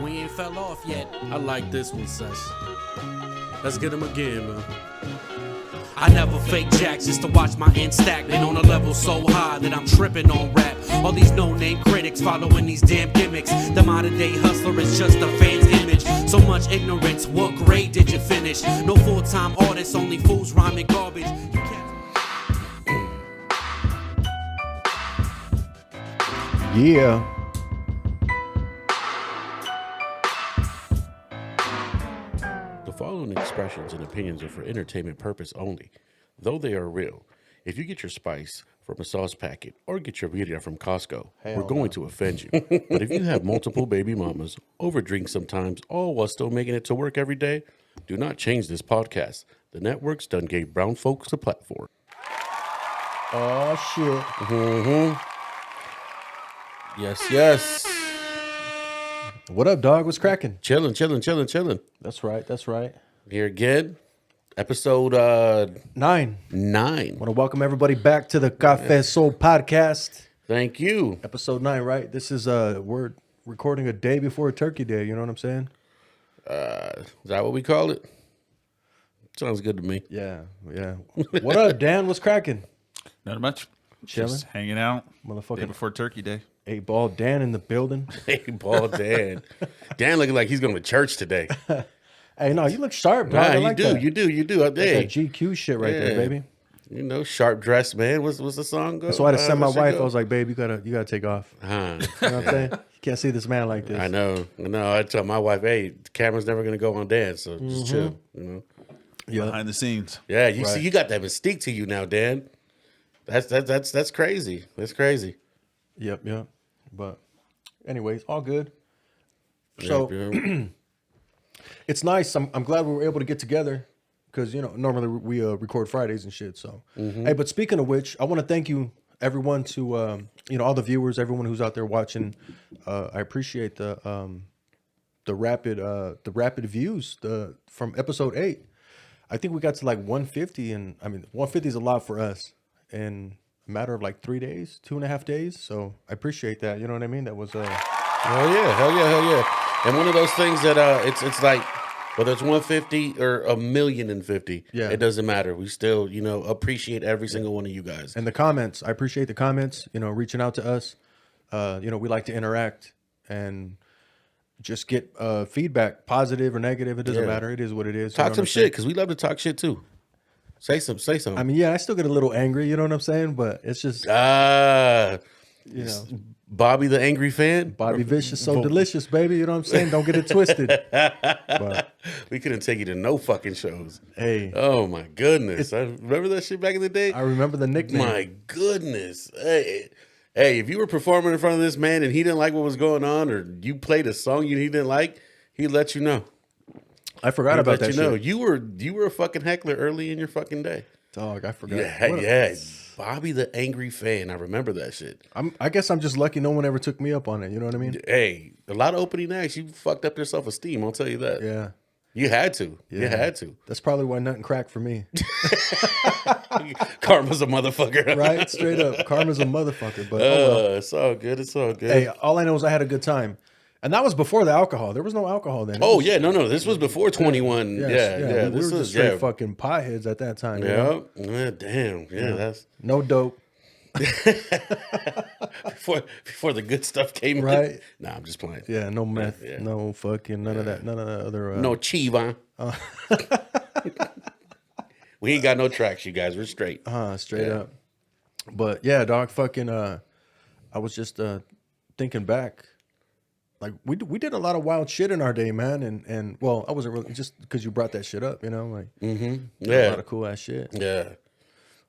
We ain't fell off yet. I like this one, Sesh. Let's get him again, man. I never fake jacks just to watch my end stagnant on a level so high that I'm tripping on rap. All these no-name critics following these damn gimmicks. The modern-day hustler is just a fan's image. So much ignorance, what grade did you finish? No full-time artists, only fools rhyming garbage. You can't... Yeah. The following expressions and opinions are for entertainment purpose only, though they are real. If you get your spice from a sauce packet or get your birria from Costco, we're going to offend you. But if you have multiple baby mamas, overdrink sometimes, all while still making it to work every day, do not change this podcast. The networks done gave brown folks a platform. Oh, shit. Yes. What up, dog? What's cracking? Chilling. That's right. Here again, episode 9. 9. Want to welcome everybody back to the Café Soul podcast. Thank you. Episode 9, right? This is, we're recording a day before Turkey Day. You know what I'm saying? Is that what we call it? Sounds good to me. Yeah. What up, Dan? What's cracking? Not much. Chilling? Just hanging out. Motherfucker. Day before Turkey Day. 8-ball Dan in the building. Hey, ball Dan. Dan looking like he's going to church today. Hey, no, you look sharp, dog. Nah, I you like do. that. You do. That's Hey, that GQ shit right there, baby. you know, sharp dress, man. What's the song go? So I had to send my what's it wife. go? I was like, babe, you gotta take off. Huh. You know what I'm saying? You can't see this man like this. I know. I tell my wife, hey, the camera's never going to go on Dan, so just chill, you know. Yeah. Behind the scenes. Yeah, you Right. see, you got that mystique to you now, Dan. That's crazy. That's crazy. Yep. But anyways, all good. So Yeah. it's nice. I'm glad we were able to get together because, you know, normally we record Fridays and shit. So, hey, but speaking of which, I want to thank you, everyone, to, you know, all the viewers, everyone who's out there watching. I appreciate the rapid views from episode 8. I think we got to like 150, and I mean, 150 is a lot for us in a matter of like 3 days, 2.5 days. So I appreciate that. You know what I mean? That was Hell yeah. And one of those things that it's like whether it's 150 or 1,050,050, Yeah. it doesn't matter. We still, you know, appreciate every single one of you guys. and the comments. I appreciate the comments. You know, reaching out to us. You know, we like to interact and just get feedback, positive or negative. It doesn't Yeah. matter. It is what it is. You Talk know what some I'm shit saying? because we love to talk shit too. Say something. I mean, yeah, I still get a little angry. You know what I'm saying? But it's just, you know, Bobby the angry fan. Bobby Vicious, so delicious, baby. You know what I'm saying? Don't get it twisted. But We couldn't take you to no fucking shows. hey, Oh my goodness! I remember that shit back in the day. I remember the nickname. My goodness! Hey, if you were performing in front of this man and he didn't like what was going on, or you played a song he didn't like, he'd let you know. I forgot He'd about let that you know. shit. You were a fucking heckler early in your fucking day. Dog, I forgot. Yeah. Bobby the angry fan. I remember that shit. I guess I'm just lucky no one ever took me up on it. You know what I mean? Hey, a lot of opening acts, you fucked up your self-esteem. I'll tell you that. Yeah. You had to. You Yeah. had to. That's probably why nothing cracked for me. Karma's a motherfucker. Right? Straight up. Karma's a motherfucker. But oh well. It's all good. It's all good. Hey, all I know is I had a good time. And that was before the alcohol. There was no alcohol then. It Oh was- yeah, no. This was before 21. yes, Yeah. We This were is just straight fucking potheads at that time. You know? Yeah. Damn. Yeah. That's No dope. before the good stuff came Right. in. Nah, I'm just playing. Yeah, no meth. Yeah. No fucking none of that. None of the other. No chiva. We ain't got no tracks, you guys. We're straight. Straight up. But yeah, dog. Fucking. I was just thinking back. Like we did a lot of wild shit in our day, man. And well, I wasn't really just because you brought that shit up. You know, like a Yeah. lot of cool ass shit. Yeah.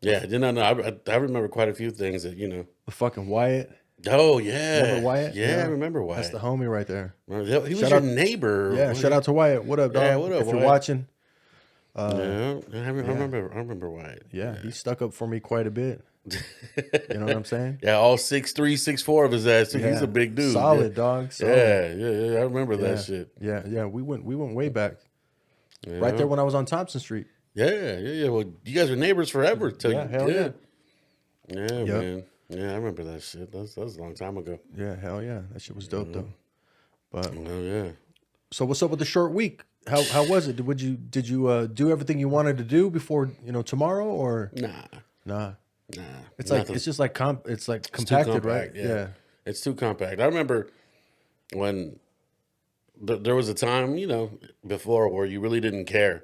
No. I remember quite a few things that, you know. The fucking Wyatt. Oh, yeah. Remember Wyatt? Yeah, I remember Wyatt. That's the homie right there. He was Shout your out- neighbor. Yeah, shout out to Wyatt. What up, dog? Yeah, what up, if you're Wyatt? watching, Yeah, I remember Wyatt. yeah, he stuck up for me quite a bit. You know what I'm saying? Yeah, all 6'3", 6'4" of his ass. So he's Yeah. a big dude. Solid, yeah. dog. Solid. Yeah. I remember Yeah. that shit. Yeah. We went way back. Yeah. Right there when I was on Thompson Street. Yeah. Well, you guys were neighbors forever. Till Yeah, hell yeah. Yeah, man. Yeah, I remember that shit. That was a long time ago. Yeah, hell yeah. That shit was dope though. But Oh yeah. so what's up with the short week? How was it? Did you do everything you wanted to do before tomorrow or Nah. nah? Nah. It's nothing. like it's just like it's like It's too compacted, right? compact, yeah. It's too compact. I remember when there was a time, before where you really didn't care,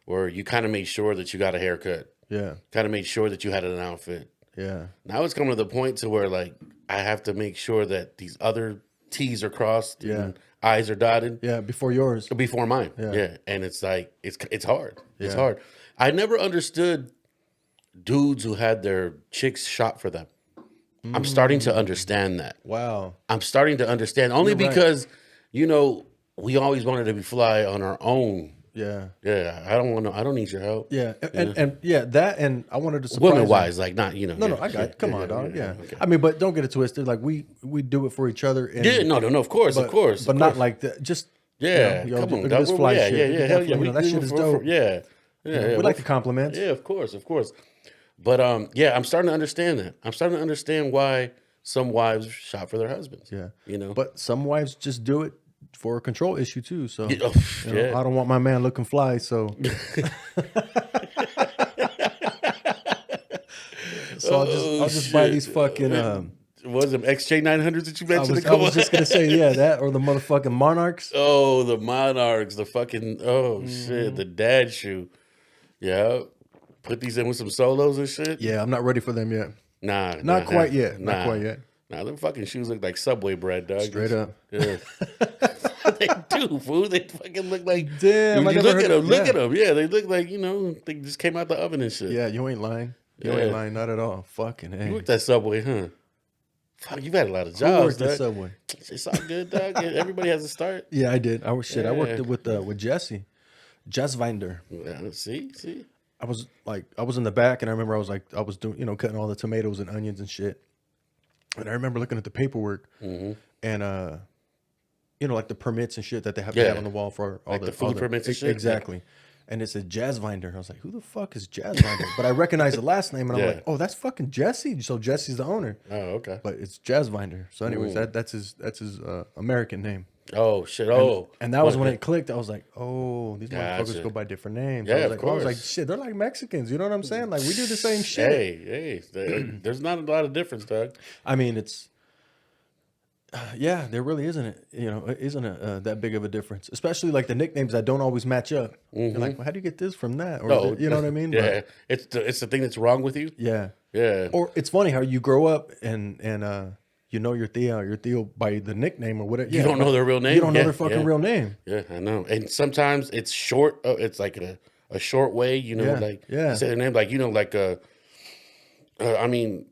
where you kind of made sure that you got a haircut, Yeah. kind of made sure that you had an outfit. Yeah. Now it's coming to the point to where like I have to make sure that these other T's are crossed and I's are dotted. Yeah. Before yours. Before mine. Yeah. Yeah. And it's like it's hard. It's Yeah. hard. I never understood dudes who had their chicks shot for them. I'm starting to understand that. Wow. I'm starting to understand only You're right. because, we always wanted to be fly on our own. Yeah. Yeah. I don't need your help. Yeah. And that and I wanted to surprise Women you. wise, like not, No, I got it. Come on, dog. Yeah. Okay. I mean, but don't get it twisted. Like we do it for each other. And, Yeah, no, of course, but, of course. But not like that. Just Yeah, yo, come on, look at this dog. fly Yeah, shit. yeah, hell yeah. That shit is dope. Yeah. We like the compliments. Yeah, of course. But I'm starting to understand that. I'm starting to understand why some wives shop for their husbands. Yeah. But But some wives just do it for a control issue too. So yeah, I don't want my man looking fly. So I'll just buy these fucking. was them XJ900s that you I mentioned? was just gonna say that or the motherfucking Monarchs. Oh, the Monarchs, the fucking shit, the dad shoe. Yeah, put these in with some solos and shit. Yeah, I'm not ready for them yet. Not quite yet. Not quite yet. Nah, them fucking shoes look like Subway bread, dog. Straight up. Yeah. They do, fool. They fucking look like. Damn, I you never look heard at of- them. Look yeah. at them. Yeah, they look like they just came out the oven and shit. Yeah, you ain't lying. You Yeah. ain't lying, not at all. Fucking You hey. worked at Subway, huh? Fuck, you've had a lot of Who jobs, worked at dog. Subway? It's all good, dog. Everybody has a start. Yeah, I did. I worked Yeah. with Jesse, Jess Vinder. Yeah, see. I was in the back, and I remember I was doing cutting all the tomatoes and onions and shit. And I remember looking at the paperwork, and like the permits and shit that they have to Yeah. have on the wall for all Like the food permits and shit? Exactly. And it said Jazz Vinder. I was like, who the fuck is Jazz Vinder? But I recognized the last name, and I'm Yeah. like, oh, that's fucking Jesse. So Jesse's the owner, Oh, okay. but it's Jazz Vinder. So, anyways, that's his American name. Oh shit. Oh, And that was when it clicked. I was like, oh, these motherfuckers Gotcha. go by different names. Yeah, I was of like, course. shit, they're like Mexicans. You know what I'm saying? Like we do the same shit. Hey, there's not a lot of difference, dog. I mean, it's there really isn't it. It isn't that big of a difference. Especially like the nicknames that don't always match up. You're like, well, how do you get this from that? Or No, you know what I mean? Yeah, it's the thing that's wrong with you. Yeah. Yeah. Or it's funny how you grow up and you know your Theo by the nickname or whatever. You don't know their real name? You don't know Yeah, their fucking yeah. real name. Yeah, I know. And sometimes it's short. It's like a short way, Yeah, like yeah. say their name, like I mean,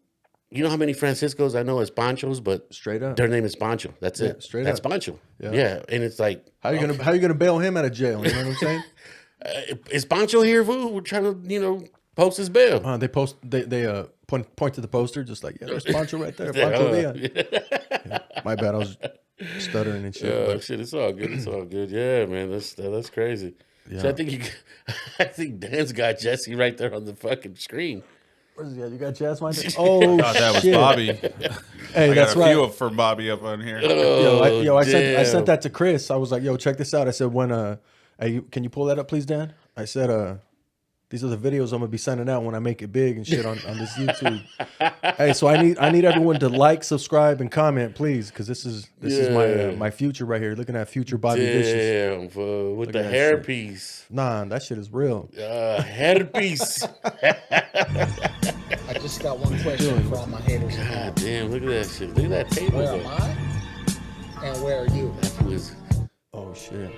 you know how many Franciscos I know as Panchos, but Straight up. their name is Pancho. That's it. straight That's up. Pancho. Yeah. Yeah, and it's like, How you gonna bail him out of jail? You know what I'm saying? is Pancho here, fool? We're trying to post his bail. They point to the poster, just like, yeah, there's Pancho right there. Yeah, Pancho Villa. Yeah, my bad, I was stuttering and shit. Oh but shit, it's all good. It's all good. Yeah, man, that's crazy. Yeah. So I think Dan's got Jesse right there on the fucking screen. where's he at? You got Jazz Minder? Oh, Thought that was shit. Bobby. Hey, I that's got a few right. for Bobby up on here. I sent damn. that to Chris. I was like, yo, check this out. I said, hey, can you pull that up, please, Dan? I said, these are the videos I'm gonna be sending out when I make it big and shit on this YouTube. Hey, so I need everyone to like, subscribe, and comment, please, because this is my future right here. Looking at future Bobby Vicious. Damn, fool, with the at that shit. hairpiece. Nah, that shit is real. Hairpiece. I just got one question for all my haters at home. God damn, look at that shit. Look at that table. Where am though. I? And where are you? That fool is- Oh shit.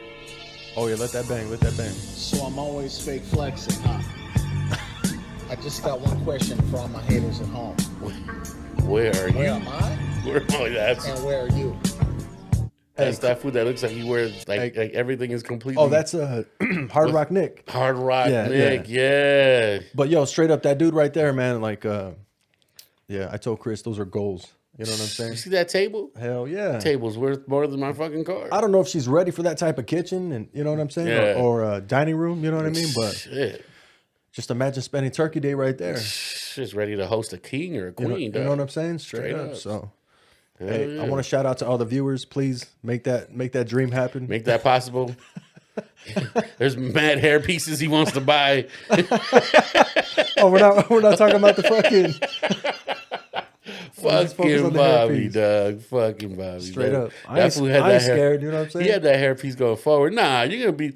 Oh yeah, let that bang, let that bang. So I'm always fake flexing, huh? I just got one question for all my haters at home. Where are you? Where am I? That's And where are you? that food that looks like he wears like everything is completely. Oh, that's Hard Rock Nick. Hard Rock Yeah, Nick. Yeah. But yo, straight up, that dude right there, man. Like, yeah, I told Chris those are goals. You know what I'm saying? You see that table? Hell yeah. Table's worth more than my fucking car. I don't know if she's ready for that type of kitchen, and you know what I'm saying, Yeah. or dining room. You know what I mean? But Shit. just imagine spending Turkey Day right there. She's ready to host a king or a You know, queen. you know what I'm saying? Straight Straight up. up. So Hey, yeah. I want to shout out to all the viewers. Please make that dream happen. Make that possible. There's mad hair pieces he wants to buy. Oh, we're not talking about the fucking focus Fucking on the Bobby, hairpiece. Dog. Fucking Bobby. Straight dog. up. I That ain't, fool had I that ain't hair. scared. You know what I'm saying? He had that hairpiece going forward. Nah, you're gonna be.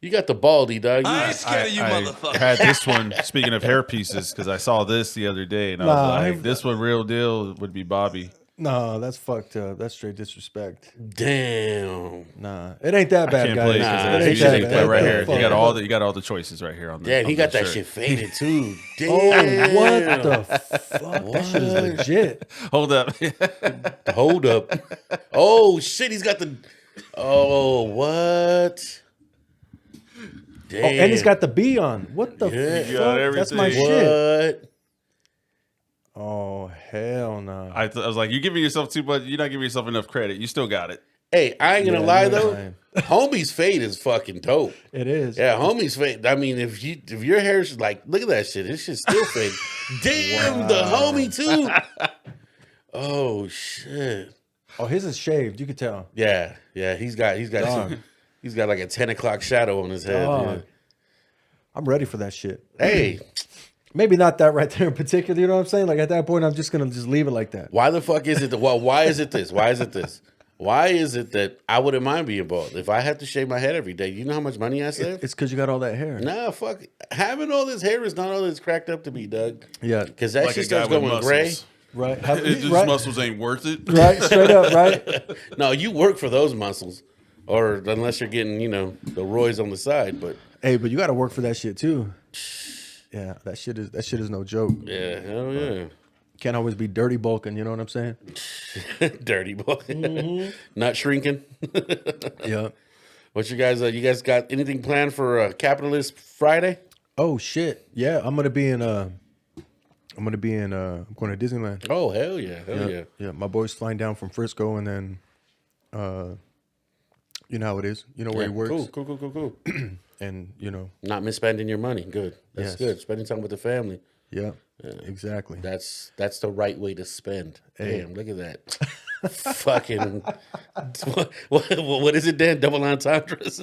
You got the baldy, dog. You- I ain't scared of you, motherfucker. I had this one, speaking of hair pieces, because I saw this the other day, and I was like, I've- this one real deal would be Bobby. No, that's fucked up. That's straight disrespect. Damn. Nah, it ain't that bad, Can't guys. play Nah, because it he ain't you should that ain't play bad. play right that. here. Fuck. You got all the choices right here on the. Damn, on he the got that shirt. shit faded too. Oh, Damn. what the fuck? That shit is legit. Hold up. Hold up. Oh shit, he's got the. Oh what? Damn. Oh, and it's got the B on. What the Yeah. fuck? You got That's my everything. shit. What? Oh hell no. I was like, you're giving yourself too much. You're not giving yourself enough credit. You still got it. Hey, I ain't gonna Yeah, lie you're though. lying. Homie's fade is fucking dope. It is. Yeah, homie's fade. I mean, if your hair's like, look at that shit. This shit's still fade. Damn, the homie too. Oh shit. Oh, his is shaved. You could tell. Yeah. He's got Dog. he's got like a 10 o'clock shadow on his head. Dog. I'm ready for that shit. Yeah. Hey, Maybe not that right there in particular. You know what I'm saying? Like at that point, I'm just gonna leave it like that. why the fuck is it? Why is it this? Why is it this? Why is it that I wouldn't mind being bald if I had to shave my head every day? You know how much money I save? It's because you got all that hair. Nah, fuck. Having all this hair is not all it's cracked up to be, Doug. Yeah. Because that Like shit a guy starts with going muscles. gray. Right. His right. muscles ain't worth it. Right. Straight up. Right. No, you work for those muscles, or unless you're getting, the roids on the side. But Hey, but you got to work for that shit too. Yeah, that shit is no joke. yeah, hell yeah, Can't always be dirty bulking. You know what I'm saying? dirty boy, not shrinking. Yeah. What you guys got anything planned for Capitalist Friday? Oh shit. Yeah, I'm gonna be in. I'm going to Disneyland. Oh hell yeah. Yeah, my boy's flying down from Frisco, and then, you know how it is. You know where he works, Cool. and Not misspending your money. Good. That's Yes. good. Spending time with the family. yeah, exactly. That's the right way to spend. Hey. Damn, look at that. Fucking what is it, Dan? Double entendres.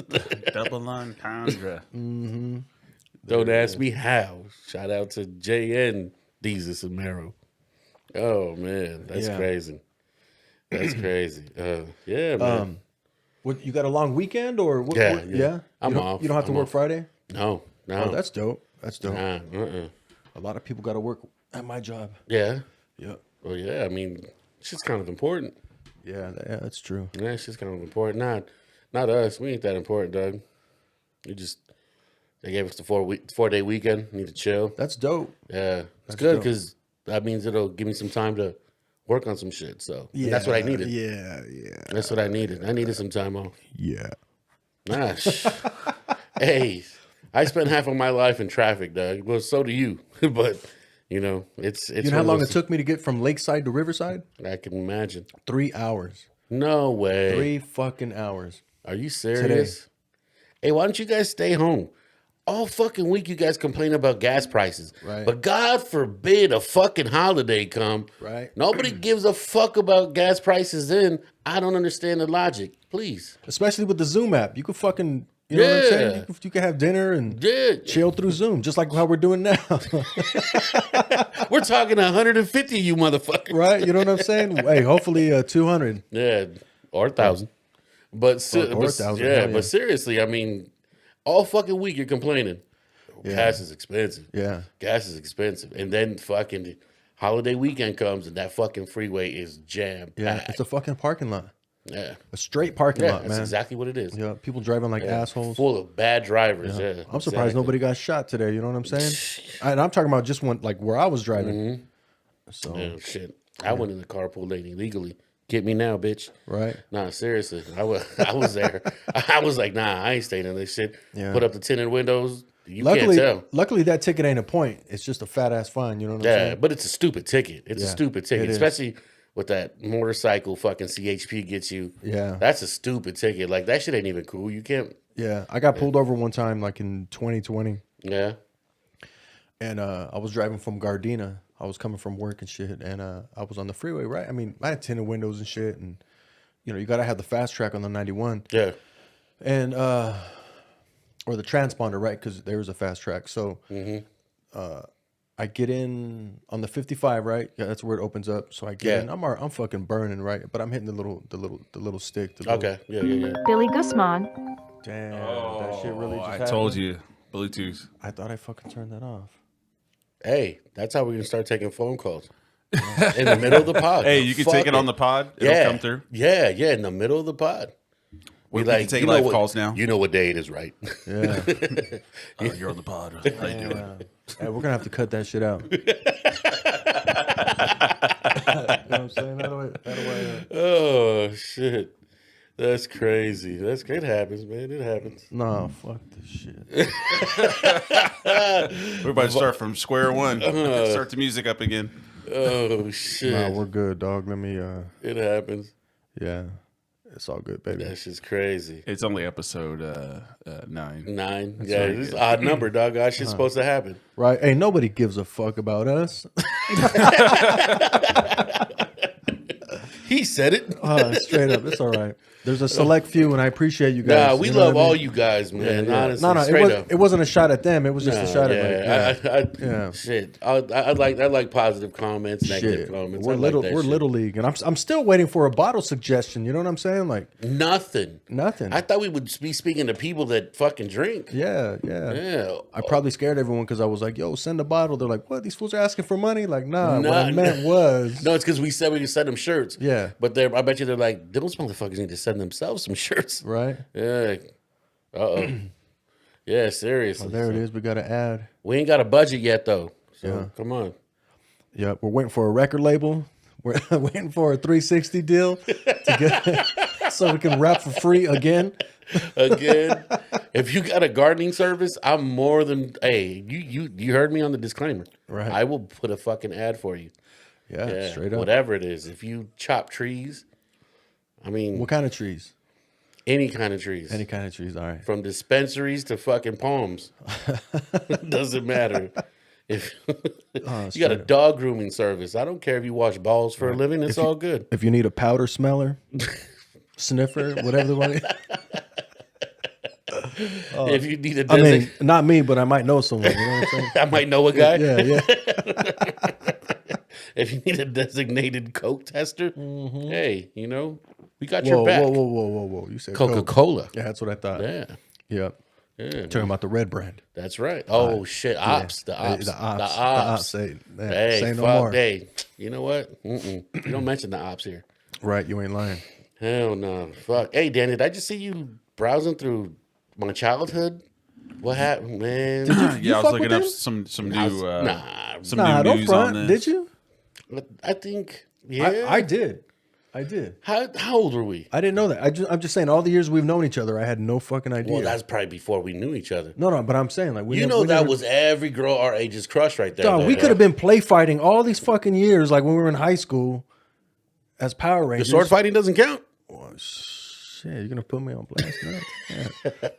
Double entendre. Don't ask me how. Shout out to JN Jesus and Mero. Oh man, that's Yeah. crazy. That's crazy. Yeah, man. What, you got a long weekend or what? Yeah, what- yeah. I'm you don't, off. You don't have to I'm work off. Friday. No. Oh, that's dope. That's dope. nah, A lot of people got to work at my job. Yeah. Yeah, Well, yeah. I mean, it's just kind of important. yeah, that's true. Yeah, it's just kind of important. Not us. We ain't that important, Doug. They gave us the 4-day weekend. Need to chill. That's dope. Yeah, it's good dope. because that means it'll give me some time to work on some shit. So and that's what I needed. Yeah, That's what I needed. I needed some time off. yeah. Nah, hey, I spent half of my life in traffic, Doug. Well, so do you. But it's. You know how long it took me to get from Lakeside to Riverside? I can imagine. 3 hours. No way. 3 fucking hours. Are you serious? Hey, why don't you guys stay home? All fucking week you guys complain about gas prices. Right. But God forbid a fucking holiday come. Right. Nobody gives a fuck about gas prices then. I don't understand the logic. Please. Especially with the Zoom app. You could fucking, you know what I'm saying? Yeah. You could have dinner and Yeah. chill through Zoom, just like how we're doing now. We're talking 150 of you motherfuckers. Right? You know what I'm saying? Hey, hopefully 200. Yeah. Or 1,000. But, Or 1,000, hell yeah. but seriously, I mean, all fucking week you're complaining. Gas is expensive. Yeah. Gas is expensive. And then fucking holiday weekend comes and that fucking freeway is jammed. Yeah. It's a fucking parking lot. Yeah. A straight parking Yeah, lot, that's man. exactly what it is. Yeah. People driving like assholes. Full of bad drivers. Yeah. I'm surprised nobody got shot today. You know what I'm saying? And I'm talking about just one, like where I was driving. So, Yeah, shit. I went in the carpool lane illegally. Get me now, bitch. right? Nah, seriously. I was there. I was like, nah, I ain't staying in this shit. Yeah. Put up the tinted windows. You can't tell. Luckily, that ticket ain't a point. It's just a fat ass fine. You know what I'm Yeah, saying? but it's a stupid ticket. It's a Yeah, stupid ticket, it is. especially with that motorcycle fucking CHP gets you. Yeah. That's a stupid ticket. Like, that shit ain't even cool. You can't. Yeah, I got pulled over one time, like in 2020, Yeah. and I was driving from Gardena I was coming from work and shit, and I was on the freeway, right? I mean, I had tinted windows and shit, and you know, you gotta have the fast track on the 91. Yeah. And or the transponder, right? Because there was a fast track. So I get in on the 55, right? Yeah, that's where it opens up. So I get in. I'm fucking burning, right? But I'm hitting the little stick. Okay. Yeah. Billy Guzman. Damn, that shit really just happened. I told you, Bluetooth. I thought I fucking turned that off. Hey, that's how we're gonna start taking phone calls in the middle of the pod. Hey, you can take it on the pod. It'll come through. Yeah, in the middle of the pod. We can take live calls now. You know what day it is, right? Yeah. You're on the pod. How you doing? Hey, we're gonna have to cut that shit out. You know what I'm saying? How do I Oh shit, that's crazy. It happens, man. It happens. No, fuck this shit. We're about to start from square one. Start the music up again. Oh shit. Nah, we're good, dog. Let me. It happens. Yeah, it's all good, baby. That's just crazy. It's only episode 9. 9. Yeah, it's an odd number, dog. That shit's supposed to happen. Right? Hey, nobody gives a fuck about us. He said it. Straight up, it's all right. There's a select few, and I appreciate you guys. Nah, we you know love what I mean? all you guys, man. Honestly, No, straight up. it wasn't a shot at them. It was just a shot at yeah. Shit, I like positive comments, negative shit. comments. We're I like little, that we're shit. little league, and I'm still waiting for a bottle suggestion. You know what I'm saying? Like Nothing. nothing. I thought we would be speaking to people that fucking drink. Yeah. Yeah. I probably scared everyone because I was like, "Yo, send a bottle." They're like, "What? These fools are asking for money?" Like, nah. What I meant was, No, it's because we said we could send them shirts. Yeah. But I bet you they're like, those motherfuckers need to send themselves some shirts. right? Yeah. Uh-oh. Yeah, seriously. There it is. We got to add. We ain't got a budget yet, though. So, Yeah. come on. Yeah, we're waiting for a record label. We're waiting for a 360 deal to get so we can rap for free again. Again, if you got a gardening service, I'm more than, hey, you heard me on the disclaimer. Right. I will put a fucking ad for you. Yeah, Yeah, straight up. whatever it is. If you chop trees, I mean, What kind of trees? any kind of trees. Any kind of trees. All right. From dispensaries to fucking palms. Doesn't matter. If you got a dog grooming service, I don't care if you wash balls for a living. It's all good. If you need a powder smeller, sniffer, whatever the one is. If you need a I mean, not me, but I might know someone. You know what I'm saying? I might know a guy. Yeah. If you need a designated Coke tester, hey, we got your Whoa, back. whoa. You said Coke. Coca-Cola. Yeah, that's what I thought. Yeah. Yep. Talking about the red brand. That's right. Oh shit, ops, the ops, The ops. the ops. Say Hey, no fuck, more. hey, you know what? You don't mention the ops here. Right, you ain't lying. Hell no, fuck. Hey, Danny, did I just see you browsing through my childhood? What happened, man? Yeah, I fuck was with looking up them? some new some Nah, new don't news on front. this. Did you? I think, yeah. I did. How old were we? I didn't know that. I'm just saying, all the years we've known each other, I had no fucking idea. Well, that's probably before we knew each other. No, but I'm saying, like, we You never- know we that never- was every girl our age's crush right there. Dog, though, we yeah. could have been play fighting all these fucking years, like when we were in high school, as Power The Rangers. sword fighting doesn't count. Oh, shit, you're gonna put me on blast now? Yeah.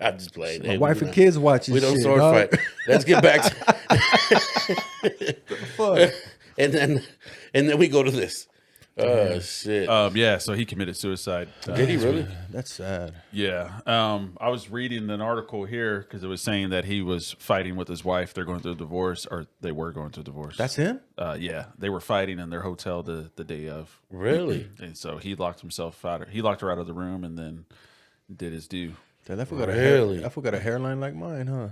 I'm just playing. My Hey, wife we and not- kids watch We this don't shit, sword dog. fight. Let's get back to Fuck. and then we go to this. Oh shit! Yeah, so he committed suicide. Did he really? That's sad. Yeah. I was reading an article here because it was saying that he was fighting with his wife. They're going through a divorce, or they were going through a divorce. That's him? Yeah, they were fighting in their hotel the day of. Really? And so he locked himself out. He locked her out of the room and then did his due. Damn, that fool got Really? that fool got a hairline like mine, huh?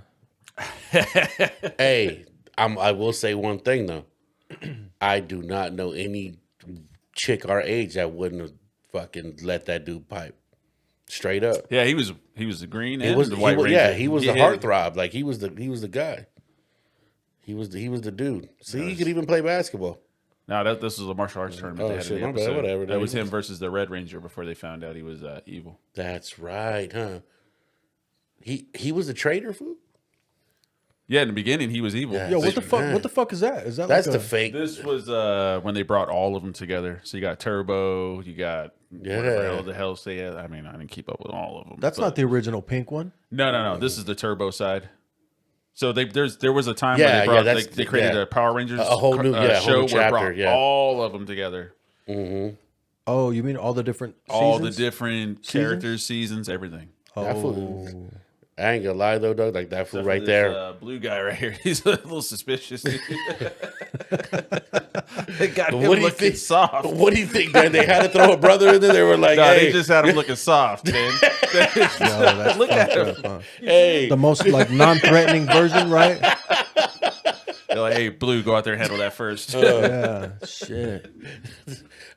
Hey, I will say one thing though. I do not know any chick our age that wouldn't have fucking let that dude pipe. Straight up. Yeah, he was the green and It was the white ranger. yeah, he was the heartthrob. Like he was the guy. He was the dude. See, he could even play basketball. No, this was a martial arts tournament. Oh, They had shit, in the my bad, episode. whatever, That was dude. him versus the Red Ranger before they found out he was evil. That's right, huh? He was a traitor, fool? Yeah, in the beginning he was evil. Yeah. Yo, what the fuck? man. What the fuck is that? Is that That's like the fake. This was when they brought all of them together. So you got Turbo, you got whatever the hell they had. I mean, I didn't keep up with all of them. That's but- not the original pink one. No. This is the Turbo side. So there was a time Yeah, where that's- they created yeah. a Power Rangers A whole new- yeah, a whole show new chapter, where it brought yeah. all of them together. Oh, you mean all the different seasons? All the different characters, seasons, everything. That Oh, fool, I ain't gonna lie though, Doug. Like that fool Except right for there. this, blue guy right here. He's a little suspicious. They got him What do you looking think? soft. What do you think, man? They had to throw a brother in there. They were like, No, hey, they just had him looking soft, man. yo, that's Look at fucked him. up, huh? hey, The most like non-threatening version, right? They're like, hey, Blue, go out there and handle that first. Yeah, shit.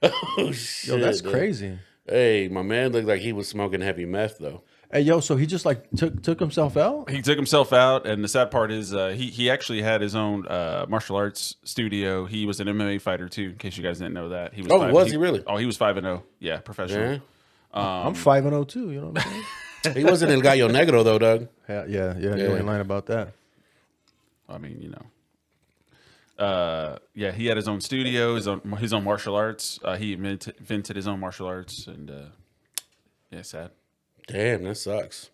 oh shit, Yo, that's dude. crazy. Hey, my man looked like he was smoking heavy meth though. Hey, yo, so he just like took himself out? He took himself out, and the sad part is he actually had his own martial arts studio. He was an MMA fighter too, in case you guys didn't know that. He was. Oh, was he really? Oh, he was 5-0. Yeah, professional. Yeah. I'm 5-0 too. You know what I'm saying? He wasn't El Gallo Negro though, Doug. Yeah. You ain't lying about that. I mean, yeah, he had his own studio, his own martial arts. He invented his own martial arts, and yeah, sad. Damn, that sucks.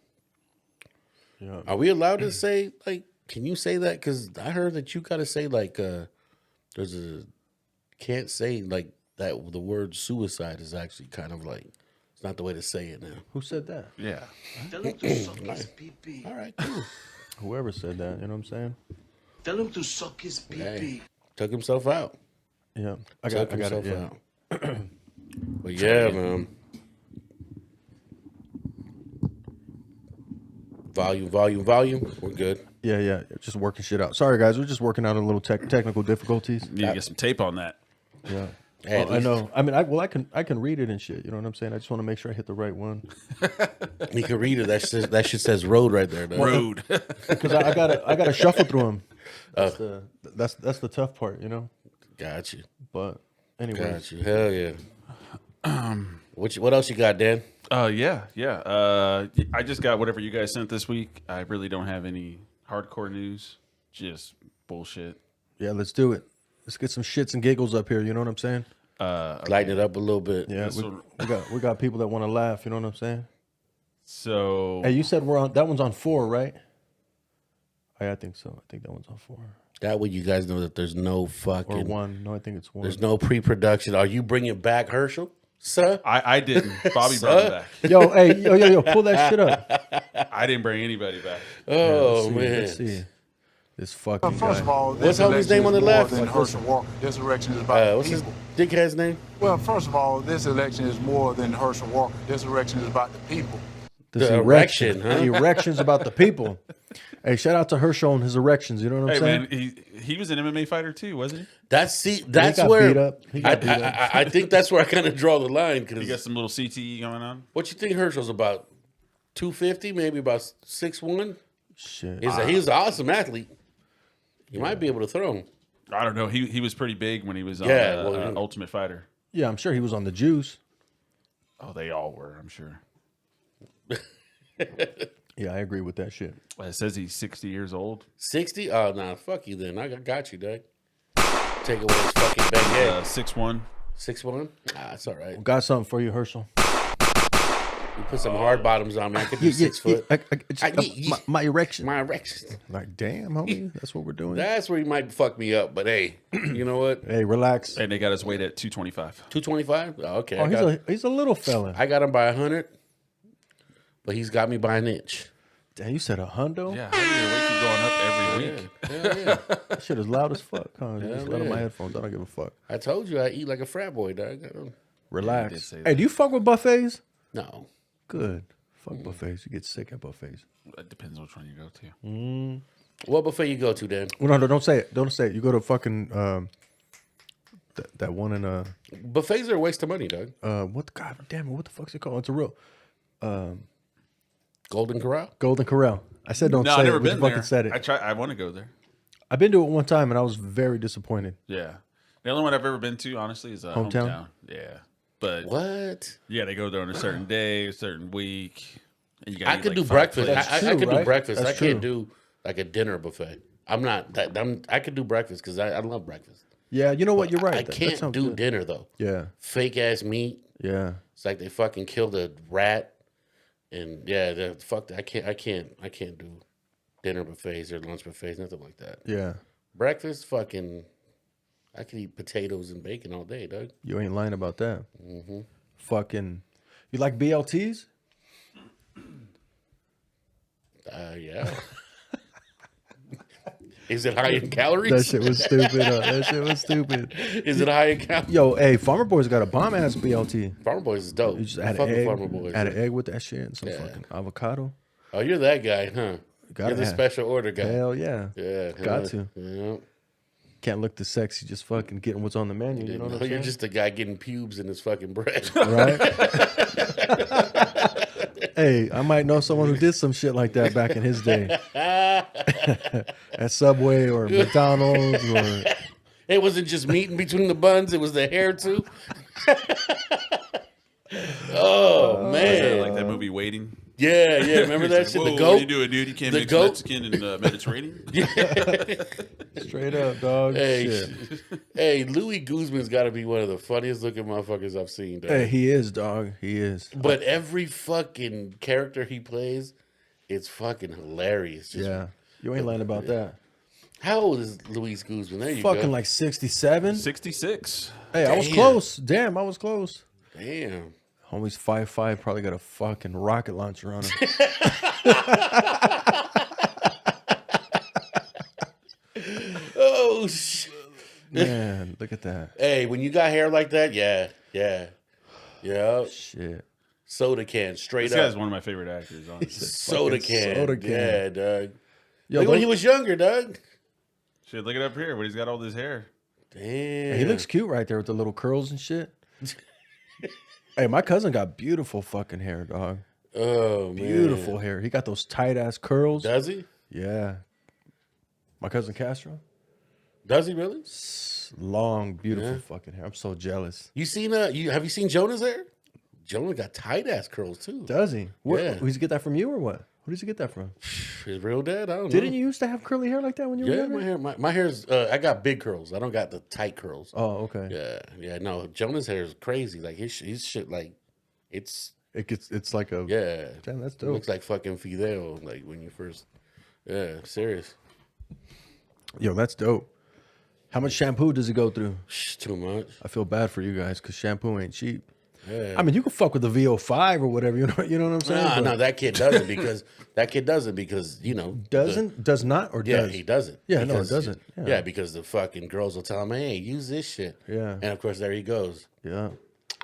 Yeah. Are we allowed to say like? Can you say that? Because I heard that you gotta say like, there's a can't say like that. The word suicide is actually kind of like it's not the way to say it now. Who said that? Yeah, Tell him to suck his pee-pee. All right, cool. Whoever said that. You know what I'm saying? Tell him to suck his pee-pee. Hey, took himself out. Yeah. I Took got himself it. Yeah. out. But yeah, man. Volume. We're good. Yeah. Just working shit out. Sorry, guys. We're just working out a little technical difficulties. need to get some tape on that. Yeah. Hey, at I least- know. I mean, I can read it and shit. You know what I'm saying? I just want to make sure I hit the right one. You can read it. That shit says road right there. Though. Road. Because I gotta shuffle through them. That's the tough part, you know. Got you. But anyway, Got you. Hell yeah. What else you got, Dan? Yeah. I just got whatever you guys sent this week. I really don't have any hardcore news. Just bullshit. yeah, let's do it. Let's get some shits and giggles up here. You know what I'm saying? Lighten it up a little bit. Yeah, This one- we got people that want to laugh. You know what I'm saying? So Hey, you said that one's on 4, right? I think so. I think that one's on 4 That way you guys know that there's no or fucking 1. No, I think it's 1. there's no pre-production. Are you bringing back Herschel, sir? I didn't. Bobby brought it back. Yo, hey, yo, pull that shit up. I didn't bring anybody back. Oh Let's man. see. This fucking First of guy. all, What's this homie's name election on the is more left? than Like, Herschel Walker. This election is about the What's his people. dickhead's name? Well, first of all, this election is more than Herschel Walker. This election is about the people. This The erection, erection, huh? The erection's about the people. Hey, shout out to Herschel and his erections. You know what I'm Hey saying? man, he was an MMA fighter too, wasn't he? That's got where beat up. He got beat up. I think that's where I kind of draw the line He got because some little CTE going on. what you think Herschel's about 250, maybe about 6'1"? Shit. He's an awesome athlete. You might be able to throw him. I don't know. He was pretty big when he was on Yeah, well, yeah. Ultimate Fighter. Yeah, I'm sure he was on the juice. Oh, they all were. I'm sure. Yeah, I agree with that shit. It says he's 60 years old. 60? Oh, nah, fuck you then. I got you, Doug. Take away his fucking big head. 6'1". 6'1"? Ah, that's all right. Got something for you, Herschel. You put some hard bottoms on me. I could do 6 foot. My erection. My erection. Like, damn, homie, that's what we're doing. That's where you might fuck me up. But hey, you know what? Hey, relax. And they got his weight at 225. 225? Oh, okay. Oh, he's a little fella. I got him by 100, but he's got me by an inch. Damn, you said a hundo? Yeah, how do your weight keep going up every week? Hell yeah. That shit is loud as fuck. Huh? Just Hell loud on my yeah. headphones. I don't give a fuck. I told you I eat like a frat boy, dog. Relax. did say Hey, that. do you fuck with buffets? No. Good. Fuck buffets. You get sick at buffets. It depends which one you go to. What buffet you go to, Dan? Well, no, don't say it. Don't say it. You go to fucking that one in Buffets are a waste of money, dog. what? God damn it! What the fuck's it called? It's a real Golden Corral? Golden Corral. I said don't No, say I've never it. but you been fucking there. said it. I want to go there. I've been to it one time and I was very disappointed. Yeah. The only one I've ever been to, honestly, is Hometown? hometown. Yeah. But What? yeah, they go there on a certain day, a certain week. And you gotta I eat could like do 5 breakfast. plates. That's I true, could do right? breakfast. That's I can't true. do like a dinner buffet. I'm not that. I could do breakfast because I love breakfast. Yeah, you know what? You're right. I That can't sounds do good. dinner though. Yeah, Fake ass meat. yeah. It's like they fucking killed a rat, and yeah, fuck that. I can't do. dinner buffets or lunch buffets, nothing like that. Yeah. Breakfast, fucking, I could eat potatoes and bacon all day, dog. You ain't lying about that. Fucking, you like BLTs? Yeah. Is it high in calories? That shit was stupid. That shit was stupid. Is it high in calories? Yo, hey, Farmer Boy's got a bomb ass BLT. Farmer Boys is dope. You just I add fuck an with egg, Farmer Boys. add an egg with that shit and some Yeah. fucking avocado. Oh, you're that guy, huh? Gotta You're the have. special order guy. Hell yeah. Yeah. Got to. Yeah. Can't look the sexy, just fucking getting what's on the menu. You know what I'm You're saying? just a guy getting pubes in his fucking bread. Right? Hey, I might know someone who did some shit like that back in his day. At Subway or McDonald's or... It wasn't just meat in between the buns, it was the hair too. Oh, man. Like that movie Waiting. Yeah, remember that shit? Whoa, The what goat? are you doing, dude? You can't The mix goat? Mexican and Mediterranean? Straight up, dog. Hey, Shit. hey, Louis Guzman's got to be one of the funniest looking motherfuckers I've seen. Dog. Hey, he is, dog. He is. But every fucking character he plays, it's fucking hilarious. Just, Yeah. You ain't lying about that. How old is Luis Guzman? There you Fucking go. like 67. 66. Hey, I was Damn. close. Damn, I was close. Damn. Homie's 5'5", probably got a fucking rocket launcher on him. Oh, shit. Man, look at that. Hey, when you got hair like that, yeah. Shit. Soda can, straight This guy's up. one of my favorite actors, honestly. Soda fucking can. soda can. Yeah, Doug. Yo, Look when those- he was younger, Doug. Shit, look it up here when he's got all this hair. Damn. He looks cute right there with the little curls and shit. Hey, my cousin got beautiful fucking hair, dog. Oh, man. Beautiful hair. He got those tight ass curls. Does he? Yeah. My cousin Castro. Does he really? Long, beautiful fucking hair. I'm so jealous. You seen have you seen Jonah's hair? Jonah got tight ass curls too. Does he? Where, Yeah. Did he get that from you or what? Who did you get that from? His real dad? I don't know. Didn't you used to have curly hair like that when you were Yeah, younger? my hair's I got big curls. I don't got the tight curls. Oh, okay. Yeah. No, Jonah's hair is crazy. Like his shit, like it's It's like a yeah. Damn, that's It dope. looks like fucking Fidel. Like when you first, yeah, serious. Yo, that's dope. How much shampoo does it go through? Too much. I feel bad for you guys because shampoo ain't cheap. Yeah. I mean, you can fuck with the VO5 or whatever. You know what I'm saying? No, But no, that kid doesn't because you know does not or Yeah, does? he doesn't. Yeah, no, it Because- doesn't. Yeah. Yeah, because the fucking girls will tell him, "Hey, use this shit." Yeah. and of course there he goes. Yeah.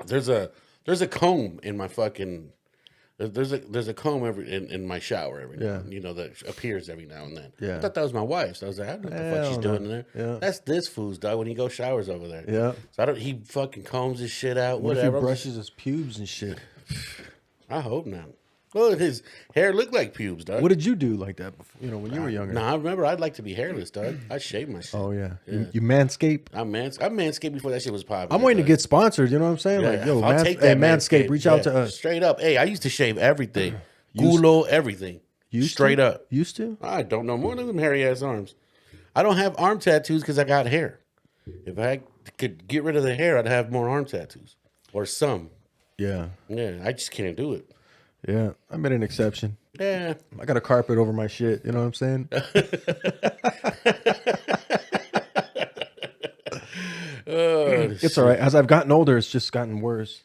There's a comb in my fucking. There's a comb in my shower every now Yeah. and, you know, that appears every now and then. Yeah. I thought that was my wife's. I was like, I don't know what the fuck Hell she's no. doing in there. Yeah. That's this fool's dog when he goes showers over there. Yeah. So he fucking combs his shit out. What Whatever. if he brushes his pubes and shit? I hope not. Well, his hair looked like pubes, dog. What did you do like that before, when you were younger? No, I remember I'd like to be hairless, dog. I'd shave my shit. Oh, yeah. You manscape? I'm manscaped before that shit was popular. I'm waiting to dog. get sponsored. You know what I'm saying? Yeah, Like, yo, I'll take that Manscaped, reach out to us. Straight up. Hey, I used to shave everything. Gulo, everything. Straight to? up. Used to? I don't know more than them hairy ass arms. I don't have arm tattoos because I got hair. If I could get rid of the hair, I'd have more arm tattoos. Or some. Yeah. Yeah, I just can't do it. Yeah. I made an exception. Yeah. I got a carpet over my shit. You know what I'm saying? It's all right. As I've gotten older, it's just gotten worse.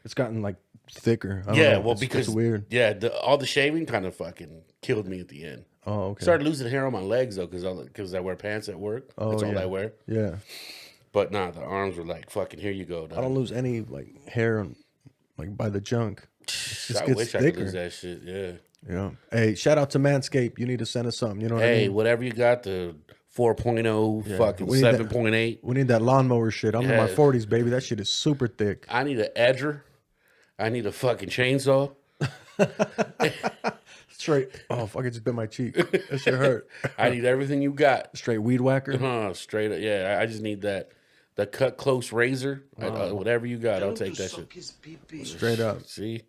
It's gotten like thicker. I don't Yeah, know. well, It's because weird. Yeah, all the shaving kind of fucking killed me at the end. Oh, okay. Started losing hair on my legs though, because I wear pants at work. That's all yeah. I wear. Yeah. But nah, the arms were like, fucking, here you go. Dog. I don't lose any like hair on, like by the junk. It just I gets wish I thicker. could lose that shit. Yeah. Yeah. Hey, shout out to Manscaped. You need to send us something. You know what I Hey, mean? whatever you got, the 4.0, fucking We need that- 7.8. We need that lawnmower shit. I'm in my Yeah. 40s, baby. That shit is super thick. I need an edger. I need a fucking chainsaw. Straight. Oh, fuck! It just bit my cheek. That shit hurt. I need everything you got. Straight weed whacker. Straight up. Yeah, I just need that. The cut close razor. Whatever you got, I'll Tell him take to that suck shit. his pee-pee. Straight up. See?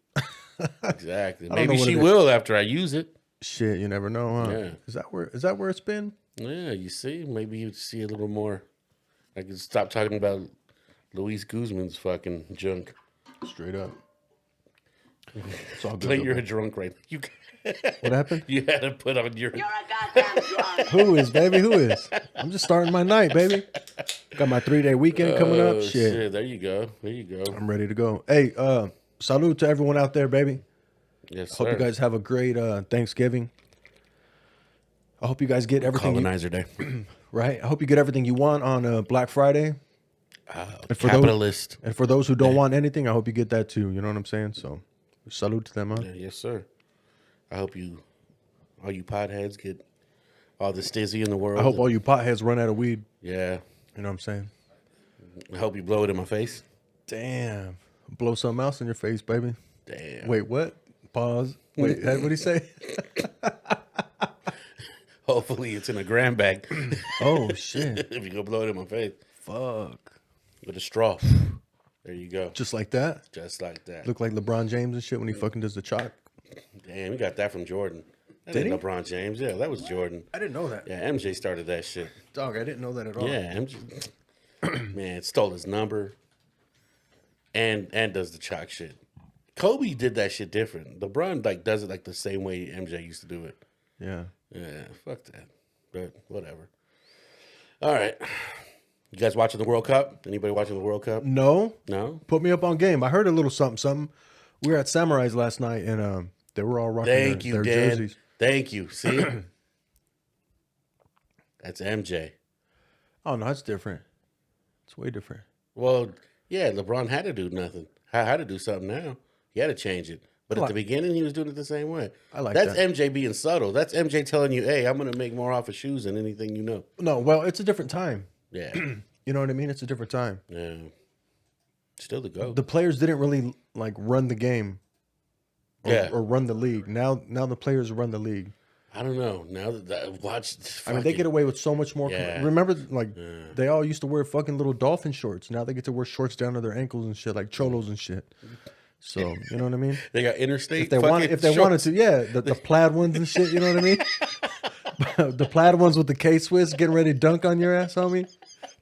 Exactly. don't know Maybe what she it is. will after I use it. Shit, you never know, huh? Yeah. Is that where it's been? Yeah, you see? Maybe you'd see a little more. I could stop talking about Luis Guzman's fucking junk. Straight up. It's all good. Play though, you're bro. a drunk right now. What happened? You had to put on your. You're a goddamn drunk. Who is, baby? Who is? I'm just starting my night, baby. Got my 3-day weekend coming up. Oh, Shit. There you go. There you go. I'm ready to go. Hey, salute to everyone out there, baby. Yes, sir. Hope you guys have a great Thanksgiving. I hope you guys get everything Colonizer Day. right. I hope you get everything you want on Black Friday. And for Capitalist. and for those who don't want anything, I hope you get that too. You know what I'm saying? So, salute to them, huh? Yeah, yes, sir. I hope all you potheads, get all the stizzy in the world. I hope all you potheads run out of weed. Yeah. You know what I'm saying? I hope you blow it in my face. Damn. Blow something else in your face, baby. Damn. Wait, what? Pause. Wait, what'd he say? Hopefully it's in a gram bag. Oh, shit. If you go blow it in my face Fuck. with a straw. There you go. Just like that? Just like that. Look like LeBron James and shit when he fucking does the chalk. Damn, we got that from Jordan. That Did ain't he? LeBron James. Yeah, that was Jordan. I didn't know that. Yeah, MJ started that shit. Dog, I didn't know that at all. Yeah, MJ. Man, stole his number and does the chalk shit. Kobe did that shit different. LeBron like does it like the same way MJ used to do it. Yeah. Yeah, fuck that. But whatever. All right. You guys watching the World Cup? Anybody watching the World Cup? No? No? Put me up on game. I heard a little something. We were at Samurai's last night, and they were all rocking Thank you, their Dan. jerseys. Thank you. See? That's MJ. Oh, no, it's different. It's way different. Well, yeah, LeBron had to do nothing. Had to do something now. He had to change it. But at the beginning, he was doing it the same way. I like That's that. MJ being subtle. That's MJ telling you, hey, I'm going to make more off of shoes than anything you know. No, well, it's a different time. Yeah. You know what I mean? It's a different time. Yeah. Still the GOAT. The players didn't really like run the game or run the league. Now the players run the league. I don't know. Now that I watched. I mean, they get away with so much more. Yeah. Remember, like, they all used to wear fucking little dolphin shorts. Now they get to wear shorts down to their ankles and shit, like cholos and shit. So, you know what I mean? They got interstate. If they wanted to, yeah, the plaid ones and shit. You know what I mean? The plaid ones with the K-Swiss getting ready to dunk on your ass, homie.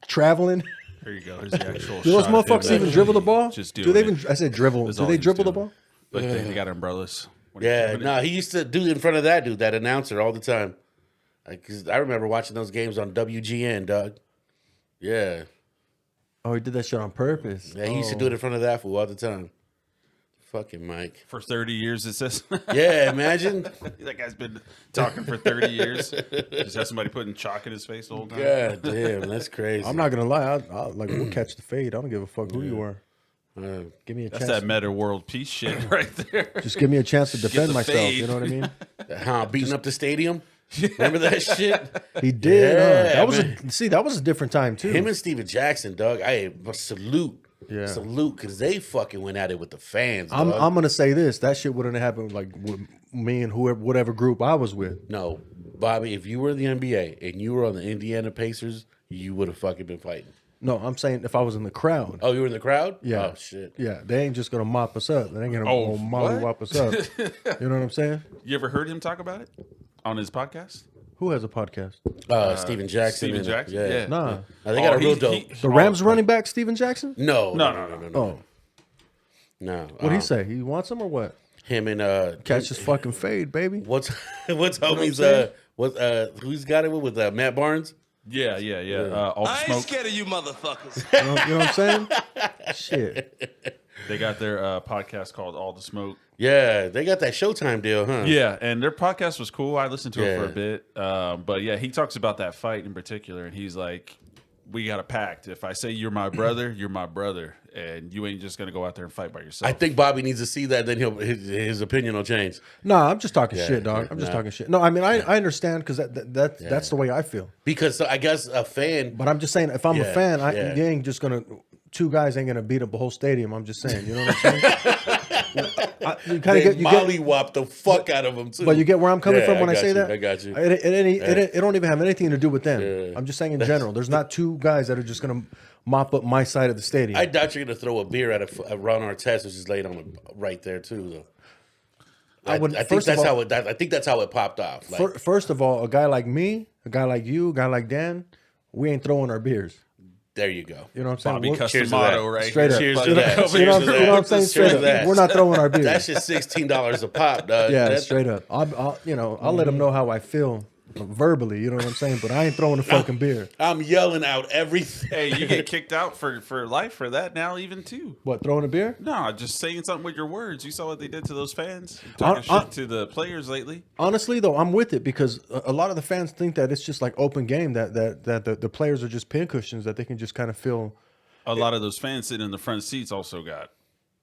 Traveling. Here you go. There's the actual. Do those shot of him motherfuckers even actually dribble the ball? Just Do doing they it. even? I said dribble. That's Do all they he's dribble the doing. ball? But they got umbrellas. When he Yeah, dribbling it. no, he used to do it in front of that dude, that announcer, all the time. Because I remember watching those games on WGN, dog. Yeah. Oh, he did that shit on purpose. Yeah, he used to do it in front of that fool all the time. Fucking Mike. For 30 years, it says. Yeah, imagine. That guy's been talking for 30 years. Just have somebody putting chalk in his face the whole time. God damn, that's crazy. I'm not gonna lie. We'll catch the fade. I don't give a fuck who you are. Give me a That's chance. that meta world peace shit right there. Just give me a chance to defend the myself. fade. You know what I mean? Huh, beating up the stadium? Remember that shit? He did. Yeah, That was a different time too. Him and Steven Jackson, dog. I salute. Yeah. Salute, because they fucking went at it with the fans. I'm dog. gonna say this. That shit wouldn't have happened like with me and whatever group I was with. No, Bobby, if you were in the NBA and you were on the Indiana Pacers, you would have fucking been fighting. No, I'm saying if I was in the crowd. Oh, you were in the crowd? Yeah. Oh, shit. Yeah, they ain't just gonna mop us up. They ain't gonna Oh, mollywop us up. You know what I'm saying? You ever heard him talk about it on his podcast? Who has a podcast? Steven Jackson. Steven and- Jackson? Yeah. Yeah. Nah. They got a real dope. The Rams running back, Steven Jackson? No. Oh, No. what'd he say? He wants him or what? Him and Catch his fucking fade, baby. what's homies saying? who's got it with Matt Barnes? Yeah. All the I ain't smoke. scared of you motherfuckers. You know what I'm saying? Shit. They got their podcast called All the Smoke. Yeah, they got that Showtime deal, huh? Yeah, and their podcast was cool. I listened to it for a Yeah. bit. But yeah, he talks about that fight in particular, and he's like, we got a pact. If I say you're my brother, you're my brother, and you ain't just going to go out there and fight by yourself. I think Bobby needs to see that, then his opinion will change. No, I'm just talking Yeah, shit, dog. yeah, I'm just nah. talking shit. No, I mean I understand because that's the way I feel. Because I guess a fan. But I'm just saying, if I'm a Yeah, fan, yeah. you ain't just gonna. Two guys ain't gonna beat up a whole stadium. I'm just saying, you know what I'm saying? You kind They of get, mollywop the fuck out of him too. but you get where I'm coming Yeah, from when I got say you, that. I got you. It don't even have anything to do with them. Yeah. I'm just saying in general. There's not two guys that are just gonna mop up my side of the stadium. I doubt you're gonna throw a beer at Ron Artest, which is laid on him right there too. Though. I think first of that's all- how it. I think that's how it popped off. Like, First of all, a guy like me, a guy like you, a guy like Dan, we ain't throwing our beers. There you go. You know what I'm saying? Bobby We're- custom cheers to motto that. right Straight here. up. Cheers Fuck to it. that. Over You here know, Cheers to to you know what I'm that. saying? Cheers Straight to up. that. We're not throwing our beer. That's just $16 a pop, dog. Yeah, That's straight up. I'll let them know how I feel verbally. You know what I'm saying? But I ain't throwing a fucking beer. I'm yelling out everything. Hey, you get kicked out for life for that now, even too. What, throwing a beer? No, just saying something with your words. You saw what they did to those fans, talking shit to the players lately. Honestly, though, I'm with it because a lot of the fans think that it's just like open game, that the players are just pincushions that they can just kind of feel. A lot of those fans sitting in the front seats also got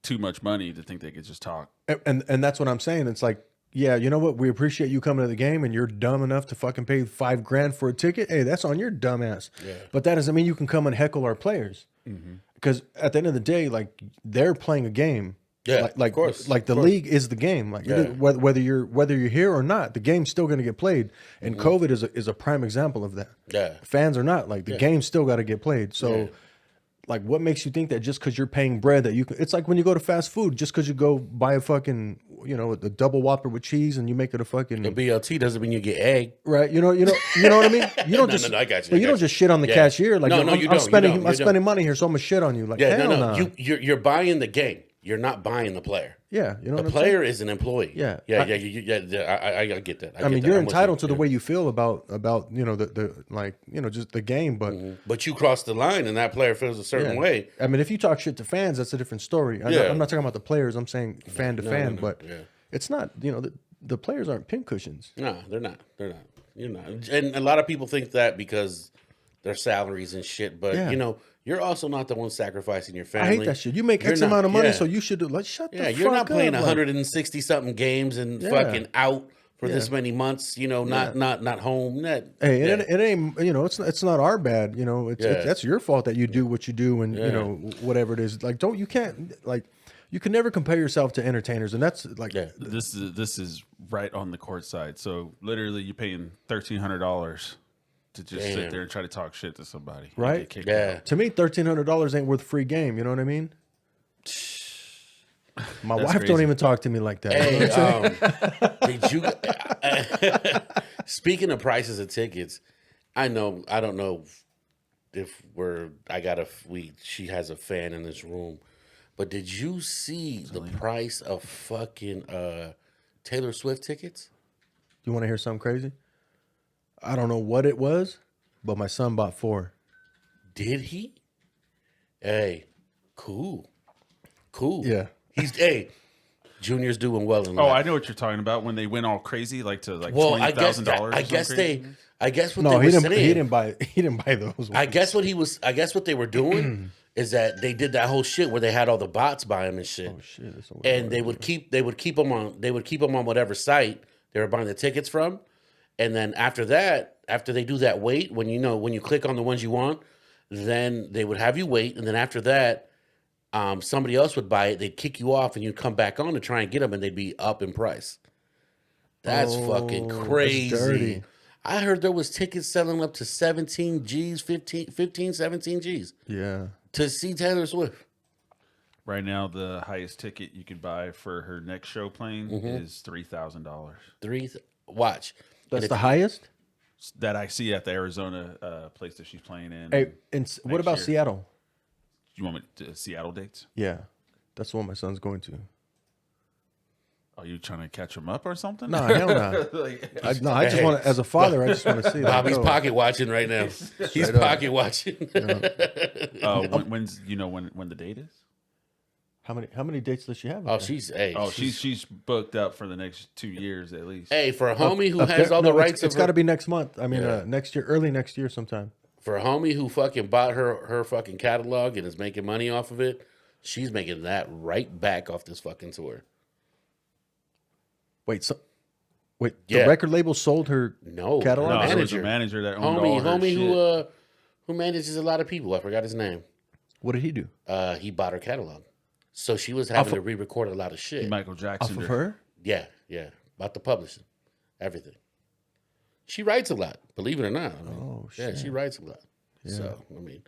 too much money to think they could just talk. And that's what I'm saying. It's like, yeah, you know what? We appreciate you coming to the game, and you're dumb enough to fucking pay $5,000 for a ticket. Hey, that's on your dumb ass. Yeah. But that doesn't mean you can come and heckle our players. Because at the end of the day, like, they're playing a game. Yeah, like of course. like the league is the game. Like whether you're here or not, the game's still going to get played. And COVID is a prime example of that. Yeah. Fans are not, like, the game's still got to get played. So. Like, what makes you think that just because you're paying bread that you can? It's like when you go to fast food, just because you go buy a fucking, a double Whopper with cheese and you make it a fucking The BLT doesn't mean you get egg. right. You know what I mean. You don't No, I got you. But you don't just shit on the cashier. Like, No, I'm you don't, you spending don't, I'm you spending money here, so I'm gonna shit on you. Like, Yeah, hell no. nah. You're buying the game. You're not buying the player. Yeah, you know The what I'm player is an employee. Yeah. yeah. I get that. I mean, you're entitled to the way you feel about the just the game, but. But you cross the line, and that player feels a certain Yeah. way. I mean, if you talk shit to fans, that's a different story. I'm not talking about the players. I'm saying fan to fan, but it's not. The players aren't pincushions. No, they're not. They're not. You're not. And a lot of people think that because their salaries and shit. But Yeah. you're also not the one sacrificing your family. I hate that shit. You make You're X not- amount of money, yeah. so you should shut the fuck up. You're not playing like- 160 something games and fucking out for this many months. Not home. Hey, it ain't. It's not our bad. That's your fault that you do what you do, and whatever it is. Like, you can never compare yourself to entertainers, and that's like. Yeah. This is right on the court side. So literally, you're paying $1,300 to just sit there and try to talk shit to somebody, and Right? get kicked Yeah. out. To me, $1,300 ain't worth free game. You know what I mean? My wife don't crazy. even talk to me like that. You know what I'm saying? Did you? Speaking of prices of tickets, I don't know if she has a fan in this room, but did you see the price of fucking Taylor Swift tickets? You want to hear something crazy? I don't know what it was, but my son bought 4. Did he? Hey, cool. Yeah. Junior's doing well in Oh, life. I know what you're talking about when they went all crazy, like to Well, I guess $20,000. I guess what No, they were he saying. didn't buy those. I guess what they were doing is that they did that whole shit where they had all the bots buy them and shit. Oh shit! That's a And they would keep them on whatever site they were buying the tickets from. And then after they do that wait, when you click on the ones you want, then they would have you wait, and then after that, somebody else would buy it. They'd kick you off, and you'd come back on to try and get them, and they'd be up in price. That's fucking that's crazy. dirty. I heard there was tickets selling up to 17 G's, 15, 17 G's Yeah. to see Taylor Swift. Right now, the highest ticket you could buy for her next show playing is $3,000 Watch. That's And the highest. that I see at the Arizona place that she's playing in. Hey, and what about year. Seattle? You want me to Seattle dates? Yeah, that's the one my son's going to. Are you trying to catch him up or something? No, hell no. I just want to, as a father, I just want to see. Like, Bobby's oh, pocket watching right now. He's up. pocket watching. When's when the date is? How many dates does she have? Oh, up there? She's booked up for the next 2 years at least. Hey, for a homie who Up has there? all the No, rights It's of got her, to be next month. I mean, Yeah. next year, early next year, sometime. for a homie who fucking bought her fucking catalog and is making money off of it, she's making that right back off this fucking tour. Wait, Yeah. the record label sold her No, catalog. No, her it was a manager. manager that owned all her Homie shit. who manages a lot of people. I forgot his name. What did he do? He bought her catalog, so she was having to re-record a lot of shit. Michael Jackson. Off of her? Yeah, about the publishing, everything. She writes a lot, believe it or not. I mean, yeah, she writes a lot. So I mean,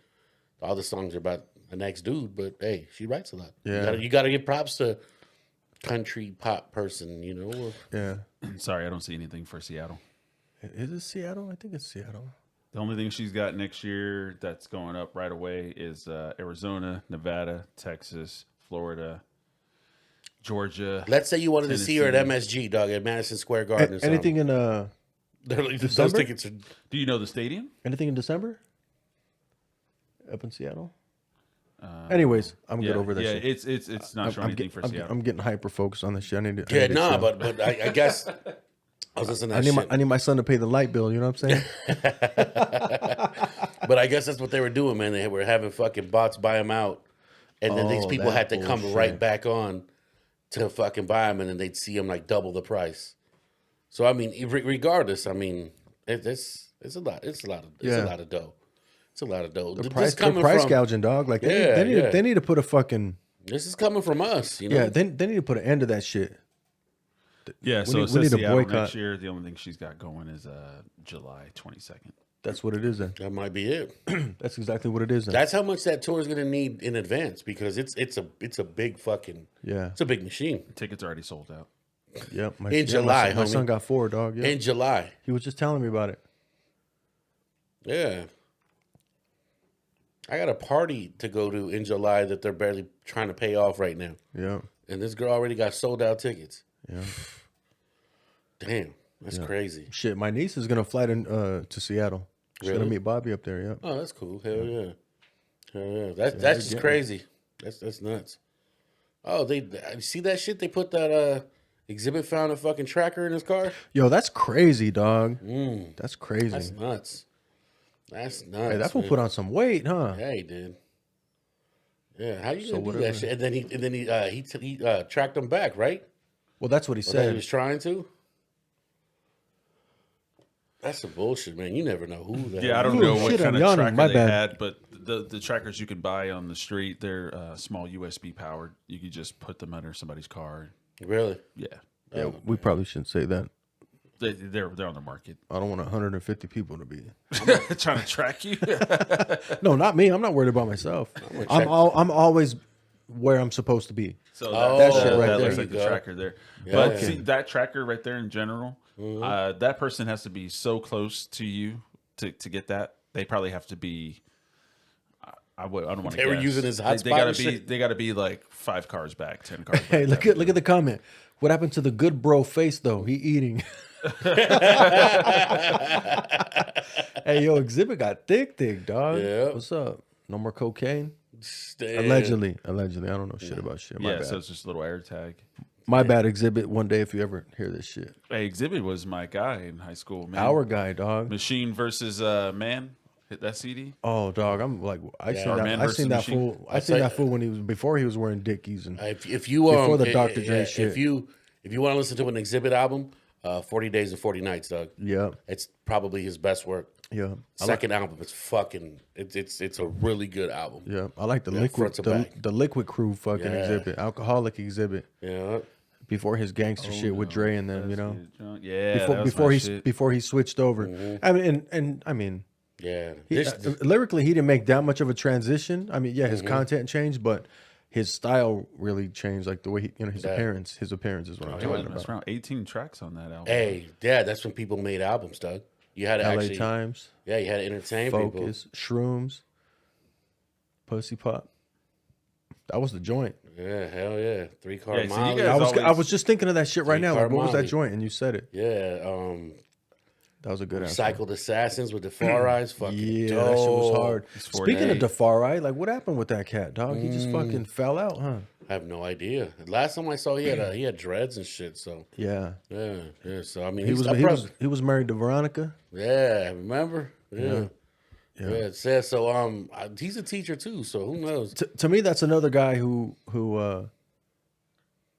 all the songs are about an ex-dude, but hey, she writes a lot. Yeah. You gotta give props to country pop person, you know. Yeah. Sorry, I don't see anything for Seattle. Is it Seattle? I think it's Seattle. The only thing she's got next year that's going up right away is Arizona, Nevada, Texas, Florida, Georgia. Let's say you wanted to see her at Tennessee. MSG, dog, at Madison Square Garden. Or Anything something. in Those December? tickets are. Do you know the stadium? anything in December? Up in Seattle. Anyways, I'm good over that Yeah, shit. it's not showing anything for Seattle. I'm getting hyper focused on this shit. I need to. Yeah, need to nah, chill. but I guess I was listening to that I need my son to pay the light bill. You know what I'm saying? But I guess that's what they were doing, man. They were having fucking bots buy them out, and then these Oh, people that had to come bullshit. right back on to fucking buy them, and then they'd see them like double the price. So I mean, regardless, I mean, it's a lot. It's a lot of dough. It's a lot of dough. They're This price gouging, dog. Like they need to put a fucking This is coming from us, you know. yeah. They need to put an end to that shit. Yeah, so need- it we says need to Seattle boycott. next year. The only thing she's got going is July 22nd. That's what it is. Then That might be it. that's exactly what it is. Then. That's how much that tour is going to need in advance because it's a big fucking Yeah. It's a big machine. Tickets already sold out. Yep. In July, my homie. son got 4, dog. Yeah. In July, He was just telling me about it. yeah. I got a party to go to in July that they're barely trying to pay off right now, Yeah. and this girl already got sold out tickets. Yeah. Damn, that's crazy. Shit, my niece is gonna fly to Seattle. She's Really? gonna meet Bobby up there. Yeah. Oh, that's cool. Hell yeah, hell yeah. That's just crazy. That's nuts. Oh, they see that shit? They put that exhibit found a fucking tracker in his car. Yo, that's crazy, dog. That's crazy. That's nuts. That's nuts. Hey, that fool man. put on some weight, huh? Yeah, he did. Yeah, how you gonna do whatever. that shit? And then he tracked him back, right? Well, that's what he Or that he said. was trying to. That's some bullshit, man. You never know who that. Yeah, I don't Ooh, know what shit, kind I'm of yawning. tracker My they bad. had, but the trackers you can buy on the street, they're small USB powered. You could just put them under somebody's car. Really? Yeah, Yeah, we probably shouldn't say that. they're on the market. I don't want 150 people to be. Trying to track you. No, not me. I'm not worried about myself. I'm always where I'm supposed to be. So that shit right that there. looks like There the you go. tracker there. But Okay. see, that tracker right there in general, that person has to be so close to you to get that. They probably have to be. I don't want to. They were using his hotspot They gotta and be. shit? They got to be like 5 cars back, 10 cars back. Hey, look at the comment. What happened to the good bro face though? He eating. Hey, yo, Exhibit got thick, dog. Yeah. What's up? No more cocaine? Damn. Allegedly. I don't know shit about shit. My Yeah, bad. so it's just a little air tag. My bad, Exhibit. One day, if you ever hear this shit, Hey, Exhibit was my guy in high school. Man. our guy, dog. Machine versus Man. Hit that CD. Oh, dog. I'm like, I seen Our that. Man I versus seen that Machine. fool. I seen that fool when he was before he was wearing Dickies and If you Before the Dr. Dre yeah, shit. if you want to listen to an Exhibit album, 40 Days and 40 Nights, dog. yeah, It's probably his best work. yeah. Second album, it's fucking. It's a really good album. Yeah, I like the Yeah, liquid, front to back. the liquid crew fucking Yeah. Exhibit, alcoholic Exhibit Yeah. before his gangster shit with Dre and them, you know. Yeah. Before he switched over. Mm-hmm. I mean, and I mean, Yeah. lyrically, he didn't make that much of a transition. I mean, yeah, Mm-hmm. his content changed, but his style really changed. Like the way he, his appearance. His appearance is what I'm talking It's about. around 18 tracks on that album. Hey, yeah, that's when people made albums, dog. You had to LA actually, Times, yeah, you had to entertain people. Focus, Shrooms, Pussy Pop. That was the joint. Yeah, hell yeah, 3-car Yeah, so you Molly. guys I was just thinking of that shit right now. Like, Three-car what was that Molly. joint? And you said it. Yeah, That was a good answer. Recycled Assassins with the Far Eyes. Fucking Yeah, dope. that shit was hard. 4 Speaking of days. Defari, like what happened with that cat, dog? He just fucking fell out, huh? I have no idea. Last time I saw, he had dreads and shit. So Yeah. yeah. So I mean, He was married to Veronica. Yeah, remember? Yeah. Yeah. It says so. He's a teacher too, so who knows? To me, that's another guy who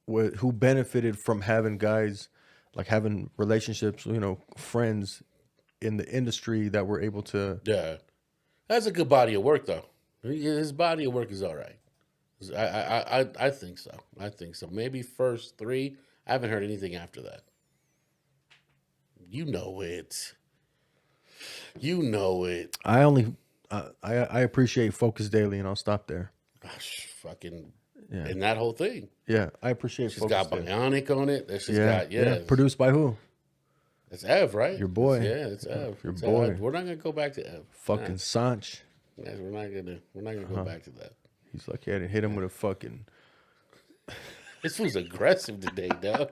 benefited from having guys like having relationships, friends in the industry that were able to. Yeah, that's a good body of work, though. His body of work is all right. I think so. I think so. Maybe first 3. I haven't heard anything after that. You know it. You know it. I only I appreciate Focus Daily, and I'll stop there. Gosh, fucking. Yeah. And that whole thing. Yeah, I appreciate She's Focus got Daily. Bionic on it. That she's Yeah, got, yeah. Produced by who? It's Ev, right? Your boy. Yeah, it's Ev. Your It's boy. Ev. We're not gonna go back to Ev. Fucking Sanch. Nah, we're not gonna go back to that. He's lucky I didn't hit him with a fucking. This fool's aggressive today, dog.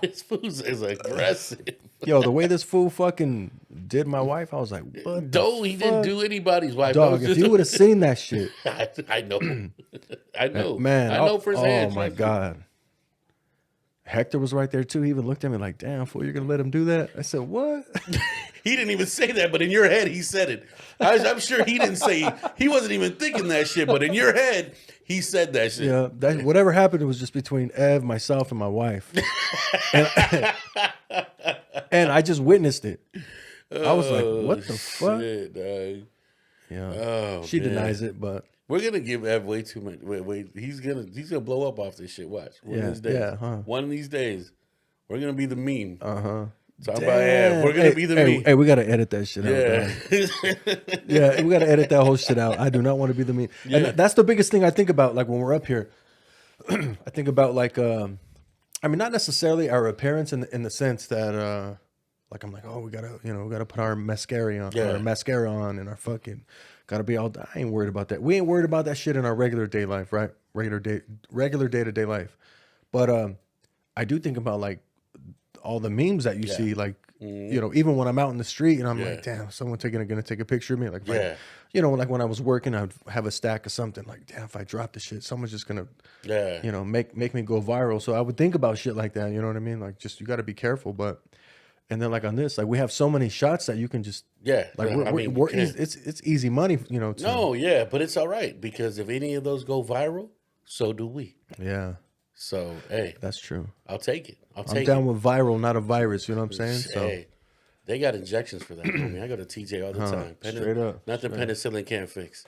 This fool's is aggressive. Yo, the way this fool fucking did my wife, I was like, what? No, he didn't do anybody's wife. Dog, if you would have seen that shit. I know. I know. Man, I know firsthand. Oh my God. Hector was right there too. He even looked at me like, damn, fool, you're going to let him do that? I said, what? He didn't even say that, but in your head, he said it. I'm sure he didn't say, he wasn't even thinking that shit, but in your head, he said that shit. Yeah, whatever happened was just between Ev, myself, and my wife. and I just witnessed it. I was like, what the fuck? Shit, dog. Yeah. Oh, she man. denies it, but We're gonna give Ev way too much. Wait, he's gonna blow up off this shit. Watch. One of these days. Yeah, huh? One of these days, we're gonna be the meme. Talk Damn. about Ev. We're gonna be the meme. Hey, we gotta edit that shit out. Yeah. Dog. Yeah, we gotta edit that whole shit out. I do not want to be the meme. Yeah. And that's the biggest thing I think about, like when we're up here. I think about like, I mean, not necessarily our appearance in the sense that, like I'm like, oh, we gotta put our mascara on, and our fucking gotta be all. I ain't worried about that. We ain't worried about that shit in our regular day life, right? Regular day to day life. But I do think about like all the memes that you see, like even when I'm out in the street and I'm like, damn, someone gonna take a picture of me, like, like when I was working, I'd have a stack of something, like, damn, if I drop the shit, someone's just gonna, make me go viral. So I would think about shit like that. You know what I mean? Like, just you got to be careful, but. And then like on this, like we have so many shots that you can just it's easy money, but it's all right because if any of those go viral, so do we. Yeah. So hey, that's true. I'll take it. I'm down with viral, not a virus. You know what I'm saying? So hey, they got injections for that. Homie. I go to TJ all the time. Straight up, nothing penicillin can't fix.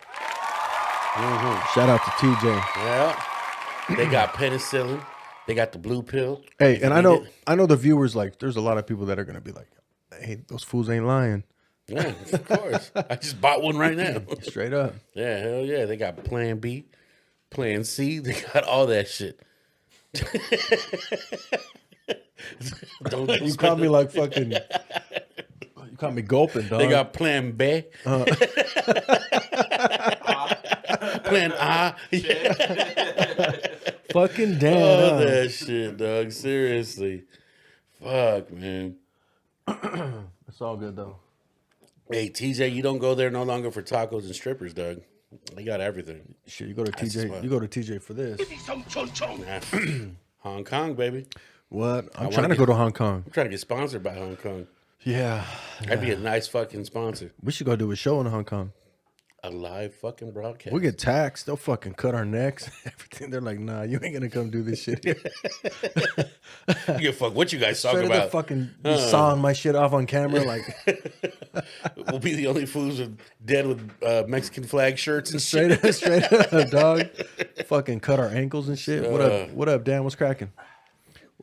Shout out to TJ. Yeah, they got penicillin. They got the blue pill. Hey, and I know the viewers, like, there's a lot of people that are gonna be like, "Hey, those fools ain't lying." Yeah, of course. I just bought one right now. Straight up. Yeah, hell yeah. They got Plan B, Plan C. They got all that shit. You caught me like fucking. You caught me gulping, dog. They got Plan B. Plan A. Fucking damn. Oh, that shit, dog. Seriously. Fuck, man. It's all good, though. Hey, TJ, you don't go there no longer for tacos and strippers, dog. They got everything. Shit, you go to TJ. You go to TJ for this. Hong Kong, baby. What? I'm trying to go to Hong Kong. I'm trying to get sponsored by Hong Kong. Yeah. That'd be a nice fucking sponsor. We should go do a show in Hong Kong. A live fucking broadcast. We get taxed. They'll fucking cut our necks. Everything. They're like, nah, you ain't gonna come do this shit here. You give a fuck what you guys talk Straight about. Fucking sawing my shit off on camera. Like, we'll be the only fools dead with Mexican flag shirts and straight shit. straight up, dog. Fucking cut our ankles and shit. What up? What up, Dan? What's cracking?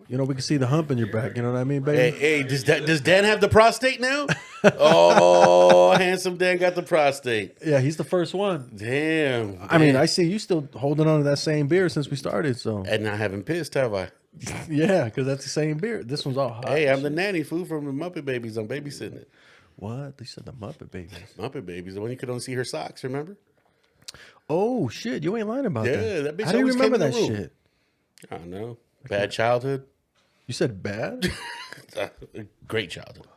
You know, we can see the hump in your back. You know what I mean, baby? Hey, does Dan have the prostate now? Oh, handsome Dan got the prostate. Yeah, he's the first one. Damn. I mean, I see you still holding on to that same beer since we started. So, And not having pissed, have I? yeah, because that's the same beer. This one's all hot. Hey, I'm the nanny fool from the Muppet Babies. I'm babysitting it. What? They said the Muppet Babies. Muppet Babies, the one you could only see her socks, remember? Oh, shit. You ain't lying about that. Yeah, that bitch How do you always remember came in that the room. shit? I don't know. Bad childhood. You said bad? Great childhood.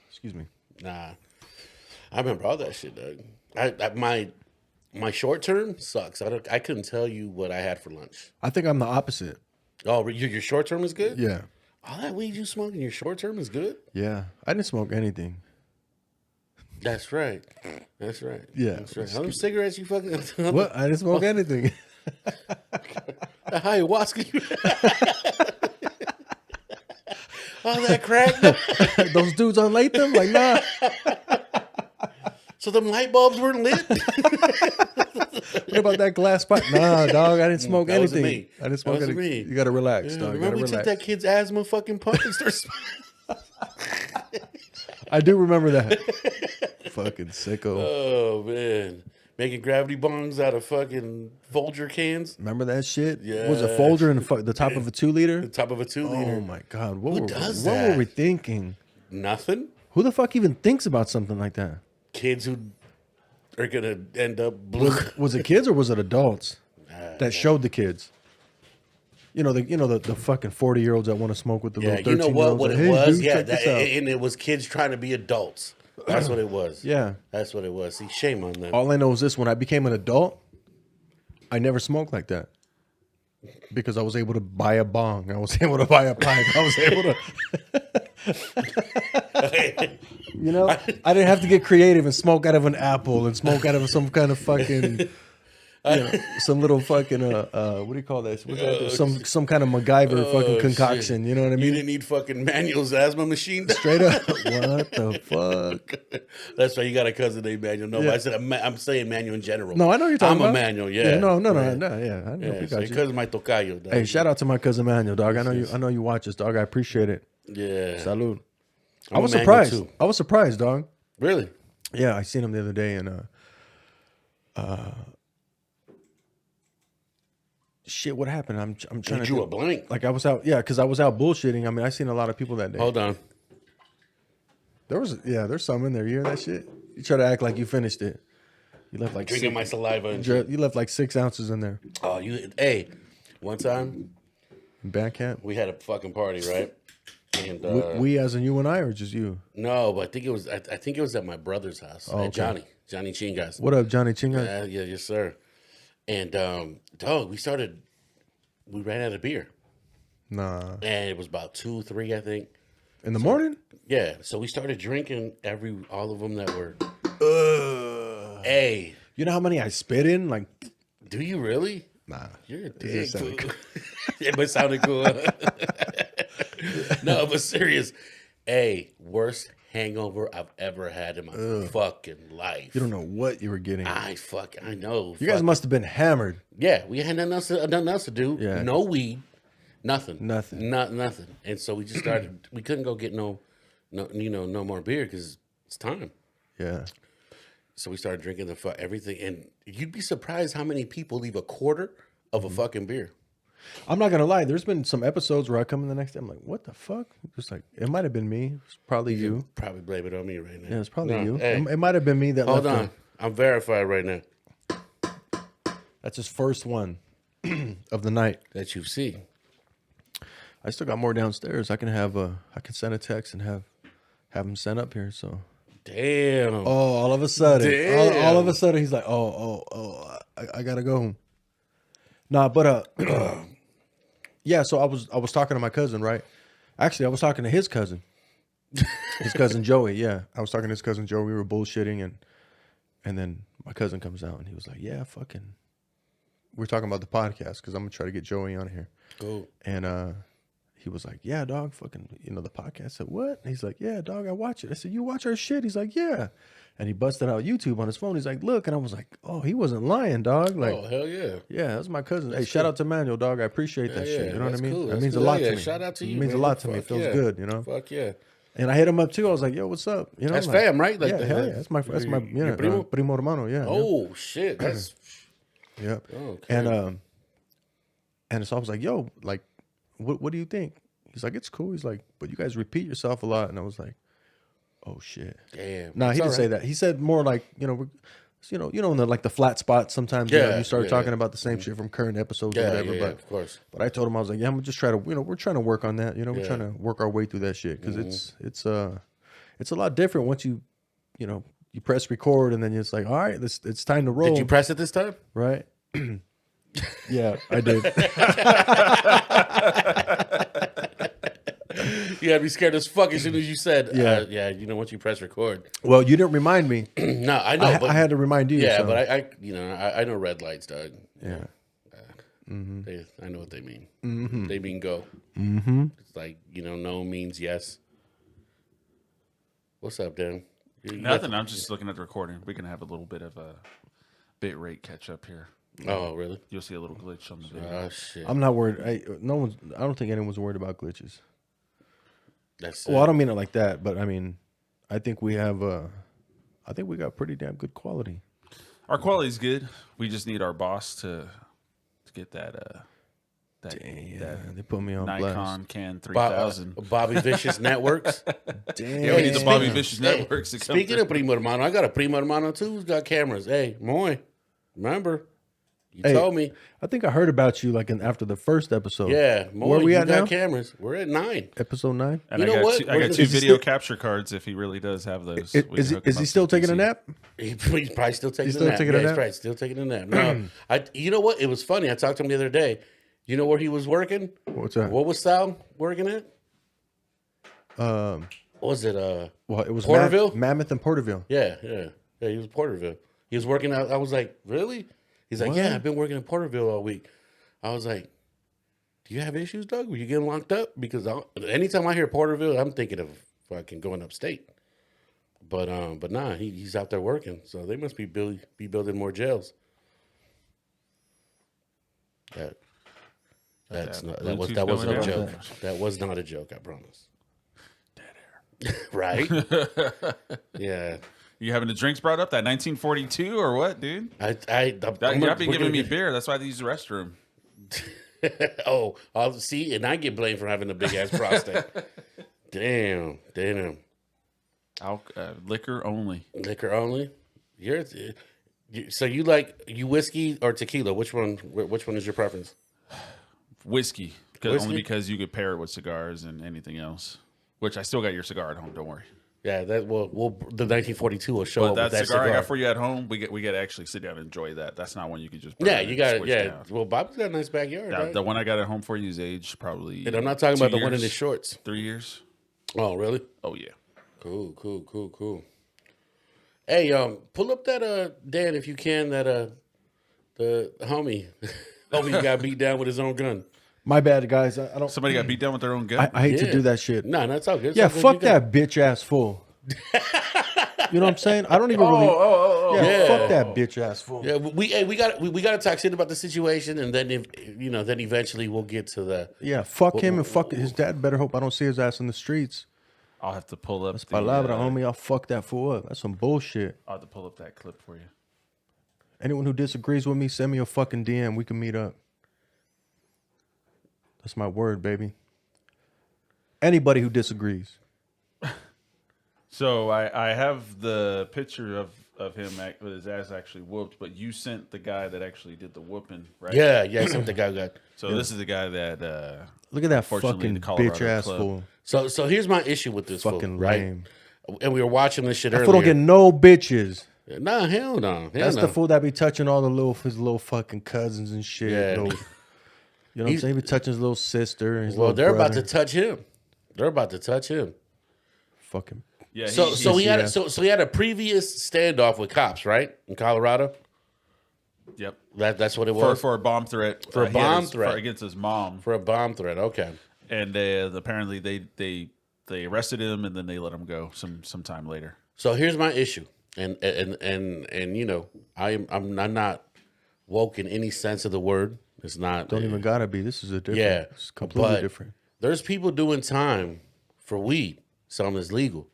Excuse me. Nah. I remember all that shit, dog. My short term sucks. I couldn't tell you what I had for lunch. I think I'm the opposite. Oh, your short term is good? Yeah. All that weed you smoke in your short term is good? Yeah. I didn't smoke anything. That's right. That's right. Yeah. That's right. How many cigarettes you fucking... What? I didn't smoke anything. Ayahuasca. All that crack. Those dudes on Latham? Like, nah. So them light bulbs weren't lit? What about that glass pipe? Nah, dog, I didn't smoke That wasn't anything. me. I didn't smoke That wasn't anything. me. You got to relax, Yeah, dog. You remember gotta we took relax. that kid's asthma fucking pump and started... I do remember that. Fucking sicko. Oh, man. Making gravity bongs out of fucking Folger cans. Remember that shit? Yeah. Was it Folger in the top of a 2 liter? The top of a 2 liter. Oh my God. Who What does were that? we thinking? Nothing. Who the fuck even thinks about something like that? Kids who are gonna end up. Was it kids or was it adults that showed the kids? You know the fucking 40-year-olds that want to smoke with the Yeah, little 13-year-olds. you know what like, it hey, was? dude, Yeah, check this out. and it was kids trying to be adults. That's what it was. Yeah. That's what it was. See, shame on them. All I know is this: when I became an adult, I never smoked like that because I was able to buy a bong. I was able to buy a pipe. I was able to. I didn't have to get creative and smoke out of an apple and smoke out of some kind of fucking, some little fucking what do you call that? What's that? Some kind of MacGyver fucking concoction. Shit. You know what I You mean? didn't need fucking Manuel's asthma machine. Straight up. What the fuck? That's why you got a cousin named Manuel. No, I said I'm saying Manuel in general. No, I know you're talking about. I'm a Manuel. Yeah. No. Yeah, I know. Yeah, We got you. because my tocayo. Dog. Hey, shout out to my cousin Manuel, dog. I know you watch us, dog. I appreciate it. Yeah. Salud. I'm I was a Manuel, surprised. too. I was surprised, dog. Really? Yeah, I seen him the other day and shit, what happened? I'm trying to Drew do- a blank. Like I was out, yeah, because I was out bullshitting. I mean, I seen a lot of people that day. Hold on. There's some in there. You hear that shit? You try to act like you finished it. You left like Drinking my saliva and shit. you left like 6 ounces in there. Oh, hey, one time Band camp. we had a fucking party, right? And We as in you and I, or just you? no, but I think it was at my brother's house. Oh, At okay. Johnny Chingas. What up, Johnny Chinga? Yeah, yes, sir. And dog, we ran out of beer, Nah. and it was about 2, 3, I think. In the morning? Yeah, so we started drinking all of them that were. Hey, You know how many I spit in? Like, do you really? nah. You're a It dick. just sounded fool. It but sounded cool. No, but serious. Hey, worst hangover I've ever had in my fucking life. You don't know what you were getting. I know. You guys must have been hammered. Yeah, we had nothing else to do. Yeah. No weed, nothing. Nothing. Nothing. And so we just started. We couldn't go get no more beer because it's time. Yeah. So we started drinking everything, and you'd be surprised how many people leave a quarter of a fucking beer. I'm not gonna lie. There's been some episodes where I come in the next day. I'm like, what the fuck? Just like it might have been me. It's probably you. Probably blame it on me right now. Yeah, it's probably No, you. hey, It might have been me that hold left on. I'm verified right now That's his first one of the night. that you've seen. I still got more downstairs. I can send a text and have him sent up here. So Damn. all of a sudden, Damn. all of a sudden, he's like, I gotta go. Nah, but yeah. So I was talking to my cousin, right? Actually, I was talking to his cousin, Joey. Yeah, I was talking to his cousin Joey. We were bullshitting, and then my cousin comes out and he was like, "Yeah, fucking." We're talking about the podcast because I'm gonna try to get Joey on here. Cool. And he was like, "Yeah, dog, fucking, the podcast." I said, "What?" And he's like, "Yeah, dog, I watch it." I said, "You watch our shit?" He's like, "Yeah." And he busted out YouTube on his phone. He's like, "Look," and I was like, "Oh, he wasn't lying, dog." Like, Oh, hell yeah. yeah, that's my cousin. Hey, shout out to Manuel, dog. I appreciate that Yeah, shit. You know what I that's mean? cool. That That's means cool. a lot Yeah, to me. shout out to you, It means man. a lot to me. It Fuck feels yeah. good, Fuck yeah. And I hit him up too. I was like, "Yo, what's up?" That's I'm like, fam, right? Like yeah, the- hell yeah. That's my your primo? primo hermano. Yeah. Oh, shit. That's. Yeah. Okay. And so I was like, "Yo, like, what do you think?" He's like, "It's cool." He's like, "But you guys repeat yourself a lot." And I was like, "Oh shit." Damn. No, he didn't say that. He said more like, in the flat spot. Sometimes Yeah, you start yeah. talking about the same shit from current episodes or Yeah, whatever. yeah, but of course. But I told him I was like, yeah, I'm gonna just try to, we're trying to work on that. We're Yeah. trying to work our way through that shit because it's a lot different once you press record and then it's like, all right, it's time to roll. Did you press it this time? Right? Yeah, I did. You gotta be scared as fuck as soon as you said, Yeah. once you press record. Well, you didn't remand me. No, I know. but I had to remind you. Yeah, so. but I know red lights, dog. Yeah. I know what they mean. Mm-hmm. They mean go. Mm-hmm. It's like, no means yes. What's up, Dan? Nothing. I'm just looking at the recording. We can have a little bit of a bit rate catch up here. Oh, really? You'll see a little glitch on the video. Oh, shit. I'm not worried. I don't think anyone's worried about glitches. That's Well, I don't mean it like that, but I mean, I think we got pretty damn good quality. Our quality's good. We just need our boss to get that That They put me on blast. Nikon Can 3000. Bobby Vicious Networks. Damn. Yeah, we need the Bobby Speaking- Vicious networks to come Speaking through. of primo hermano, I got a primo hermano too who's got cameras. Hey, Moy, remember? You Hey, told me. I think I heard about you like after the first episode. Yeah, Moy, Where we you at got now? cameras. We're at 9. Episode 9. And You I know got what? Two, I got Is two he video still- capture cards if he really does have those. Is, We can hook him is he up still to the taking a PC. nap? He's probably still taking still a nap. taking a Yeah, nap? He's right, still taking a nap. No, you know what? It was funny. I talked to him the other day. You know where he was working? What's that? What was Sal working at? What was it? Well, it was Porterville? Mammoth and Porterville. Yeah. He was Porterville. He was working out. I was like, really? He's like, yeah, I've been working in Porterville all week. I was like, do you have issues, Doug? Were you getting locked up? Because anytime I hear Porterville, I'm thinking of fucking going upstate. But nah, he's out there working. So they must be building more jails. That was Bluetooth no going down? joke. That was not a joke. I promise. Dead air. Right? Yeah. You having the drinks brought up? That 1942 or what, dude? You're not be giving me beer. That's why they use the restroom. I'll see, and I get blamed for having a big ass prostate. Damn. Liquor only. Liquor only. So you like whiskey or tequila? Which one is your preference? Whiskey. Whiskey? Only because you could pair it with cigars and anything else. Which I still got your cigar at home. Don't worry. Yeah, the 1942 will show But up that with that cigar I got for you at home, we get to actually sit down and enjoy that. That's not one you can just burn you and got it. switch Yeah, down. well, Bob's got a nice backyard. Right? The one I got at home for you is aged probably. And I'm not talking 2 about the one in the years, shorts. 3 years. Oh, really? Oh yeah. Cool. Hey, pull up that Dan if you can. That the homie got beat down with his own gun. My bad, guys. I don't. Somebody got beat down with their own gun. I hate Yeah. to do that shit. No, that's all good. It's Yeah, all good. fuck You got- that bitch ass fool. You know what I'm saying? I don't even really. Yeah. Fuck that bitch ass fool. Yeah, we got to talk shit about the situation, and then then eventually we'll get to the. Yeah, fuck him and fuck his dad. Better hope I don't see his ass in the streets. I'll have to pull up. Palabra, homie. I'll fuck that fool up. That's some bullshit. I'll have to pull up that clip for you. Anyone who disagrees with me, send me a fucking DM. We can meet up. That's my word, baby. Anybody who disagrees. So I have the picture of him with his ass actually whooped, but you sent the guy that actually did the whooping, right? Yeah, something I got. So this is the guy that Look at that Fortunately, fucking the Colorado bitch ass club. fool. So here's my issue with this Fucking fool, right? lame. And we were watching this shit That earlier. fool don't get no bitches. Nah, hell no. That's the fool that be touching all his little fucking cousins and shit. Yeah. Little- you know what I'm saying? He be touching his little sister and his Well, little they're about brother. to touch him. They're about to touch him. Fucking. yeah. So he had a previous standoff with cops, right, in Colorado. Yep. That's what it was For a bomb threat. For a he had bomb his- threat. against his mom, for a bomb threat. Okay. and apparently they arrested him and then they let him go some time later. So here's my issue, and I'm not woke in any sense of the word. It's not. Don't even gotta be. This is a different. Yeah, It's completely but different. There's people doing time for weed. Some is legal,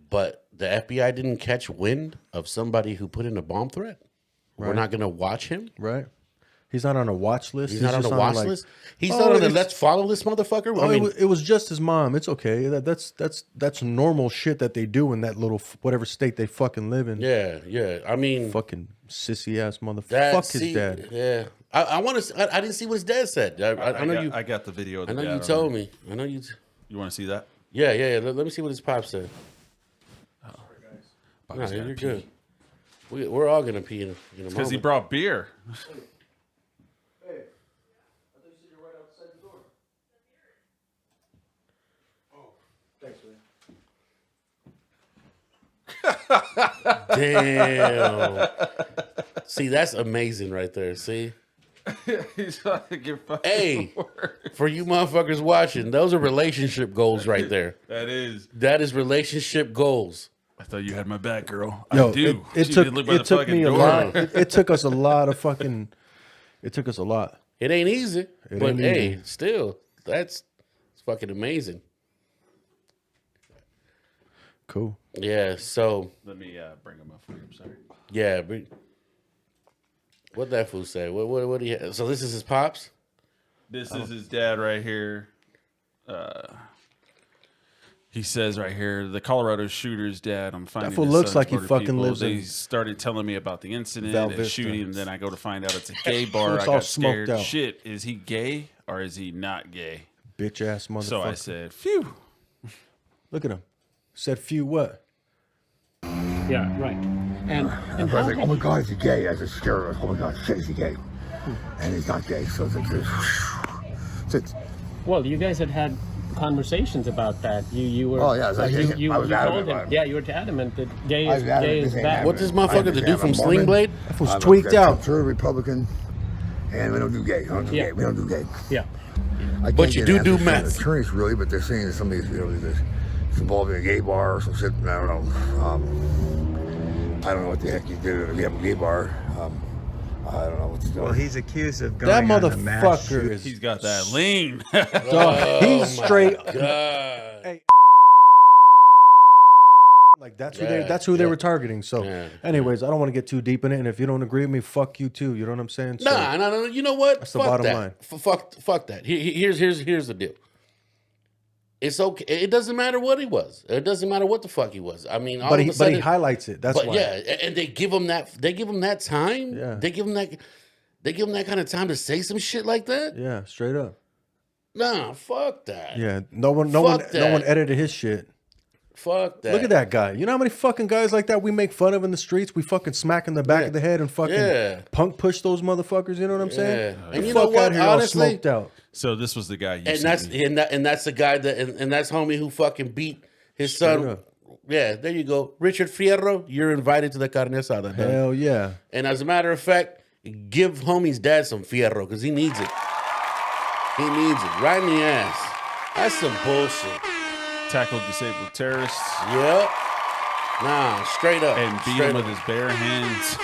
but the FBI didn't catch wind of somebody who put in a bomb threat. We're Right. not going to watch him. Right? He's not on a watch list. He's not on just the watch like, list. He's "Oh, not on the it's- let's follow this motherfucker. Oh, I mean, it was just his mom. It's okay. That's normal shit that they do in that little whatever state they fucking live in. yeah. I mean, Fucking sissy ass motherfucker. that, Fuck see, his dad. Yeah, I want to. I didn't see what his dad said. I know you. I got the video. Of I the know dad you on told there. me. I know you. You want to see that? Yeah. Let me see what his pop said. No, Bobby's gotta you're pee. good. We're all gonna pee in a Because moment. he brought beer. Damn. See, that's amazing right there. See? He's trying to get fucking Hey, work. for you motherfuckers watching, those are relationship goals right there. That is. That is relationship goals. I thought you had my back, girl. Yo, I do. It She took did live by the it took fucking me a door. lot. It took us a lot of fucking. It took us a lot. It ain't easy, but ain't hey, easy. still, it's fucking amazing. Cool. Yeah, so, Let me bring him up for you. I'm sorry. yeah. What that fool say? What do you have? So this is his pops? This is his dad right here. He says right here, the Colorado shooter's dad. I'm finding That fool his looks son's like he murdered fucking people. lives in They started telling me about the incident Val and Vista. shooting, and then I go to find out it's a gay bar. Looks I all got smoked scared. out. Shit, is he gay or is he not gay? Bitch ass motherfucker. So I said, phew. Look at him. Said few what? Yeah, right. And I was like, oh my God, is he gay? I just scared. Oh my God, shit, is he gay? And he's not gay. So it's like this. So it's, well, you guys had conversations about that. You were. Oh, yeah, I was like, you I was you adamant told him. about it. Yeah, you were adamant that gay I is was adamant gay this is ain't bad. happening. What does motherfucker I to do from I'm a Sling Mormon. Blade? That fool's I'm a tweaked out. conservative Republican, and we don't do gay. We don't do Yeah. gay. We don't do gay. Yeah. I But can't you get an do answer from meth. the attorneys really, but they're saying that some of these, it's involving a gay bar or some shit. I don't know. I don't know what the heck he did if you have a gay bar. I don't know what's going on. Well, he's accused of That going on the mass motherfucker shoot. is. He's got that lean. Dog, he's straight. God. Like that's who they were targeting. So, anyways, I don't want to get too deep in it. And if you don't agree with me, fuck you too. You know what I'm saying? So, No. You know what? That's the Fuck bottom that. line. Fuck that. Here's the deal. It's okay. It doesn't matter what he was. It doesn't matter what the fuck he was. I mean, all but of he a sudden, highlights it. That's but why. yeah, and they give him that. They give him that time. Yeah. They give him that kind of time to say some shit like that. Yeah, straight up. Nah, fuck that. Yeah, no one edited his shit. Fuck that. Look at that guy. You know how many fucking guys like that we make fun of in the streets? We fucking smack in the back of the head and fucking punk push those motherfuckers. You know what I'm saying? Yeah. The And you fuck know what? out here all Honestly, smoked out. So this was the guy you and sent me. that's the guy and that's homie who fucking beat his son. up. Yeah, there you go. Richard Fierro, you're invited to the carne asada. dog. Hell yeah. And as a matter of fact, give homie's dad some Fierro because he needs it. He needs it. Right in the ass. That's some bullshit. Tackled disabled terrorists Yep. Nah, straight up. and beat Straight him up. with his bare hands.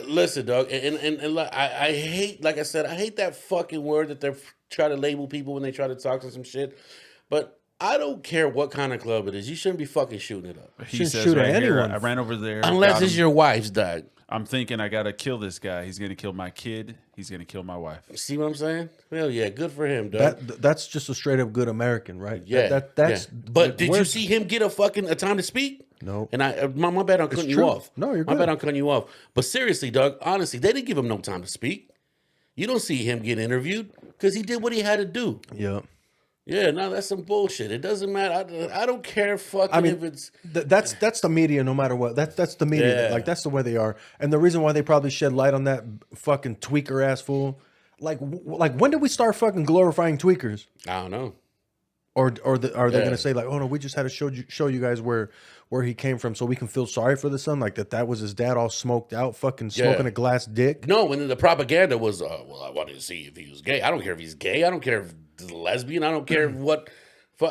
Listen, dog, and I hate, like I said, I hate that fucking word that they're trying to label people when they try to talk to some shit. But I don't care what kind of club it is. You shouldn't be fucking shooting it up. He Shouldn't says shoot at right here, anyone. I ran over there. Unless got it's him. your wife's dog. I'm thinking I gotta kill this guy. He's gonna kill my kid. He's gonna kill my wife. See what I'm saying? Hell yeah, good for him, dog. That's just a straight up good American, right? Yeah, That's. yeah. But did you where's- see him get a time to speak? No. And my bad on cutting you true. off. No, you're My good. bad on cutting you off. But seriously, Doug, honestly, they didn't give him no time to speak. You don't see him get interviewed because he did what he had to do. Yeah. Yeah, no, that's some bullshit. It doesn't matter. I don't care fucking if it's That's the media, no matter what. That's the media. Yeah. Like that's the way they are, and the reason why they probably shed light on that fucking tweaker ass fool. Like when did we start fucking glorifying tweakers? I don't know. Or are they Yeah. gonna say like, oh no, we just had to show you guys where he came from, so we can feel sorry for the son, like that was his dad all smoked out, fucking smoking a glass dick. No, when the propaganda was, well, I wanted to see if he was gay. I don't care if he's gay. I don't care if he's a lesbian. I don't care what. No,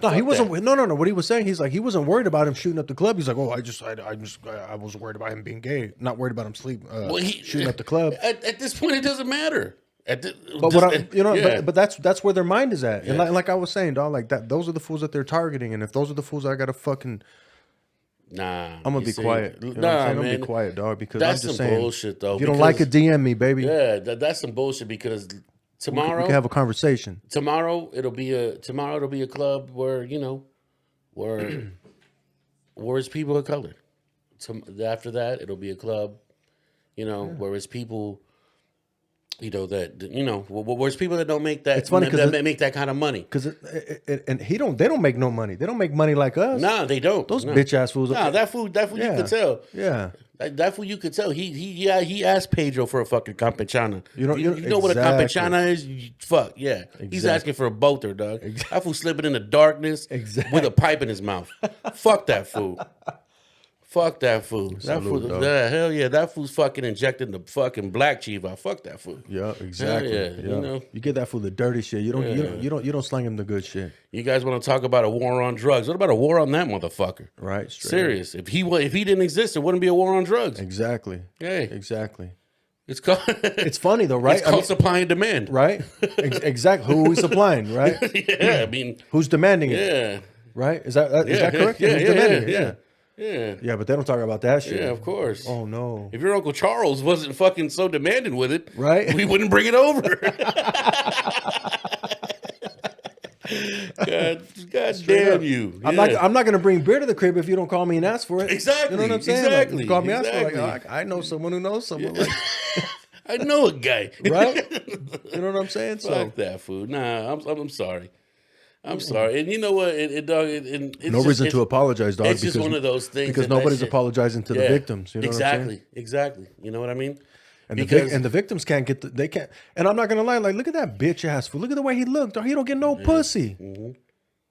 fuck he wasn't. that. No. What he was saying, he's like, he wasn't worried about him shooting up the club. He's like, oh, I was worried about him being gay, not worried about him shooting up the club. At this point, it doesn't matter. But that's where their mind is at. And like I was saying, dog, like that. Those are the fools that they're targeting. And if those are the fools, I gotta fucking. Nah, I'm gonna be quiet. You know what I'm saying? I'm gonna be quiet, dog. Because that's I'm just some saying, bullshit, though. If you don't like it, DM me, baby. Yeah, that's some bullshit. Because tomorrow we can have a conversation. Tomorrow it'll be a club where where it's people of color. After that, it'll be a club, where it's people. Where it's people that don't make that. It's funny because that make that kind of money. Because they don't make no money. They don't make money like us. No, they don't. Those bitch ass fools. Nah, that fool you could tell. Yeah. That fool you could tell. He asked Pedro for a fucking campechana. You know what a exactly. campechana is? Fuck yeah. He's asking for a boater, dog. That fool slipping in the darkness with a pipe in his mouth. Fuck that fool. Fuck that fool. Hell yeah, that fool's fucking injecting the fucking black chiva. Fuck that fool. Yeah, exactly. Yeah. You get that fool the dirty shit. You don't slang him the good shit. You guys want to talk about a war on drugs? What about a war on that motherfucker? Right. Straight Serious. If he didn't exist, there wouldn't be a war on drugs. Exactly. Hey. Exactly. It's called. It's funny though, right? It's called supply and demand. Right. Exactly. Who are we supplying? Right. Yeah. I mean, who's demanding it? Yeah. Right. Is that correct? Who's demanding it? Yeah. Yeah. Yeah, but they don't talk about that shit. Yeah, of course. Oh no. If your Uncle Charles wasn't fucking so demanding with it, Right? we wouldn't bring it over. God damn you. I'm Yeah. not gonna bring beer to the crib if you don't call me and ask for it. Exactly. You know what I'm saying? Exactly. Like, you call me and ask for it. Exactly. Like, I know someone who knows someone. Like, I know a guy. right? You know what I'm saying? Fuck that food. Nah, I'm sorry. I'm sorry. And you know what? Dog, it's no just, reason to apologize, dog. It's just one of those things. Because that nobody's shit- apologizing to the Yeah. victims. You know what I'm saying? Exactly. You know what I mean? And Because the victims can't get they can't. And I'm not gonna lie. Like, look at that bitch ass fool. Look at the way he looked. Dog. He don't get no pussy. Mm-hmm.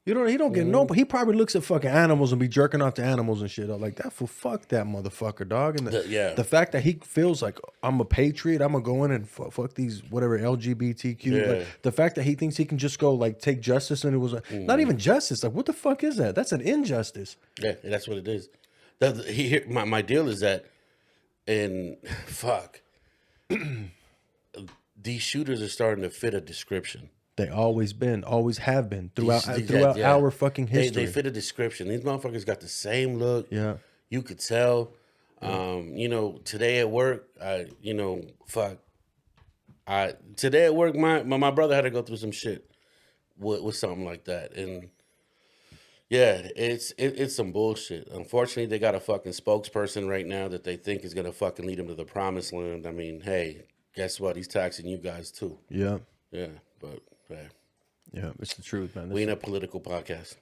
You know, he don't get no. He probably looks at fucking animals and be jerking off to animals and shit. Dog. Like that fool. Fuck that motherfucker, dog. And the fact that he feels like I'm a patriot. I'm gonna go in and fuck these whatever LGBTQ. Yeah. Like, the fact that he thinks he can just go like take justice and it was not even justice. Like what the fuck is that? That's an injustice. Yeah, that's what it is. My deal is that, and fuck, these shooters are starting to fit a description. They always have been throughout Yeah. our fucking history. They fit a description. These motherfuckers got the same look. Yeah. You could tell. You know, today at work, today at work, my brother had to go through some shit with something like that. And yeah, it's some bullshit. Unfortunately, they got a fucking spokesperson right now that they think is gonna fucking lead them to the promised land. I mean, hey, guess what? He's taxing you guys too. Yeah. Yeah, but hey, Yeah, it's the truth, man. we ain't a political podcast.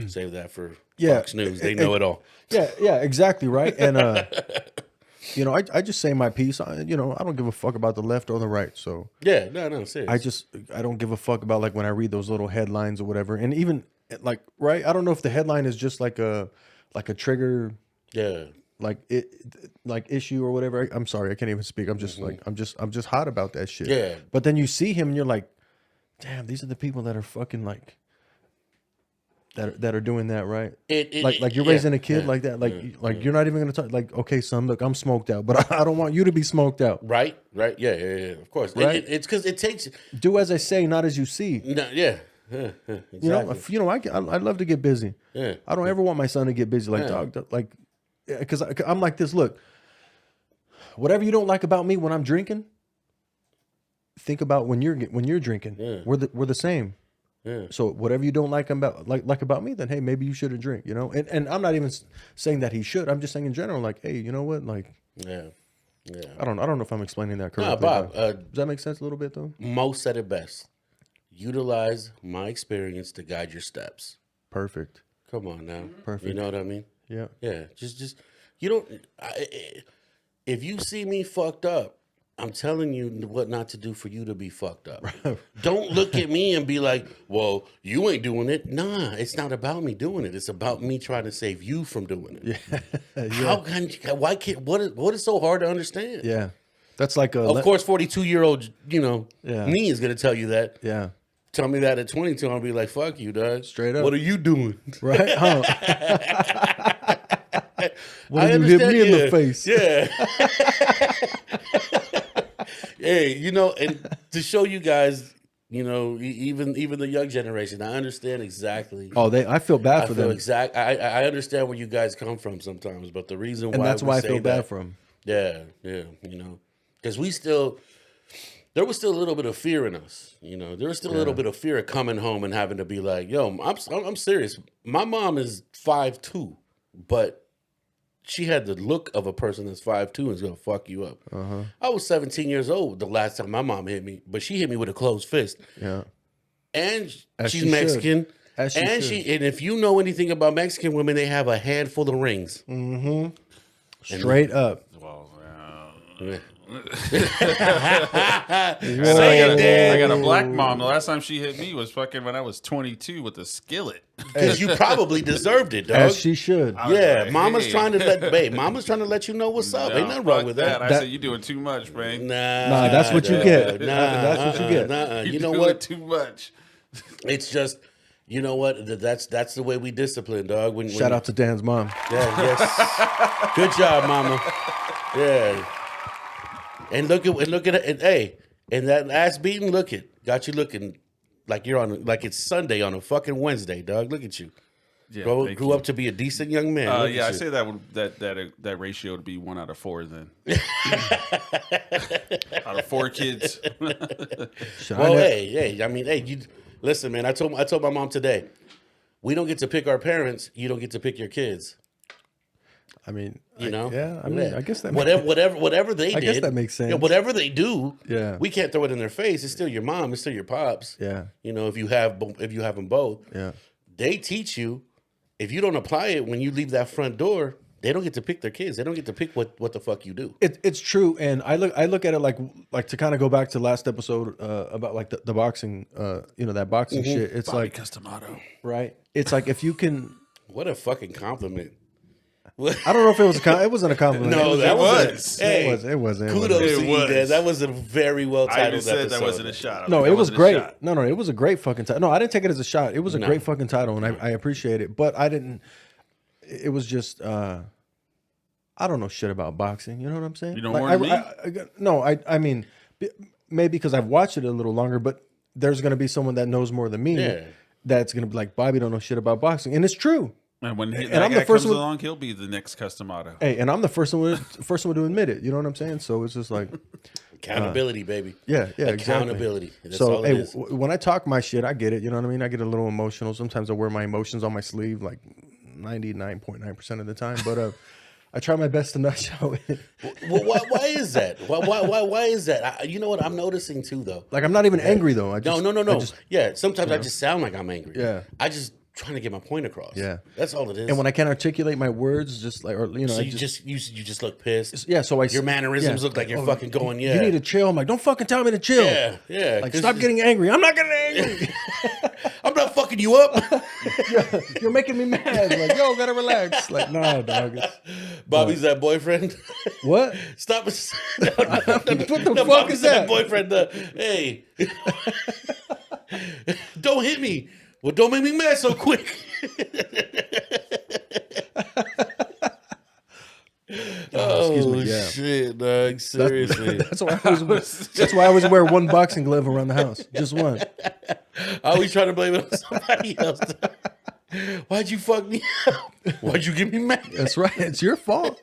Save that for Yeah. Fox News. They know it all. Yeah, exactly, right. And you know, I just say my piece. I don't give a fuck about the left or the right. So Yeah, no, serious. I don't give a fuck about like when I read those little headlines or whatever. And even like, right, I don't know if the headline is just like a trigger, yeah. like issue or whatever. I'm sorry, I can't even speak. I'm just like I'm just hot about that shit. Yeah. But then you see him and you're like, damn, these are the people that are fucking like that are doing that, right? Like you're raising a kid like that, like you're not even gonna talk. Like, okay, son, look, I'm smoked out, but I don't want you to be smoked out. Right, yeah, of course. Right? It's because it takes. Do as I say, not as you see. No, yeah, exactly. You know, I love to get busy. Yeah. I don't ever want my son to get busy. Like, dog, like, because I'm like this. Look, whatever you don't like about me when I'm drinking, think about when you're drinking. Yeah. We're the same. Yeah. So whatever you don't like about me, then hey, maybe you shouldn't drink. You know, and I'm not even saying that he should. I'm just saying in general, like, hey, you know what, like, Yeah. I don't know if I'm explaining that correctly. Bob, does that make sense a little bit though? Mo said it best. Utilize my experience to guide your steps. Perfect. Come on now. Perfect. You know what I mean? Yeah. Yeah. Just you don't. If you see me fucked up, I'm telling you what not to do for you to be fucked up. Don't look at me and be like, well, you ain't doing it. Nah, it's not about me doing it. It's about me trying to save you from doing it. Yeah. How can why can't what is so hard to understand? Yeah. That's like Of course, 42-year-old, Yeah. me is gonna tell you that. Yeah. Tell me that at 22, I'll be like, fuck you, dog. Straight up. What are you doing? Right? Huh? Why I did you hit me in the yeah. face? Yeah. Hey, and to show you guys, even the young generation, I understand exactly. Oh, I feel bad for them. I understand where you guys come from sometimes, but the reason why And that's why I say feel bad that- for them. Yeah, because there was still a little bit of fear in us. There was still a little bit of fear of coming home and having to be like, yo, I'm serious. My mom is 5'2", but she had the look of a person that's 5'2" and is gonna fuck you up. I was 17 years old the last time my mom hit me, but she hit me with a closed fist. Yeah. And As she's she Mexican. should. As she and should. and if you know anything about Mexican women, they have a handful of rings. Straight up. Well, Yeah. I got a black mom. The last time she hit me was fucking when I was 22 with a skillet. Because you probably deserved it, dog. As she should. Yeah, like, mama's hey. trying to let you know what's up. Ain't nothing wrong with that. I said you doing too much, man. Nah, that's what you get. Nah, That's what you get. You You know doing what? Too much. It's just, you know what? That's the way we discipline, dog. When Shout out to Dan's mom. Yeah, yes. Good job, mama. Yeah. And look at it. And hey, and that ass beating, got you looking like you're on, like it's Sunday on a fucking Wednesday, dog. Look at you. Yeah, grew up to be a decent young man. Look yeah, I at say you. that ratio would be 1 out of 4 then. Out of 4 kids. Well, hey, I mean, hey, you listen, man. I told my mom today, we don't get to pick our parents. You don't get to pick your kids. I mean, You know, I guess that whatever they did. I guess that makes sense. Yeah, whatever they do, Yeah. we can't throw it in their face. It's still your mom. It's still your pops. Yeah. You know, if you have them both, Yeah. they teach you. If you don't apply it when you leave that front door, they don't get to pick their kids. They don't get to pick what the fuck you do. It's true, and I look at it like to kind of go back to last episode about like the boxing, that boxing shit. It's Bobby like Customato. right. It's like if you can. What a fucking compliment. I don't know if it was it wasn't a compliment. No, that was. Hey, it wasn't. Kudos It to you, was. man. That was a very well I titled even said episode. that wasn't a shot. No, That it was wasn't a great. shot. No, it was a great fucking title. No, I didn't take it as a shot. It was a great fucking title, and I appreciate it. But I didn't. It was just. I don't know shit about boxing. You know what I'm saying? You know more than me? I mean, maybe because I've watched it a little longer, but there's going to be someone that knows more than me. Yeah. That's going to be like, Bobby don't know shit about boxing, and it's true. And when that I'm guy the first comes one- along, he'll be the next Customato. Hey, and I'm the first one to admit it. You know what I'm saying? So it's just like, Accountability, baby. yeah, accountability. Exactly. That's So all it hey, is. when I talk my shit, I get it. You know what I mean? I get a little emotional. Sometimes I wear my emotions on my sleeve, like 99.9% of the time. But I try my best to not show it. Well, why is that? Why is that? You know what I'm noticing too, though. Like I'm not even angry though. I just, No. I just- Yeah, sometimes I just sound like I'm angry. Yeah. I just trying to get my point across. Yeah. That's all it is. and when I can't articulate my words, just like so I you just look pissed. yeah. So Your mannerisms look like you're fucking going. Yeah, You need to chill. I'm like, don't fucking tell me to chill. Yeah. Like 'cause stop getting angry. I'm not getting angry. I'm not fucking you up. You're making me mad. Like yo, gotta relax. Like no, dog. Bobby's that boyfriend. What? Stop. What the fuck Bobby's is that? boyfriend. Hey, don't hit me. Well, don't make me mad so quick. Excuse me. Yeah. Shit, dog. Seriously. That's why I always wear one boxing glove around the house. Just one. I always try to blame it on somebody else. Why'd you fuck me up? Why'd you get me mad? That's right. It's your fault.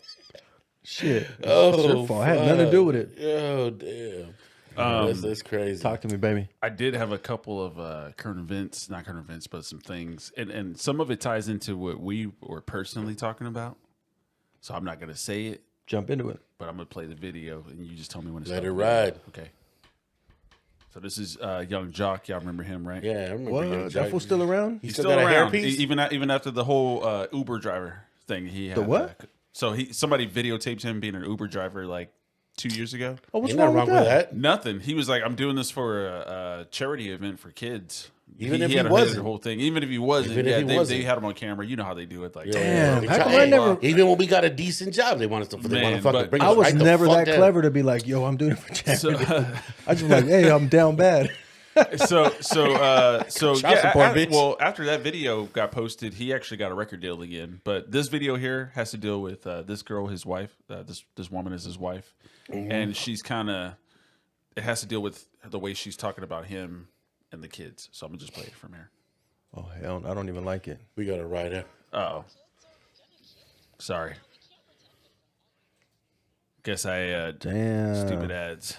Shit. Oh, It's your fault. I had nothing to do with it. Oh, damn. That's crazy. Talk to me, baby. I did have a couple of not current events, but some things. And some of it ties into what we were personally talking about. So I'm not going to say it, Jump into it. but I'm going to play the video and you just tell me when to Let stop it the video. ride. Okay. So this is Young Jock. Y'all remember him, right? Yeah, I remember. What? Young That Jack. fool still around? He's Still still got a around, hairpiece? even after the whole Uber driver thing. He had, The what? So somebody videotaped him being an Uber driver like 2 years ago. Oh, what's Ain't nothing wrong with that? Nothing. He was like, I'm doing this for a charity event for kids. Even if he he had wasn't. the whole thing. Even if he wasn't, Even if he they wasn't. had him on camera. You know how they do it. Like, Damn, They how try- come I never- Even when we got a decent job, they want us to. They want Man, to fucking but bring I us was right the never fuck that down. clever to be like, yo, I'm doing it for charity. So, I just like, hey, I'm down bad. so Child support, bitch. well, after that video got posted, he actually got a record deal again. But this video here has to deal with this girl, his wife. This woman is his wife, and she's kind of. It has to deal with the way she's talking about him and the kids. So I'm gonna just play it from here. Oh, hell, I don't even like it. We got to ride it. Oh, sorry. Guess I Damn. stupid ads.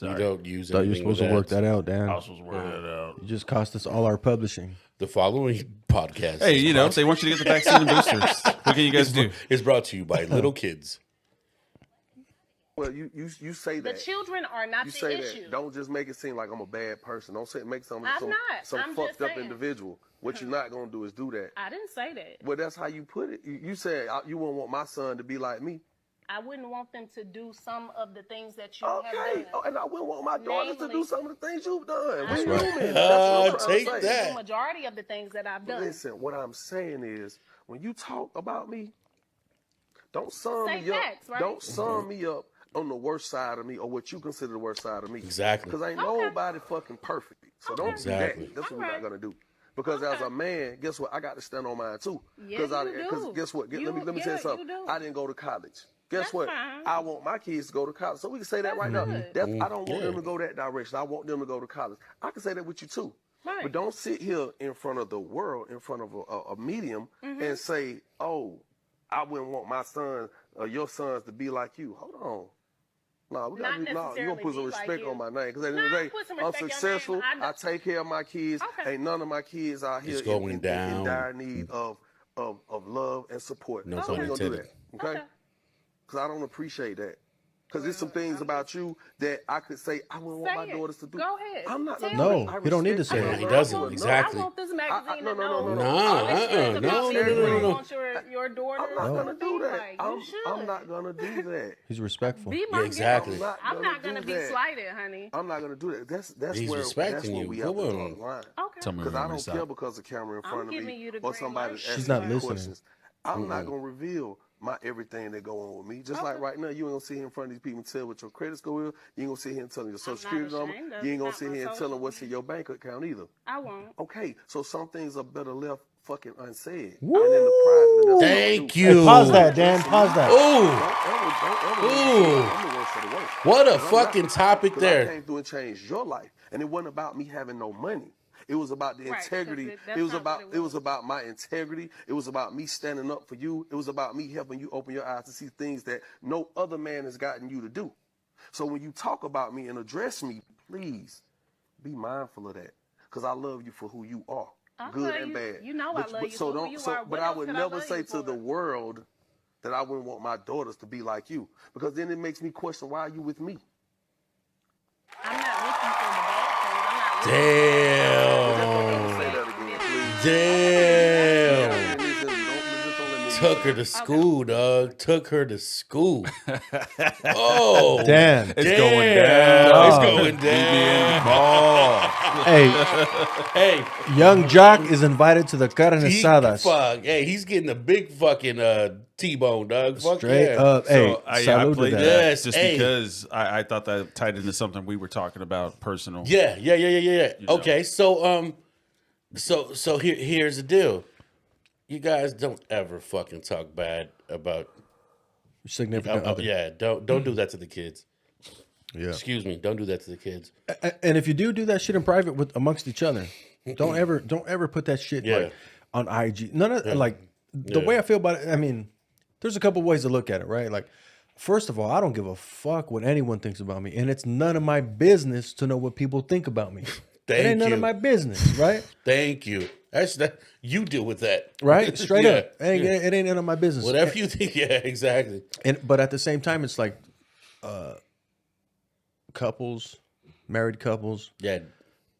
You Sorry, don't use Thought you were anything supposed with to work ads. that out, Dan. I was supposed to work that out. You just cost us all our publishing. The following podcast. Hey, is you know, brought- they want you to get the vaccine and boosters. What can you guys do? is brought to you by little kids. Well, you say The that. children are not You the say issue. that. Don't just make it seem like I'm a bad person. Don't make some I'm not. some I'm fucked just up saying. individual. What you're not gonna do is do that. I didn't say that. Well, that's how you put it. You said you wouldn't want my son to be like me. I wouldn't want them to do some of the things that you Okay. have done. Oh, and I wouldn't want my daughters to do Namely- some of the things you've done. That's We're right. human. That's what I'm trying Take to say. that. The majority of the things that I've done. Listen, what I'm saying is, when you talk about me, don't sum Say me up. facts, right? Don't sum me up on the worst side of me or what you consider the worst side of me. Exactly. Because ain't Okay. nobody fucking perfect. So don't Exactly. do that. That's what we're Alright. not gonna do. Because as a man, guess what? I got to stand on mine too. Yeah, Because you do. guess what? Let me tell yeah, you you something. do. I didn't go to college. Guess That's what? fine. I want my kids to go to college. So we can say that right now. good. I don't want Yeah. them to go that direction. I want them to go to college. I can say that with you too. Right. But don't sit here in front of the world, in front of a medium, and say, "Oh, I wouldn't want my sons or your sons to be like you." Hold on. No, we got you gonna put some respect on my name because at the end of the day, I'm successful. I take care of my kids. Okay. Ain't none of my kids out here in dire need of love and support. No So pun we're gonna do intended. that, okay? Because I don't appreciate that. Because there's some things about you that I could say I wouldn't want my daughters to do. Go ahead. I'm not gonna No, do it. you don't need to say No, it. he doesn't. Exactly. I want this magazine to know. No. No. Want your daughter. I'm not gonna do that. Like, I'm not gonna do that. He's respectful. Be my exactly. guest. I'm not gonna be slighted, honey. I'm not gonna do that. That's He's where respecting you. we have to Come draw on. the line. Okay. Because I don't care because the camera in front of giving me you the or green somebody light. asking She's not me listening. questions. I'm not gonna reveal my everything that go on with me. Just like right now, you ain't gonna sit here in front of these people and tell what your credit score is. You ain't gonna sit here and tell them your social security number. You ain't gonna sit here and tell them what's in your bank account either. I won't. Okay, so some things are better left fucking unsaid. And in the private, and that's Thank what I do. you. Hey, pause that, Dan. Pause that. Ooh. I'm the worst of the worst. What a 'Cause I'm fucking not- topic 'cause I there. came through and changed your life, and it wasn't about me having no money. It was about the Right, 'cause integrity. that's It was not about what it was. about my integrity. It was about me standing up for you. It was about me helping you open your eyes to see things that no other man has gotten you to do. So when you talk about me and address me, please be mindful of that, because I love you for who you are, good and bad. You know I love you so for who don't. you So, are. but What I else would could never love say you to for? the world that I wouldn't want my daughters to be like you, because then it makes me question, why are you with me? I'm not with you for the bad things. I'm not with you. Say that again, please. Damn. Just don't let me- Took her to school, dog. Took her to school. Oh, Dan. It's going down. It's Dog. going down. Hey, Hey, young Jock is invited to the carne he, asadas. fuck. Hey, he's getting a big fucking T-bone, dog. Fuck Straight yeah. up. Hey, So I salute to played that. that Yes, just hey. because I thought that tied into something we were talking about personal. Yeah. know. Okay, so here's the deal. You guys don't ever fucking talk bad about Significant other. yeah, don't do that to the kids. Yeah. Excuse me, don't do that to the kids. And if you do that shit in private with amongst each other, don't ever put that shit Yeah. like on IG. None of like the way I feel about it. I mean, there's a couple ways to look at it, right? Like, first of all, I don't give a fuck what anyone thinks about me, and it's none of my business to know what people think about me. It ain't none of my business, right? Thank you. That's that. You deal with that, Right? Straight Yeah. up, it ain't none of my business. Whatever you think. Yeah, exactly. But at the same time, it's like couples, married couples, Yeah,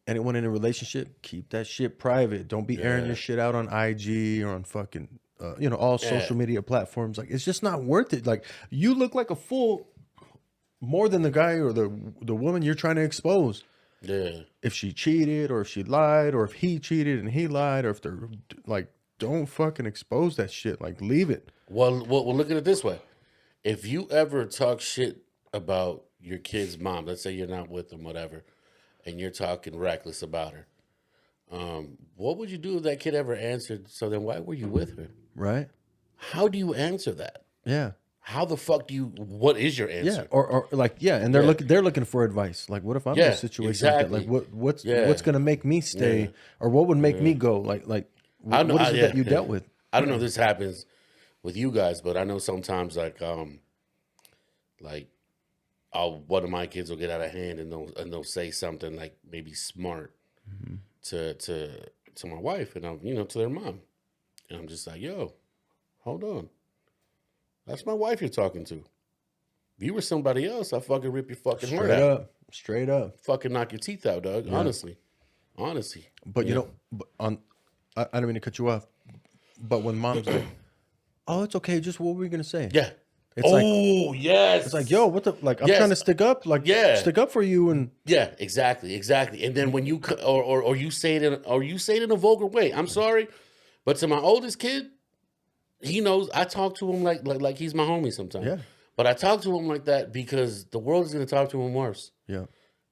anyone in a relationship, keep that shit private. Don't be airing your shit out on IG or on fucking all social media platforms. Like, it's just not worth it. Like, you look like a fool more than the guy or the woman you're trying to expose. yeah. If she cheated or if she lied or if he cheated and he lied or if they're like, don't fucking expose that shit. Like, leave it. Well, look at it this way. If you ever talk shit about your kid's mom, let's say you're not with them, whatever, and you're talking reckless about her, what would you do if that kid ever answered, so then why were you with her? Right? How do you answer that? Yeah. How the fuck do you, what is your answer? Yeah. Or like, yeah. And they're looking for advice. Like, what if I'm in a situation like that? Like, what's going to make me stay or what would make me go? Like, what is it that you dealt with? I don't know if this happens with you guys, but I know sometimes like one of my kids will get out of hand and they'll say something like maybe smart to my wife and to their mom, and I'm just like, yo, hold on, that's my wife you're talking to. If you were somebody else, I fucking rip your fucking heart out. Straight up, fucking knock your teeth out, dog. Yeah. Honestly. But I don't mean to cut you off, but when mom's like, oh, it's okay, just what were we gonna say? Yeah. It's yes. It's like, yo, what the, like, I'm Yes. trying to stick up, like, stick up for you, and yeah, exactly. And then when you or you say it in a vulgar way, I'm sorry, but to my oldest kid, he knows I talk to him like he's my homie sometimes. Yeah. But I talk to him like that because the world is going to talk to him worse. Yeah.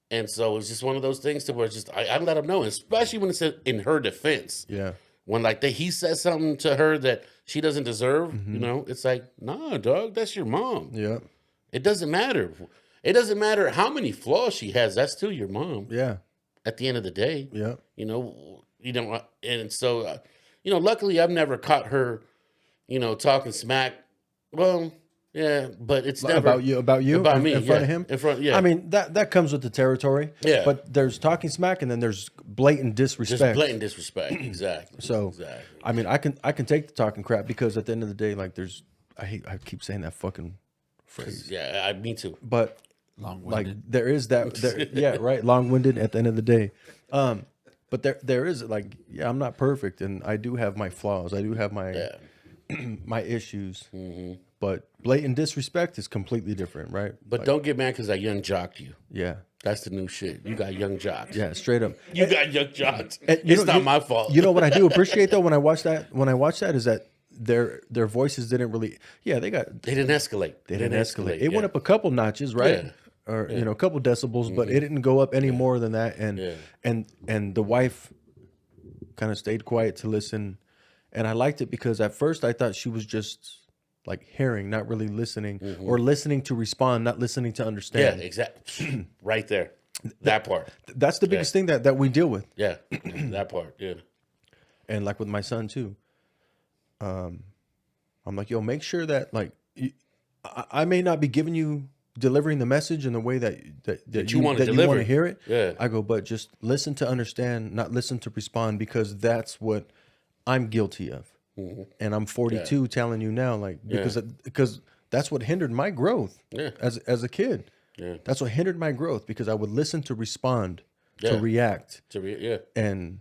And so it's just one of those things to where it's just I let him know, especially when it's in her defense. Yeah. When he says something to her that she doesn't deserve, it's like, nah, dog, that's your mom. Yeah. It doesn't matter. It doesn't matter how many flaws she has. That's still your mom. Yeah. at the end of the day. Yeah. And so, luckily I've never caught her, talking smack. Well, yeah, but it's never about you, about me, in front of him. In front, yeah. I mean, that comes with the territory. Yeah. But there's talking smack, and then there's blatant disrespect. Just blatant disrespect, exactly. So, exactly. I mean, I can take the talking crap because at the end of the day, like, I keep saying that fucking phrase. Yeah, me too. But long-winded. like, there is that. Yeah, right. Long-winded at the end of the day. But there is like, yeah, I'm not perfect, and I do have my flaws. I do have my my issues. Mm-hmm. But blatant disrespect is completely different, right? But don't get mad because I young jocked you. Yeah. That's the new shit. You got young jocks. Yeah, straight up. You got young jocks. It's not my fault. You know what I do appreciate though when I watch that is that their voices didn't really they didn't escalate. They didn't escalate. It went up a couple notches, right? Yeah. Or a couple decibels, but it didn't go up any more than that. And the wife kind of stayed quiet to listen. And I liked it because at first I thought she was just like hearing, not really listening, or listening to respond, not listening to understand. Yeah, exactly. Right there. That part. That's the biggest thing that we deal with. Yeah, that part, yeah. And like with my son too, I'm like, yo, make sure that like, I may not be delivering the message in the way that you want to hear it. Yeah. I go, but just listen to understand, not listen to respond, because that's what I'm guilty of. Mm-hmm. And I'm 42 telling you now, like, because that's what hindered my growth as a kid. Yeah. That's what hindered my growth, because I would listen to respond, to react. And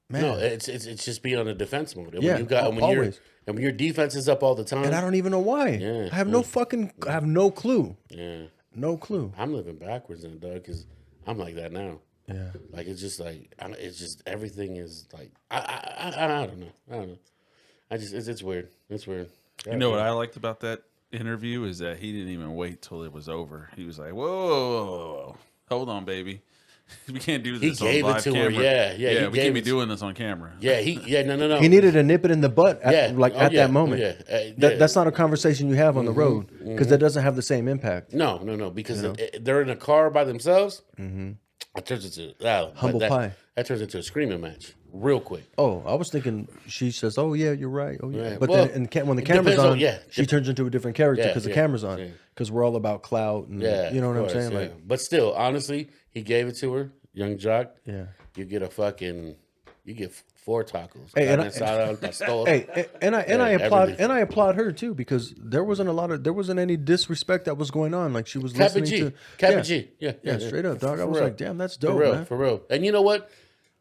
man, no, it's just being on a defense mode. And always. When your defense is up all the time. And I don't even know why. Yeah. I have I have no clue. Yeah. No clue. I'm living backwards in it, dog, because I'm like that now. Yeah. Like, it's just like, it's just, everything is like, I don't know. It's weird. It's weird. You know what I liked about that interview is that he didn't even wait till it was over. He was like, whoa, hold on, baby. We can't do this on live camera. Yeah, we can't be doing this on camera. Yeah, no. He needed to nip it in the butt at that moment. That's not a conversation you have on the road, because that doesn't have the same impact. No, because they're in a car by themselves. Mm-hmm. It turns into humble pie. That turns into a screaming match real quick. Oh, I was thinking she says, "Oh yeah, you're right." Oh yeah, right. But Well, then when the camera's on, she turns into a different character Yeah, because the camera's on. Because we're all about clout, and you know what I'm saying. Like, but still, honestly, he gave it to her, young jock. Yeah, you get 4 tacos. Hey, and I applaud her too, because there wasn't any disrespect that was going on. Like, she was listening to G. Yeah, straight up, dog. I was like, damn, that's dope, man. For real. And you know what?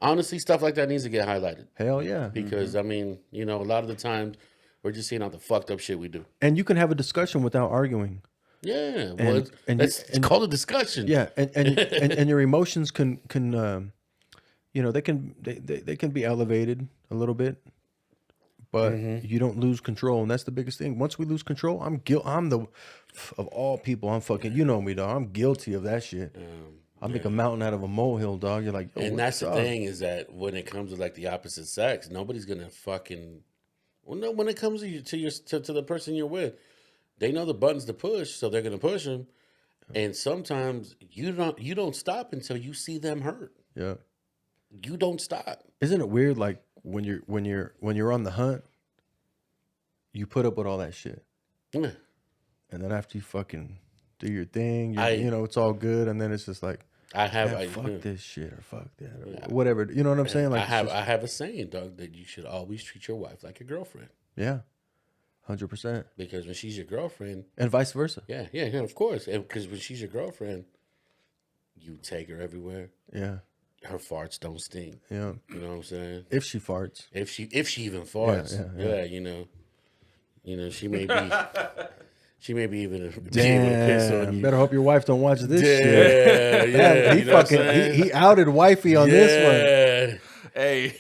Honestly, stuff like that needs to get highlighted. Hell yeah. Because I mean, a lot of the times we're just seeing all the fucked up shit we do. And you can have a discussion without arguing. Yeah, well, it's called a discussion. Yeah, and your emotions can they can be elevated a little bit, but you don't lose control, and that's the biggest thing. Once we lose control, I'm of all people, I'm fucking, you know me, dog. I'm guilty of that shit. I make a mountain out of a molehill, dog. You're like, and that's the thing, is that when it comes to like the opposite sex, nobody's gonna fucking. Well, no, when it comes to the person you're with, they know the buttons to push, so they're gonna push them. And sometimes you don't stop until you see them hurt. Yeah. You don't stop. Isn't it weird? Like when you're on the hunt, you put up with all that shit, and then after you fucking do your thing, it's all good, and then it's just like, fuck this shit, or fuck that, or whatever. You know what I'm saying? Like, I have a saying, dog, that you should always treat your wife like your girlfriend. Yeah, 100%. Because when she's your girlfriend, and vice versa. Yeah, of course. Because when she's your girlfriend, you take her everywhere. Yeah. Her farts don't stink. Yeah. You know what I'm saying? If she farts. If she even farts. Yeah. She may be even piss on you. Better hope your wife don't watch this shit. Yeah. He outed wifey on this one. Hey, you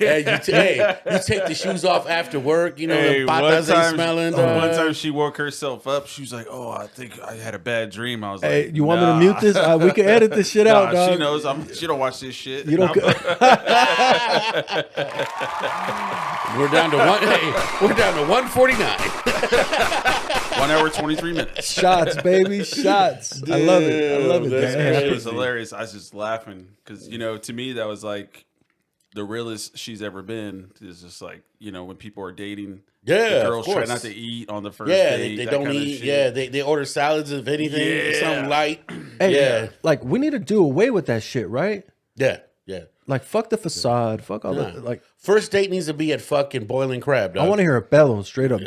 take the shoes off after work. The patas ain't smelling. One time she woke herself up. She was like, "Oh, I think I had a bad dream." I was "Hey, like, you want me to mute this? We can edit this shit out, dog." She knows. She don't watch this shit. You don't. We're down to 149. 1 hour 23 minutes. Shots, baby, shots. I love it. I love it. That's Damn. It was hilarious. I was just laughing because to me that was like the realest she's ever been. Is just like when people are dating. Yeah, the girls of try course. not to eat on the first Yeah, date. they that don't kind of eat. shit. Yeah, they order salads if anything, Yeah. something light. Hey, Yeah, like we need to do away with that shit, right? yeah. Like fuck the facade, fuck all Nah. the like. First date needs to be at fucking boiling crab. Dog. I want to hear a bellow straight up,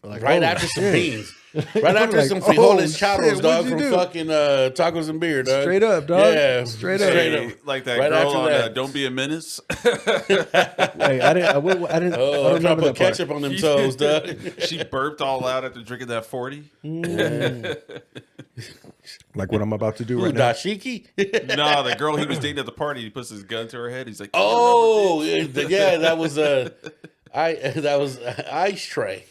like, right oh, after some shit. beans. Right after Like, some oh, frijoles shit, charros, what'd dog, you from do? fucking tacos and beer, dog. Straight up, dog. Yeah, Straight up. Hey, like that Right girl after on that. Don't Be a Menace. Hey, I didn't. I Oh, don't trying to remember put that part. ketchup on them toes, dog. She burped all out after drinking that 40. Like what I'm about to do Ooh, right now. dashiki? Nah, the girl he was dating at the party, he puts his gun to her head. He's like, Oh, yeah, that was that was ice tray.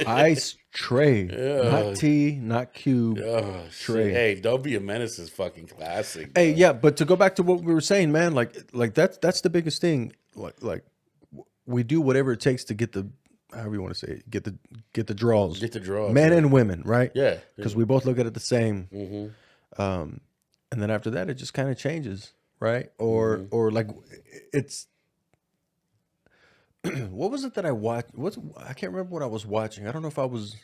Ice tray, Yeah. not tea, not cube. Oh, Tray. shit. Hey, Don't Be a Menace is fucking classic. Hey, yeah, but to go back to what we were saying, man, like that's the biggest thing. Like we do whatever it takes to get the, however you want to say it, get the draws. Get the draws, men yeah. and women, right? Yeah. Because we both look at it the same. Mm-hmm. And then after that, it just kind of changes, right? Or like it's. What was it that I watched? I can't remember what I was watching. I don't know if I was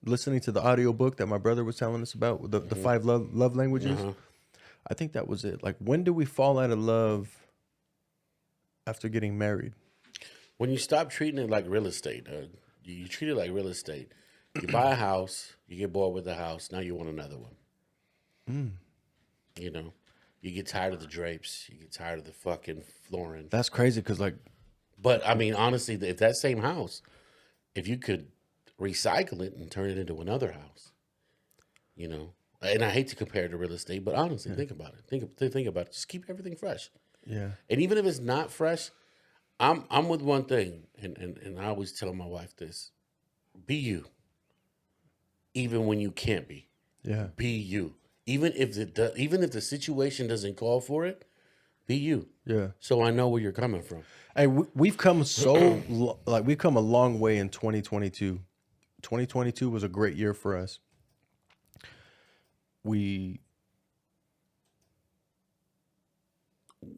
listening to the audiobook that my brother was telling us about, the 5 love languages. I think that was it. Like, when do we fall out of love after getting married? When you stop treating it like real estate, you treat it like real estate. You buy a house, you get bored with the house, now you want another one. You get tired of the drapes, you get tired of the fucking flooring. That's crazy because, like, But I mean, honestly, if that same house, if you could recycle it and turn it into another house, and I hate to compare it to real estate, but honestly, think about it. Think about it. Just keep everything fresh. yeah, And even if it's not fresh, I'm with one thing, and I always tell my wife this: be you. Even when you can't be, yeah, be you. Even if the situation doesn't call for it, be you. yeah. So I know where you're coming from. Hey, we've come we've come a long way in 2022. 2022 was a great year for us.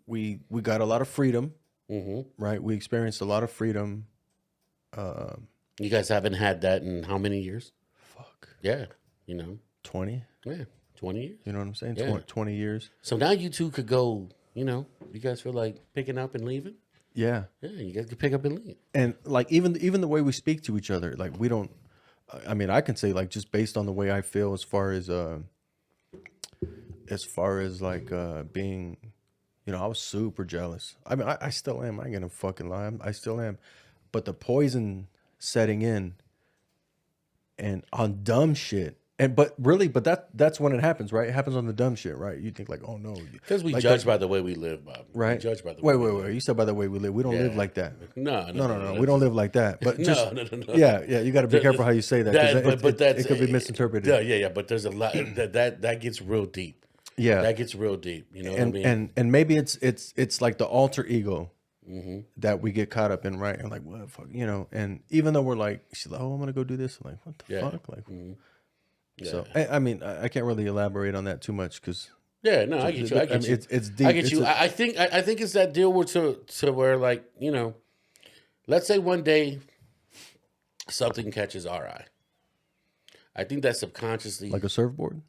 We got a lot of freedom, right? We experienced a lot of freedom. You guys haven't had that in how many years? Fuck. Yeah, 20. yeah, 20 years. You know what I'm saying? Yeah. 20 years. So now you two could go. You guys feel like picking up and leaving. Yeah. Yeah, you guys can pick up and leave. And like even the way we speak to each other, like we don't. I mean, I can say like just based on the way I feel as far as like being, I was super jealous. I mean, I still am. I ain't gonna fucking lie. I still am. But the poison setting in, and on dumb shit. But that's when it happens, right? It happens on the dumb shit, right? You think like, oh no, Because we like judge that- by the way we live, Bob. right? We judge by the way. Wait. You said by the way we live. We don't live Yeah. like that. No. No. We don't live like that. But just No. yeah. You got to be careful how you say that. 'Cause it could be misinterpreted. Yeah. But there's a lot that gets real deep. Yeah, That gets real deep. You know what I mean? and maybe it's like the alter ego that we get caught up in, right? And like, what fuck, And even though we're like, she's like, oh, I'm gonna go do this. I'm like, what the Yeah. fuck? Like, so I mean, I can't really elaborate on that too much because Yeah, no, I get you. I get you. It's deep. I get you. I think it's that deal where to where like let's say one day something catches our eye. I think that subconsciously like a surfboard,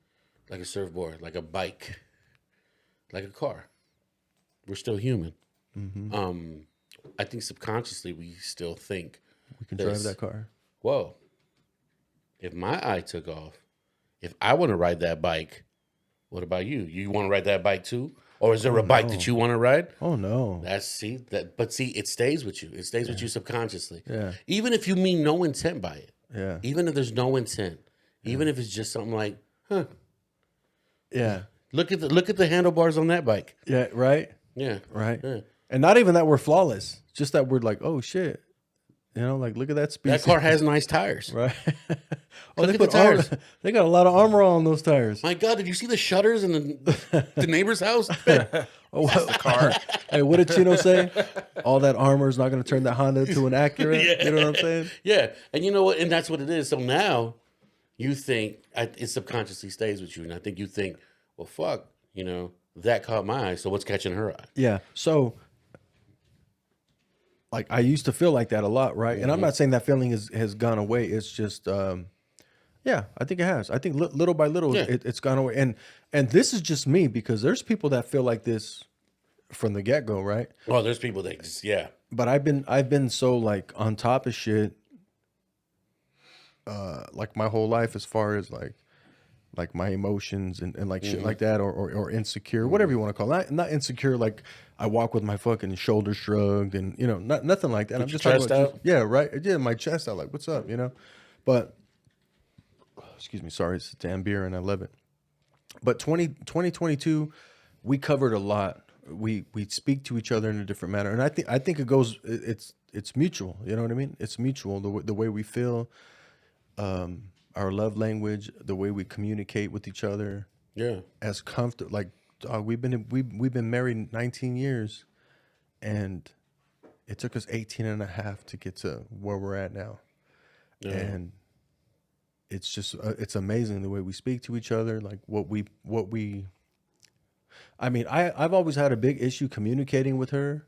like a bike, like a car. We're still human. I think subconsciously we still think we can drive that car. Whoa! If my eye took off, if I want to ride that bike, what about you? You want to ride that bike too? Or is there a bike that you want to ride? Oh no. But it stays with you. It stays with you subconsciously. Yeah. Even if you mean no intent by it. Yeah. Even if there's no intent. Even if it's just something like, huh. Yeah. Look at the handlebars on that bike. Yeah. Right. Yeah. Right. Yeah. And not even that we're flawless. Just that we're like, oh shit. Like look at that speed. That car has nice tires. Right. Look at the tires. They got a lot of armor on those tires. My God, did you see the shutters in the neighbor's house? Oh, that's the car. Hey, what did Chino say? All that armor is not going to turn that Honda to an Acura. Yeah. You know what I'm saying? Yeah. And you know what? And that's what it is. So now, you think it subconsciously stays with you, and I think you think, well, fuck, that caught my eye, so what's catching her eye? Yeah. So, like, I used to feel like that a lot, right? And I'm not saying that feeling has gone away. It's just, yeah, I think it has. I think little by little, it's gone away. And this is just me, because there's people that feel like this from the get go, right? Well, there's people that just, But I've been so like on top of shit, like my whole life, as far as like my emotions and like shit like that, or insecure, whatever you want to call it. Not insecure, like I walk with my fucking shoulders shrugged and nothing like that. I'm just talking about my chest out, like, what's up, But excuse me, sorry, it's a damn beer and I love it. But 2022, we covered a lot. We speak to each other in a different manner, and I think it goes. It's mutual. You know what I mean? It's mutual. The way we feel, our love language, the way we communicate with each other. Yeah. As comfortable. Like, we've been married 19 years, and it took us 18 and a half to get to where we're at now. Yeah. And it's just it's amazing the way we speak to each other. Like what we. I mean, I've always had a big issue communicating with her,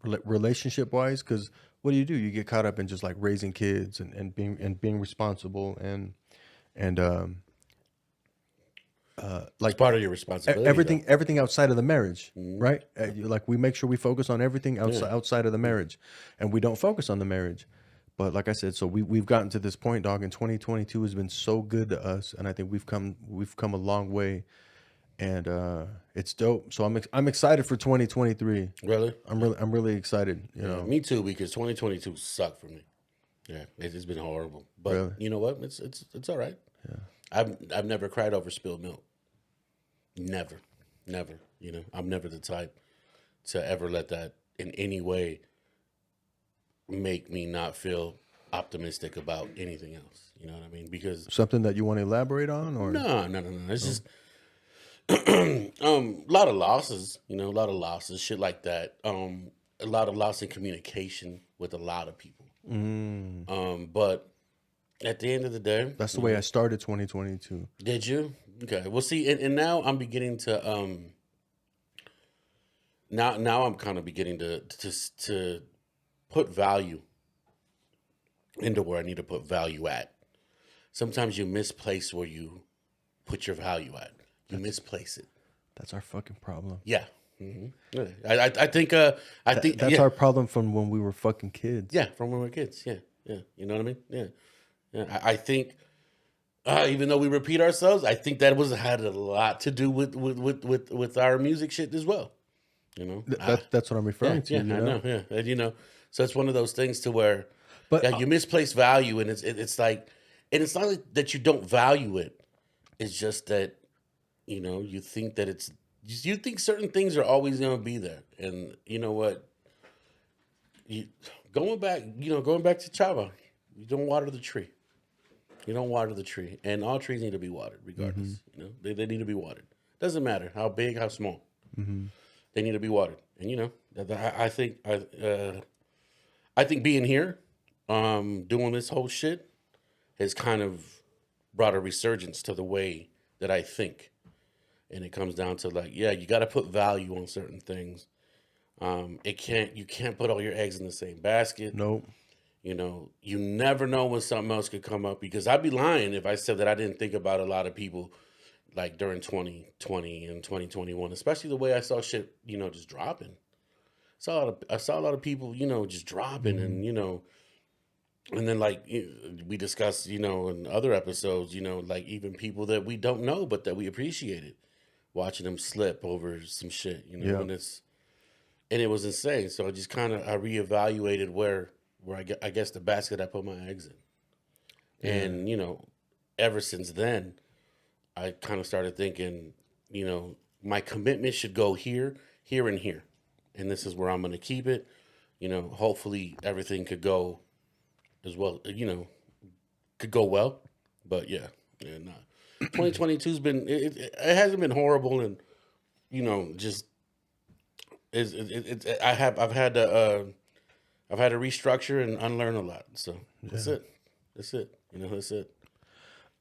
relationship wise, because what do? You get caught up in just like raising kids and being responsible and like it's part of your responsibility. Everything outside of the marriage, right? Like we make sure we focus on everything outside of the marriage, and we don't focus on the marriage. But like I said, so we've gotten to this point, dog. And 2022 has been so good to us, and I think we've come a long way. And it's dope. So I'm excited for 2023. Really? I'm really excited. You know. Me too, because 2022 sucked for me. Yeah, it's been horrible. But really? You know what? It's all right. Yeah. I've never cried over spilled milk. Never. I'm never the type to ever let that in any way make me not feel optimistic about anything else. You know what I mean? Because something that you want to elaborate on, or no. It's just. A lot of losses, shit like that. A lot of loss in communication with a lot of people. But at the end of the day, that's the way I started 2022. Did you? Okay. Well, see, and now I'm beginning to now I'm kind of beginning to put value into where I need to put value at. Sometimes you misplace where you put your value at. You misplace it. That's our fucking problem. Yeah. Mm-hmm. I think that's our problem from when we were fucking kids. Yeah, from when we were kids. Yeah. You know what I mean? Yeah. I think even though we repeat ourselves, I think that had a lot to do with our music shit as well. That's what I'm referring to. Yeah, I know. Yeah, and so it's one of those things to where, but you misplace value, and it's like, and it's not like that you don't value it. It's just that. You think that you think certain things are always going to be there. And you know what? Going back to Chava, you don't water the tree. And all trees need to be watered regardless. They need to be watered. Doesn't matter how big, how small. They need to be watered. And I think being here, doing this whole shit has kind of brought a resurgence to the way that I think. And it comes down to you got to put value on certain things. You can't put all your eggs in the same basket. Nope. You never know when something else could come up, because I'd be lying if I said that I didn't think about a lot of people like during 2020 and 2021, especially the way I saw shit, just dropping. I saw a lot of people, just dropping and, and then we discussed, in other episodes, even people that we don't know, but that we appreciated. Watching them slip over some shit, and it was insane. So I just kind of reevaluated where I guess the basket I put my eggs in, and ever since then, I kind of started thinking, my commitment should go here, here, and here, and this is where I'm going to keep it. Hopefully everything could go as well. Could go well, but yeah. 2022's been it hasn't been horrible, and just I've had to restructure and unlearn a lot. So that's it. That's it. That's it.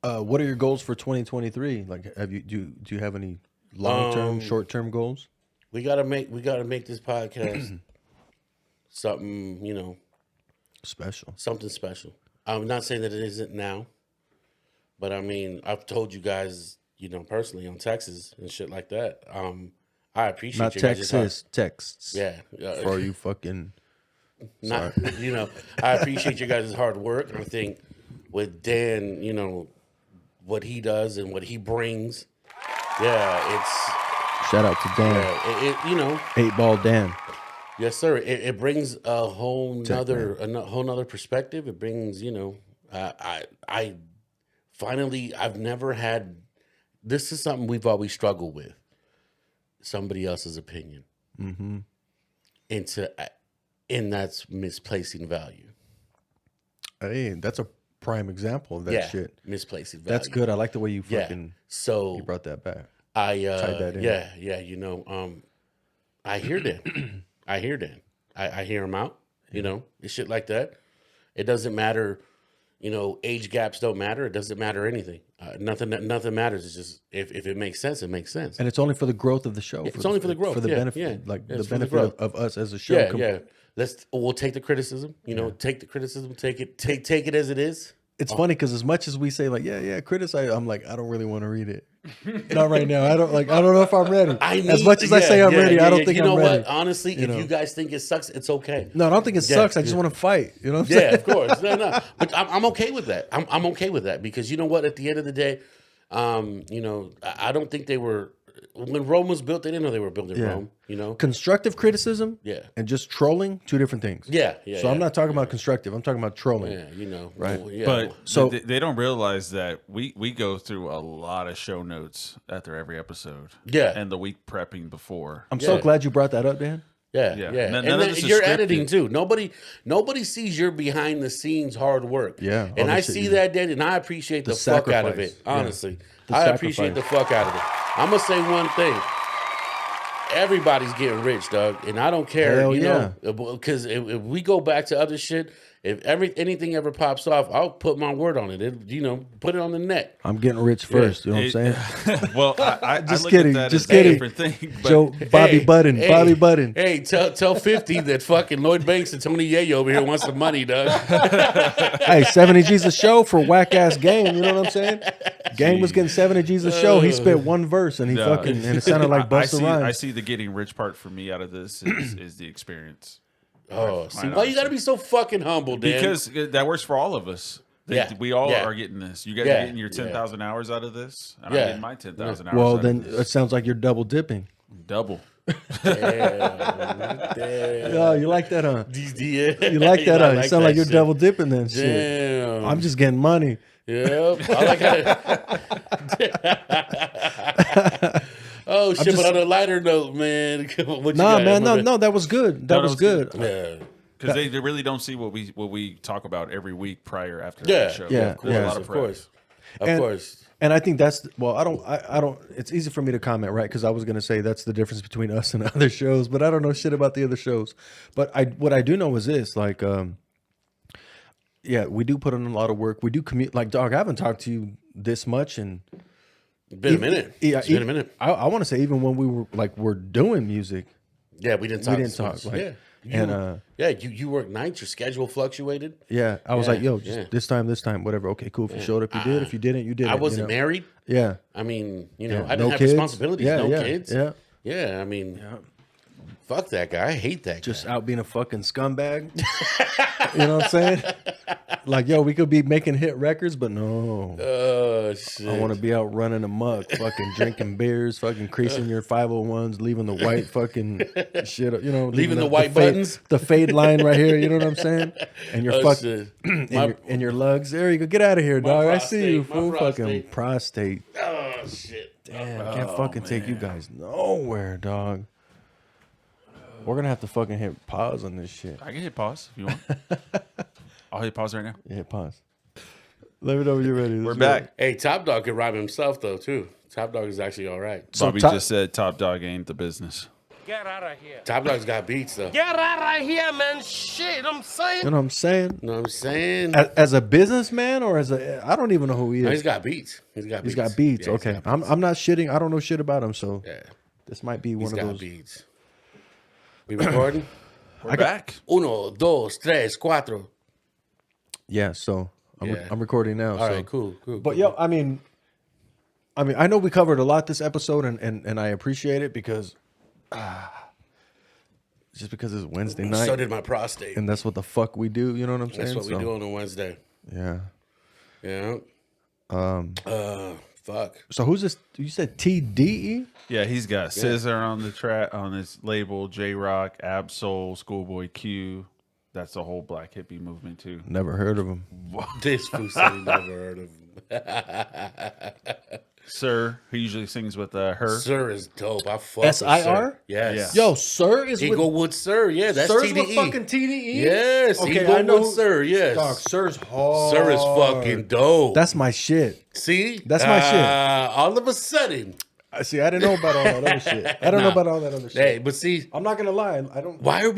What are your goals for 2023? Like, do you have any long-term, short-term goals? We gotta make this podcast something, Special. something special. I'm not saying that it isn't now, but I mean, I've told you guys, personally on Texas and shit like that. I appreciate Not you guys' Texas, texts. Yeah, For you fucking. not I appreciate your guys' hard work. I think with Dan, what he does and what he brings, it's Shout out to Dan. 8-Ball Dan. Yes, sir. It brings a whole nother perspective. It brings, I finally, I've never had. This is something we've always struggled with. Somebody else's opinion, and that's misplacing value. Hey, that's a prime example of that shit. Misplacing value. That's good. I like the way you fucking. So you brought that back. I tied that in. I hear Dan. I hear Dan. I hear him out. It's shit like that. It doesn't matter. Age gaps don't matter. It doesn't matter anything. Nothing matters. It's just if it makes sense, it makes sense. And it's only for the growth of the show. It's only for the growth. For the benefit, the benefit of us as a show. We'll take the criticism. Take the criticism. Take it as it is. It's funny because as much as we say like, criticize, I'm like, I don't really want to read it. Not right now. I don't know if I'm ready. As much as I say I'm ready, I don't think I'm ready. You know what? Honestly, if you guys think it sucks, it's okay. No, I don't think it sucks. I just want to fight. You know what I'm saying? Yeah, of course. No. But I'm okay with that. I'm okay with that because you know what? At the end of the day, I don't think they were. When Rome was built, they didn't know they were building Rome. Constructive criticism, and just trolling, two different things. So I'm not talking about constructive. I'm talking about trolling. Right. But so they don't realize that we go through a lot of show notes after every episode. And the week prepping before. I'm so glad you brought that up, Dan. Yeah. None and of this is you're scripted. editing too. Nobody sees your behind the scenes hard work. Yeah. And I see that, Dan, and I appreciate the fuck out of it. Honestly. I appreciate the fuck out of it. I'm gonna say one thing. Everybody's getting rich, dog, and I don't care. Because if we go back to other shit, if anything ever pops off, I'll put my word on it. Put it on the net. I'm getting rich first. You know what I'm saying? Well, I just look kidding. At that Just as a kidding. different thing. But Joe, Bobby Budden. Bobby Budden. Hey, tell 50 that fucking Lloyd Banks and Tony Yayo over here wants some money, dog. Hey, 70 G's a show for whack ass Game. You know what I'm saying? Game was getting 70 G's a show. He spit one verse and and it sounded like Busta Rhymes. I see the getting rich part for me out of this is the experience. Oh, see, why you got to be so fucking humble, Dan? Because that works for all of us. We all are getting this. You guys are getting your 10,000 hours out of this. And I'm getting my 10,000 hours Well, out then of this. it sounds like you're double dipping. Double. Damn. Oh, you like that, huh? Yeah. You like that, huh? You sound like you're shit. double dipping then. Shit. Damn. I'm just getting money. Yep. I like how. Oh shit! But on a lighter note, man. No, that was good. That was good. Yeah. Because they really don't see what we talk about every week prior after the show. Yeah, A lot of course. Of course. And I think that's I don't. It's easy for me to comment, right? Because I was gonna say that's the difference between us and other shows, but I don't know shit about the other shows. But what I do know is this, like, we do put in a lot of work. We do commute. Like, dog, I haven't talked to you this much and. Been a minute. It's been a minute. I want to say even when we we're doing music. Yeah, we didn't talk. Like, you work nights. Your schedule fluctuated. Yeah, I was like, yo, just this time, whatever. Okay, cool. If you showed up, you did. If you didn't, you didn't. I wasn't married. Yeah. I mean, I no didn't have kids. responsibilities. No kids. Yeah. Yeah. I mean, fuck that guy. I hate that guy. Just out being a fucking scumbag. You know what I'm saying? Like, yo, we could be making hit records, but no. Oh, shit. I want to be out running amok, fucking drinking beers, fucking creasing your 501s, leaving the white fucking shit, leaving the white buttons, the fade line right here. You know what I'm saying? And your and your lugs. There you go. Get out of here, dog. I see you, fool. Fucking prostate. Oh shit. Damn, I can't fucking take you guys nowhere, dog. We're gonna have to fucking hit pause on this shit. I can hit pause if you want. I'll hit pause right now. Yeah, hit pause. Let me know when you're ready. We're back. Hey, Top Dog can rhyme himself though too. Top Dog is actually all right. Bobby just said Top Dog ain't the business. Get out of here. Top Dog's got beats though. Get out of here, man. Shit, I'm saying. You know what I'm saying? You know what I'm saying? As a businessman or as a, I don't even know who he is. No, he's got beats. He's got beats. He's got beats. Yeah, Okay, got beats. I'm not shitting. I don't know shit about him, so Yeah. this might be one He's of got those. beats. We recording? We're back. 1, 2, 3, 4. Yeah, so Yeah. I'm recording now. All so. right, cool. But yo, I mean, I know we covered a lot this episode, and I appreciate it because, just because it's Wednesday night. So did my prostate. And that's what the fuck we do. You know what I'm saying? That's what we do on a Wednesday. Yeah. Yeah. Fuck. So who's this? You said TDE? Yeah, he's got Scissor on the track on his label, J Rock, Absol, Schoolboy Q. That's the whole black hippie movement too. Never heard of him. This fool said he never heard of him. Sir, who usually sings with her. Sir is dope. I fuck with SIR? Sir. Yes. Yo, Sir is with Eaglewood Sir. Yeah, that's Sir's TDE. with fucking TDE? Yes. Okay, Eaglewood I know. Sir. Yes. Dog, Sir's hard. Sir is fucking dope. That's my shit. See? That's my shit. All of a sudden. See, I didn't know about all that other shit. I don't know about all that other shit. Hey, but see, I'm not gonna lie. I don't. why are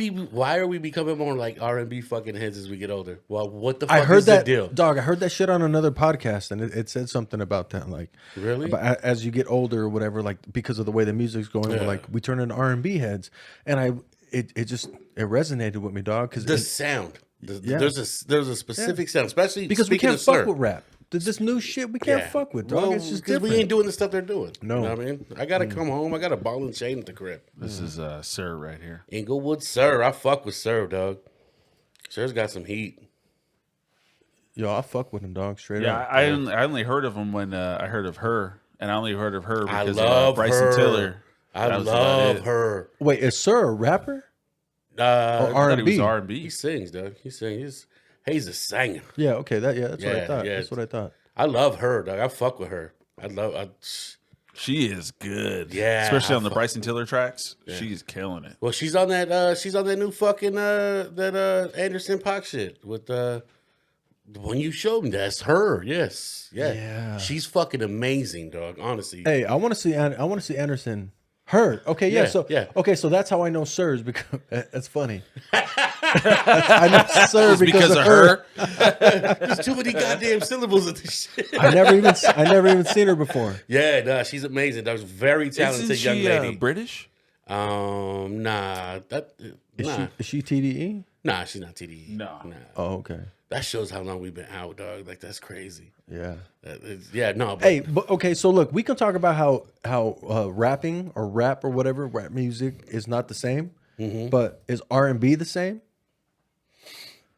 we becoming more like R&B fucking heads as we get older? Well, what the fuck I heard is that, the deal? dog. I heard that shit on another podcast, and it said something about that. Like, really? But as you get older or whatever, like because of the way the music's going, Yeah. we're like we turn into R&B heads, and it resonated with me, dog. Because The sound. Yeah. There's a specific sound, especially because we speaking can't of fuck Sir. with rap. This new shit we can't fuck with, dog. Well, It's just because different. we ain't doing the stuff they're doing. No. You know what I mean? I gotta come home. I got a ball and chain at the crib. This is Sir right here. Inglewood Sir. I fuck with Sir, dog. Sir's got some heat. Yo, I fuck with him, dog. Straight Yeah, up. I only heard of him when I heard of her, and I only heard of her because love of Bryson her. Tiller. I That was about love it. her. Wait, is Sir a rapper? Or R&B? I thought he was R&B. He sings, dog. He sings. He's a singer. Yeah. Okay. That's what I Yeah, thought. yeah. That's what I thought. I love her, dog. I fuck with her. She is good. Yeah, especially I on the fuck- Bryson Tiller tracks. Yeah. She's killing it. Well, she's on that. She's on that new fucking that Anderson .Paak shit with the one you showed me. That's her. Yes. Yeah. Yeah. She's fucking amazing, dog. Honestly. Hey, I want to see. I want to see Anderson. Her. Okay. Yeah. Yeah, So. yeah. Okay. So that's how I know Sir's because that's funny. I know Sir It's because of of her. There's too many goddamn syllables of this shit. I never even seen her before. Yeah, nah, she's amazing. That was a very talented Isn't she young lady. British? Nah, Is she TDE? nah, she's not TDE. No. Nah. Oh, okay. That shows how long we've been out, dog. Like that's crazy. Yeah. Yeah, no. But Hey, but okay. So look, we can talk about how rapping or rap or whatever rap music is not the same, but is R&B the same?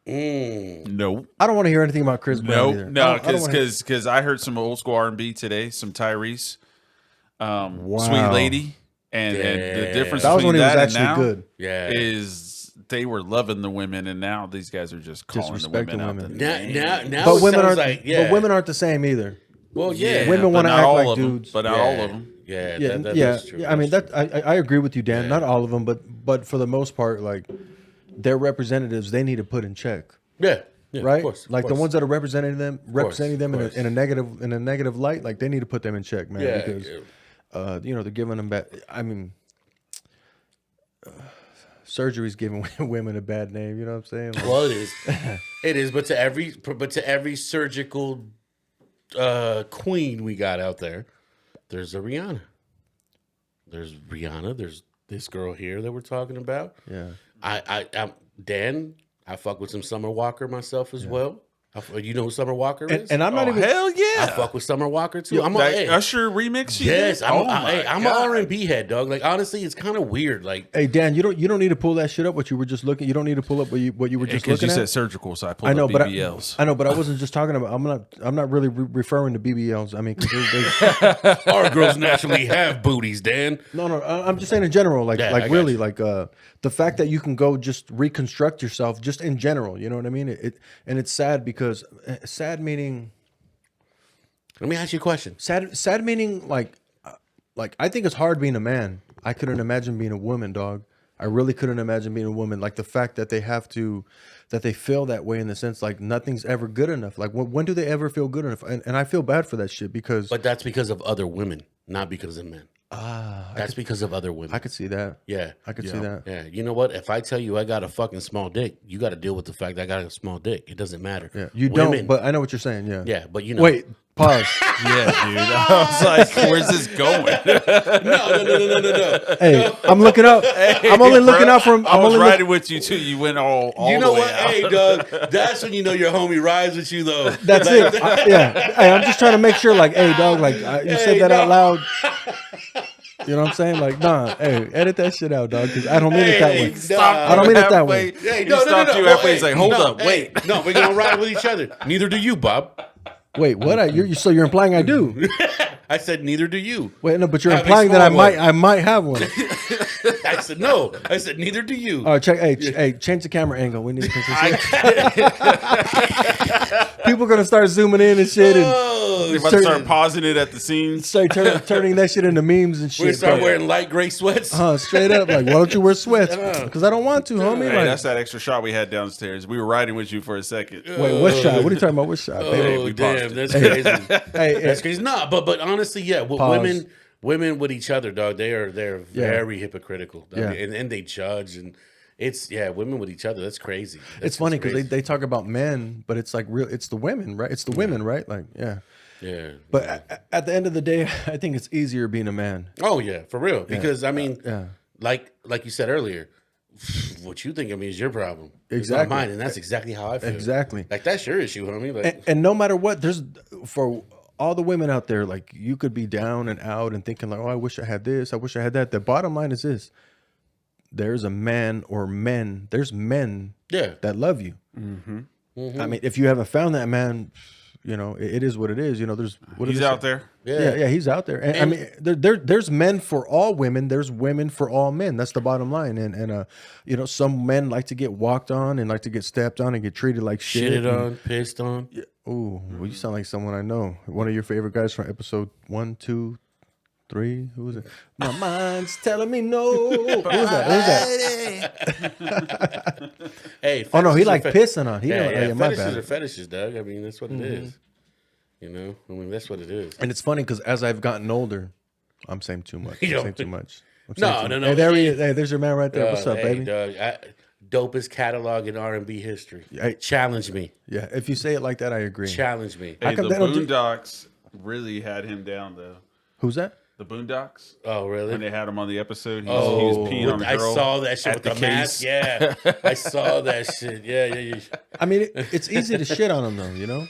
No. I don't want to hear anything about Chris Brown No, either. no, I don't wanna hear- because I heard some old school R&B today, some Tyrese, Wow. Sweet Lady, and the difference That was between when he was that actually and now good. Yeah. is they were loving the women, and now these guys are just calling the women Disrespecting out. women. The name. now But it women sounds aren't. like, yeah. But women aren't the same either. Well, yeah. Women but wanna not act all like of them, dudes. but not Yeah. all of them. Yeah, Yeah, that yeah. is true. I mean, That's that I agree with you, Dan. Yeah. Not all of them, but for the most part, like their representatives, they need to put in check, yeah, yeah, right? Of course, of like the course. ones that are representing them course. in a negative light, like they need to put them in check, man. Yeah, because yeah. they're giving them bad. I mean, surgery's giving women a bad name. You know what I'm saying? Like, Well, it is. It is, but to every surgical queen we got out there, there's a Rihanna. There's Rihanna. There's this girl here that we're talking about. yeah. I'm Dan. I fuck with some Summer Walker myself as well. You know who Summer Walker is? And I'm not even. Hell yeah! I fuck with Summer Walker too. I'm that hey, Usher remix. she yes, did? I'm my an God. R&B head, dog. Like honestly, it's kind of weird. Like Hey Dan, you don't need to pull that shit up. What you were just looking. You don't need to pull up what you were just Because looking you at. said surgical, so I pulled I know, up but BBLs. I know, but I wasn't just talking about. I'm not really referring to BBLs. I mean, 'cause our girls naturally have booties, Dan. no. I'm just saying in general, like Yeah, I got really, you. like the fact that you can go just reconstruct yourself, just in general. You know what I mean? And it's sad because sad meaning. Let me ask you a question. Sad meaning like I think it's hard being a man. I couldn't imagine being a woman, dog. I really couldn't imagine being a woman. Like the fact that they feel that way in the sense like nothing's ever good enough. Like when do they ever feel good enough? And I feel bad for that shit because. But that's because of other women, not because of men. That's because of other women. I could see that. Yeah. I could see that. Yeah. You know what? If I tell you I got a fucking small dick, you got to deal with the fact that I got a small dick. It doesn't matter. Yeah. You Women, don't, but I know what you're saying. Yeah. Yeah, but you know. Wait, pause. Yeah, dude. I was like, where's this going? No. Hey, I'm looking up. I'm only looking out from. I I'm was only riding with you too. You went all You the know way what? out. Hey, dog. That's when you know your homie rides with you, though. That's Like, it. Yeah. Hey, I'm just trying to make sure. Like, hey, dog. Like, you said that out loud. You know what I'm saying? Like, nah. Hey, edit that shit out, dog. Because I don't mean it that way. I don't mean it that way. Hey, He stopped you halfway. He's like, hold no, up, wait. No, we're gonna ride with each other. Neither do you, Bob. Wait, what? So you're implying I do? I said neither do you. Wait, no, but you're I have a implying that small one. I might have one. I said no. I said neither do you. All right, check. Hey, change the camera angle. We need to people are gonna start zooming in and shit, and They're about to start pausing it at the scenes. start turning that shit into memes and shit. We start bro. wearing light gray sweats. Straight up. Like, why don't you wear sweats? Because I don't want to, homie. Hey, Like, that's that extra shot we had downstairs. We were riding with you for a second. wait, what shot? What are you talking about? What shot? baby? Oh we damn, paused that's crazy. Hey, That's crazy. No, but honestly, yeah, Pause. women with each other, dog, they're very hypocritical, dog, Yeah. and they judge, and it's women with each other. That's crazy. it's funny because they talk about men, but it's like real. It's the women, right? It's the women, right? Like, yeah. yeah. But at the end of the day, I think it's easier being a man. Oh yeah, for real. Because I mean, Yeah. like you said earlier, what you think of me is your problem. It's Exactly. not mine, and that's exactly how I feel. Exactly. Like that's your issue, homie. Like And no matter what, there's for all the women out there, like you could be down and out and thinking like, oh, I wish I had this, I wish I had that. The bottom line is this: there's a man or men. There's men that love you. I mean, if you haven't found that man, you know, it is what it is. You know, there's He's out there. Yeah, he's out there. And I mean, there's men for all women. There's women for all men. That's the bottom line. And you know, some men like to get walked on and like to get stepped on and get treated like shit. shitted on, pissed on. Ooh, well, you sound like someone I know. One of your favorite guys from episode 1, 2, 3. Who was it? My mind's telling me no. Who was that? Hey, Oh no, he fetishes are like pissing on. He don't. Yeah, my fetishes bad. are fetishes, Doug. I mean, that's what it is. You know, I mean, that's what it is. And it's funny because as I've gotten older, I'm saying too much. I'm You know, saying too much. I'm no, saying too no, much. no. Hey, there he is. Hey, there's your man right there. What's up, hey, baby? Doug, dopest catalog in R&B history. Hey. Challenge me. Yeah, if you say it like that, I agree. Challenge me. How Hey, come the they don't do- Boondocks really had him down though. Who's that? The Boondocks. Oh, really? When they had him on the episode, he was peeing on the I girl. saw that shit at with the mask. case. Yeah, I saw that shit. Yeah. I mean, it's easy to shit on him though, you know.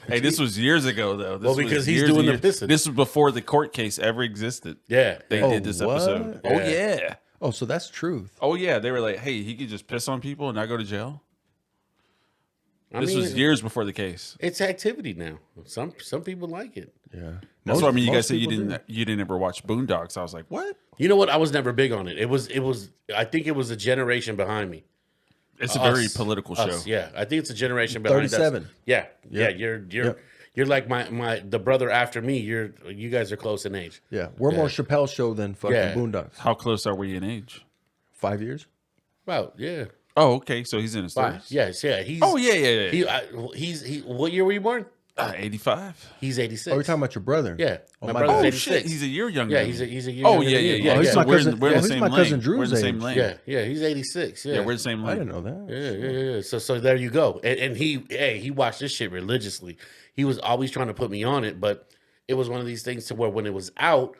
Hey, this was years ago though. This Well, was because he's years doing and the years- pissing. This was before the court case ever existed. Yeah. They did this what? episode. Yeah. Oh yeah. Oh, so that's truth. Oh yeah. They were like, hey, he could just piss on people and not go to jail. This mean, was years before the case. It's activity now. Some people like it. Yeah, That's what I mean. You guys said you people didn't ever watch Boondocks. I was like, what? You know what? I was never big on it. It was. I think it was a generation behind me. It's a very political show. Us, yeah, I think it's a generation behind 37. us. Yeah. Yep. You're like the brother after me. You guys are close in age. Yeah, we're more Chappelle Show than fucking Yeah. Boondocks. How close are we in age? 5 years. Wow. Yeah. Oh, okay. So he's in his 30s. Yes. Yeah. He's. Oh yeah. He. What year were you born? 85. He's 86. Oh, we're talking about your brother. Yeah. Oh, My my brother's bad. Oh 86. shit, he's a year younger. Yeah, than he's me. a year. Oh younger yeah, than yeah, you. yeah. Oh, he's So my we're cousin- in, we're in oh, the he's same my lane. cousin We're Drew's in the same age. lane. Yeah. He's 86. Yeah, we're in the same I lane. didn't know that. Yeah. So there you go. And he watched this shit religiously. He was always trying to put me on it, but it was one of these things to where when it was out,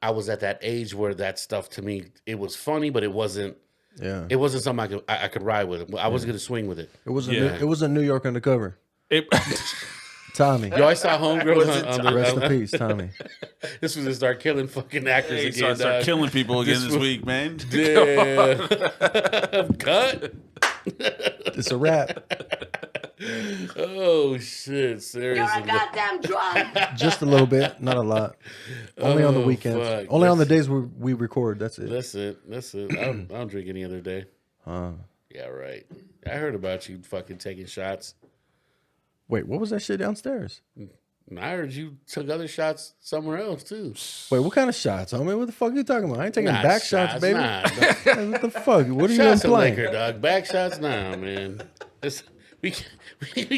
I was at that age where that stuff to me, it was funny, but it wasn't. Yeah, It wasn't something I could ride with. I wasn't gonna swing with it. it was. Yeah. It was a New York undercover. It- Tommy. Yo, I saw Homegirl on the Rest in peace, Tommy. This was to start killing fucking actors Hey, again. start dog. killing people again This this was- week, man. Yeah. Cut. It's a wrap. Oh shit! Seriously. Goddamn drunk. Just a little bit, not a lot. Only on the Oh, weekends. fuck. Only on the days we record. That's it. That's it. I don't drink any other day. Yeah, right. I heard about you fucking taking shots. Wait, what was that shit downstairs? And I heard you took other shots somewhere else too. Wait, what kind of shots, homie? What the fuck are you talking about? I ain't taking Nah, back shots, baby. Nah, Hey, what the fuck? What are you shots of implying? liquor, dog. Back shots, nah, man. We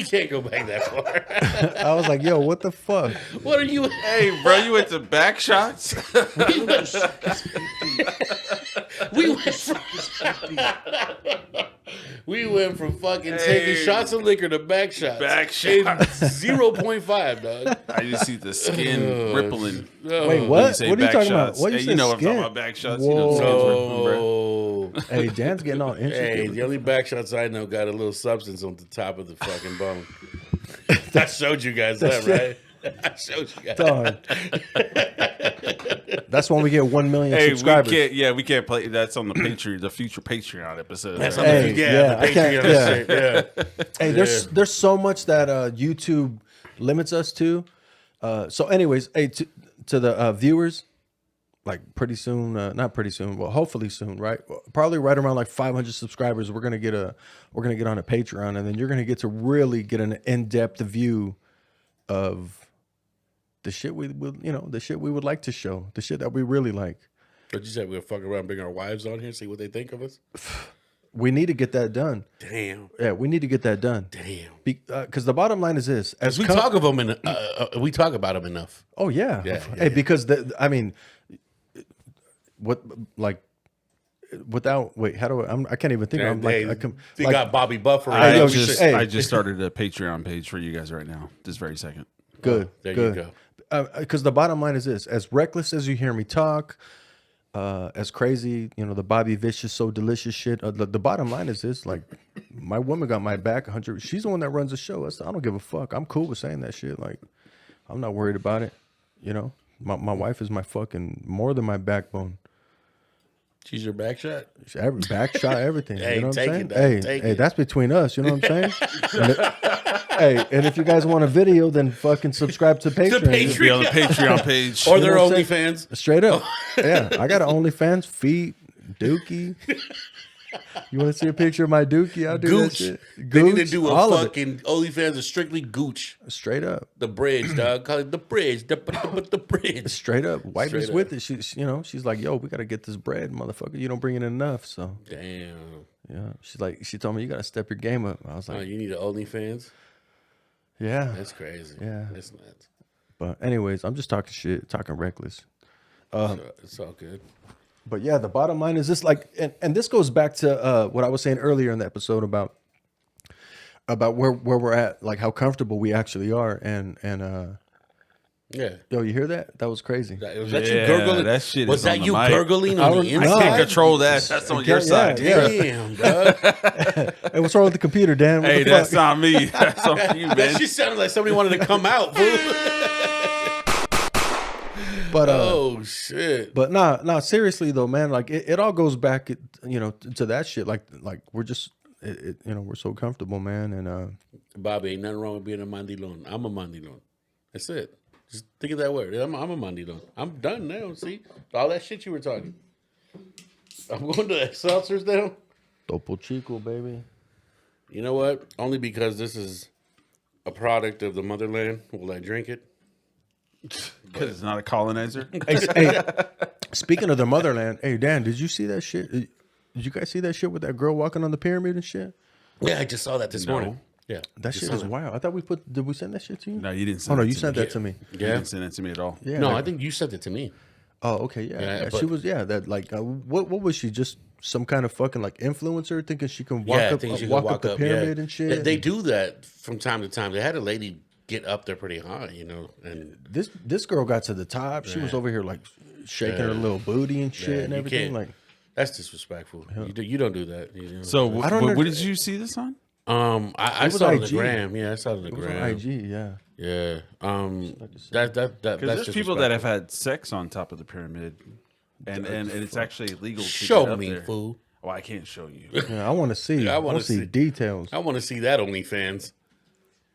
can't go back that far. I was like, yo, what the fuck? What are you? Hey, bro, you went to back shots? We went from fucking taking shots of liquor to back shots. Back shots. 0.5, dog. I just see the skin rippling. Wait, what? What are you talking about? What Hey, you you know what I'm skin? talking about, back shots. You know the skin's rippling, bro. Hey, Dan's getting all intricate. Hey, the only back shots I know got a little substance on the top of the fucking bone. I showed you guys that, right? I showed you guys. Dog. That's when we get 1 million Hey, subscribers. we can't play. That's on the Patreon, the future Patreon episode. That's right? on Hey, the, yeah, the I can't- Patreon shit, yeah. Hey, there's so much that YouTube limits us to. So, anyways, hey, to the viewers, like pretty soon, not pretty soon, well, hopefully soon, right? Probably right around like 500 subscribers, we're gonna get on a Patreon, and then you're gonna get to really get an in-depth view of the shit we would like to show, the shit that we really like. But you said we'll fuck around, bring our wives on here, see what they think of us. We need to get that done. Damn. Yeah, we need to get that done. Damn. Because the bottom line is this: As we talk of them, we talk about them enough. Oh yeah. Yeah. Because I mean, what like without wait? How do I can't even think. Yeah, I'm like, they got Bobby Buffer. I just started a Patreon page for you guys right now, this very second. Good. There good. you go. Because the bottom line is this: as reckless as you hear me talk, as crazy, the Bobby Vicious, so delicious shit. The bottom line is this: like, my woman got my back 100. She's the one that runs the show. I don't give a fuck. I'm cool with saying that shit. Like, I'm not worried about it. My wife is my fucking more than my backbone. She's your back shot. Back shot, everything. Hey, you know what I'm take saying? it, Hey, take hey, it. that's between us. You know what I'm saying? And if you guys want a video, then fucking subscribe to Patreon. Be on the Patreon page. Or You their know what I'm OnlyFans. Straight up. Yeah, I got an OnlyFans, feet, dookie. You want to see a picture of my dookie? I'll do that Gooch. shit. They need to Gooch, do all a of it. fucking OnlyFans of strictly Gooch. Straight up. The bridge, dog. Call it the bridge. The bridge. Straight up. Wife is Straight with up. it. She's like, yo, we got to get this bread, motherfucker. You don't bring in enough. So, Damn. yeah. She told me, you got to step your game up. I was Oh, like, you need an OnlyFans? yeah. That's crazy. Yeah. That's nuts. But anyways, I'm just talking shit, talking reckless. It's all good. But yeah, the bottom line is this, like, and this goes back to what I was saying earlier in the episode about where we're at, like how comfortable we actually are, and Yeah. yo, you hear that? That was crazy. Was that you gurgling? That shit Was is that on the you mic. gurgling on the I I inside? can't control that. That's on your side. Yeah. Damn, dog. Hey, what's wrong with the computer, Dan? What Hey, the that's fuck? not me. That's on you, That man. shit sounded like somebody wanted to come out, fool. But Oh, shit. but nah, seriously though, man. Like it all goes back, to that shit. Like we're just, we're so comfortable, man, and Bobby, ain't nothing wrong with being a mandilon. I'm a mandilon. That's it. Just think of that word. I'm a mandilon. I'm done now. See? All that shit you were talking. I'm going to the seltzers now. Topo Chico, baby. You know what? Only because this is a product of the motherland will I drink it. Because it's not a colonizer. Hey, speaking of the motherland, hey Dan, did you see that shit? Did you guys see that shit with that girl walking on the pyramid and shit? Yeah, I just saw that this morning. Yeah. That just shit saw is that. wild. I thought did we send that shit to you? No, you didn't Oh send no, it you to sent me. that to me. You didn't send it to me at all. Yeah. No, like- I think you sent it to me. Oh, okay, yeah. Yeah, She but- was, that like, what was she? Just some kind of fucking like influencer, thinking she can walk Yeah, I up, think she could walk up the pyramid yeah. and shit. They do that from time to time. They had a lady get up there pretty high, and This girl got to the top. She was over here like shaking her little booty and shit and you everything. can't- Like, that's disrespectful. You don't do that. So, I don't what did you see this on? I was saw it on the IG. gram. Yeah, I saw it on the it was gram. on IG, yeah. Yeah. Because That's there's just people that have respectful. had sex on top of the pyramid, and it's actually illegal to Show get up me, there. fool. Oh, I can't show you. Yeah, I want to see. Yeah, I want to see details. I want to see that OnlyFans.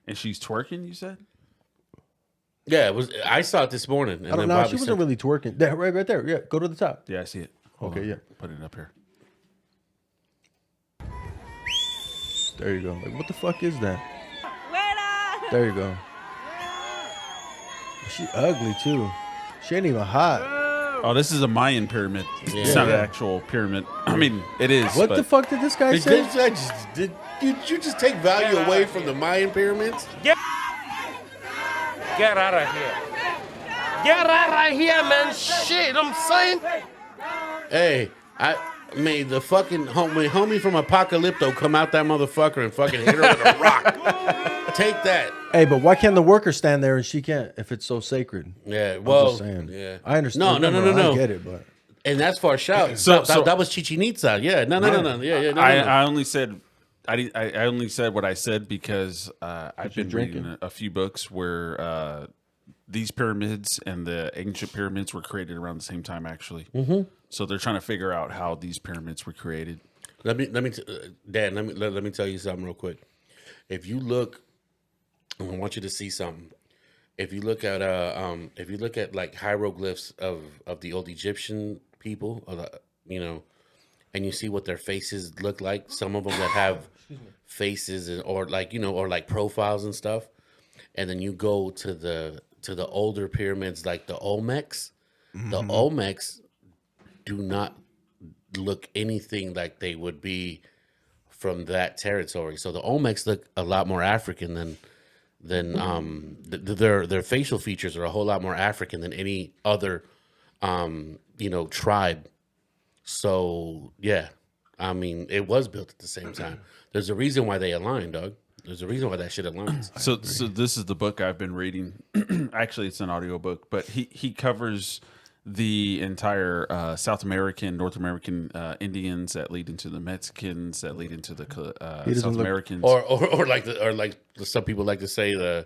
And she's twerking, you said? Yeah, it was. I saw it this morning. And I don't know. She wasn't really twerking. There, right there. Yeah, go to the top. Yeah, I see it. Hold Okay, on. yeah. Put it up here. There you go. Like, what the fuck is that? There you go. She ugly too. She ain't even hot. Oh, this is a Mayan pyramid. It's Yeah. not an actual pyramid. I mean, it is. What but the fuck did this guy say? I just did. Did you just take value away from the Mayan pyramids? Get out of here. Get out of here, man. Shit, I'm saying. Hey, I made the fucking homie from Apocalypto come out that motherfucker and fucking hit her with a rock. Take that. Hey, but why can't the worker stand there and she can't if it's so sacred? Yeah, I'm well, just saying. yeah. I understand. No. I get it, but and that's for a shout. So that was Chichen Itza. Yeah, no. Yeah, no. I only said I only said what I said because I've been reading a few books where these pyramids and the ancient pyramids were created around the same time, actually. Mm-hmm. So they're trying to figure out how these pyramids were created. Dan, let me tell you something real quick. If you look, I want you to see something. If you look at like hieroglyphs of the old Egyptian people, and you see what their faces look like, some of them that have faces or like profiles and stuff, and then you go to the older pyramids like the Olmecs, the Olmecs do not look anything like they would be from that territory. So the Olmecs look a lot more African than their facial features are a whole lot more African than any other tribe. So yeah, I mean, it was built at the same time. There's a reason why they align, dog. There's a reason why that shit aligns. So this is the book I've been reading. Actually, it's an audiobook, but he covers the entire South American, North American Indians that lead into the Mexicans, that lead into the South Americans, or like some people like to say the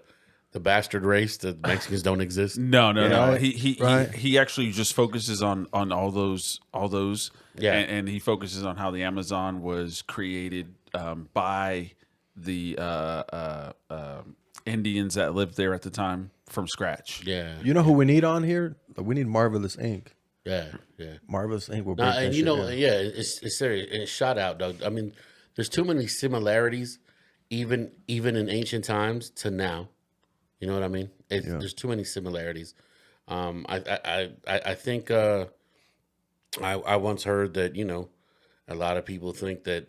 bastard race. The Mexicans don't exist. No. Right. He actually just focuses on all those. Yeah, and he focuses on how the Amazon was created by the Indians that lived there at the time from scratch. Yeah. You know who we need on here? We need Marvelous Inc. Yeah. Marvelous Inc. will break that and shit down. it's serious. And shout out, Doug. I mean, there's too many similarities, even in ancient times to now. You know what I mean? There's too many similarities. I think I once heard that a lot of people think that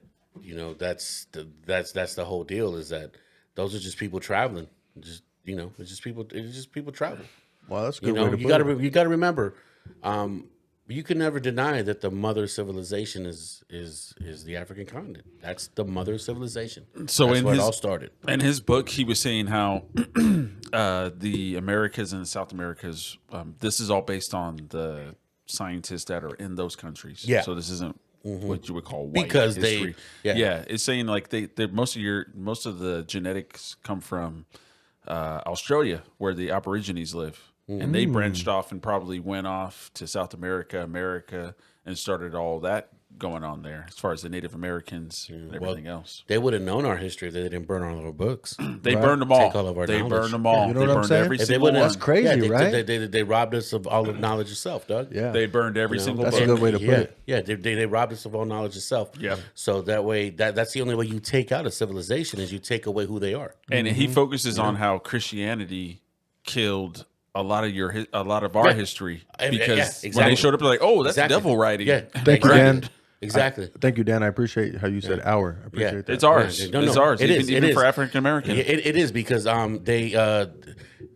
that's the whole deal, is that those are just people traveling. It's just people traveling. Well, that's a good way to put it. You gotta remember, you can never deny that the mother civilization is the African continent. That's the mother civilization. So that's where it all started. In his book, he was saying how the Americas and the South Americas, this is all based on the scientists that are in those countries. Yeah. So this isn't what you would call white because history. Yeah, it's saying like they most of the genetics come from Australia, where the Aborigines live. And they branched off and probably went off to South America, and started all that going on there as far as the Native Americans and everything else. They would have known our history if they didn't burn all of our books. They burned them all. Take all of our they knowledge. burned them all. You know they what I'm burned saying? every If single one. That's crazy, right? They robbed us of all of knowledge itself, Doug. Yeah. They burned every single That's book. a good way to put it. Yeah, they robbed us of all knowledge itself. Yeah. So that way, that's the only way you take out a civilization is you take away who they are. And he focuses on how Christianity killed a lot of our history, because when they showed up, they're like, "Oh, that's the devil writing." Yeah, Thank you, Dan. Exactly. Thank you, Dan. I appreciate how you said "our." I appreciate that. It's ours. No, it's ours. It Even is for African Americans. It is because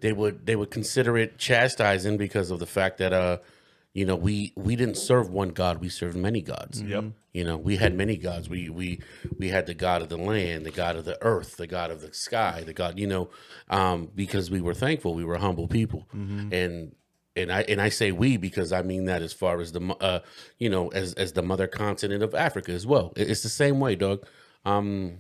they would consider it chastising because of the fact that we didn't serve one God, we served many gods. Yep. We had many gods. We had the God of the land, the God of the earth, the God of the sky, the God, because we were thankful, we were humble people. And I say we because I mean that as far as the as the mother continent of Africa as well. It's the same way, dog. You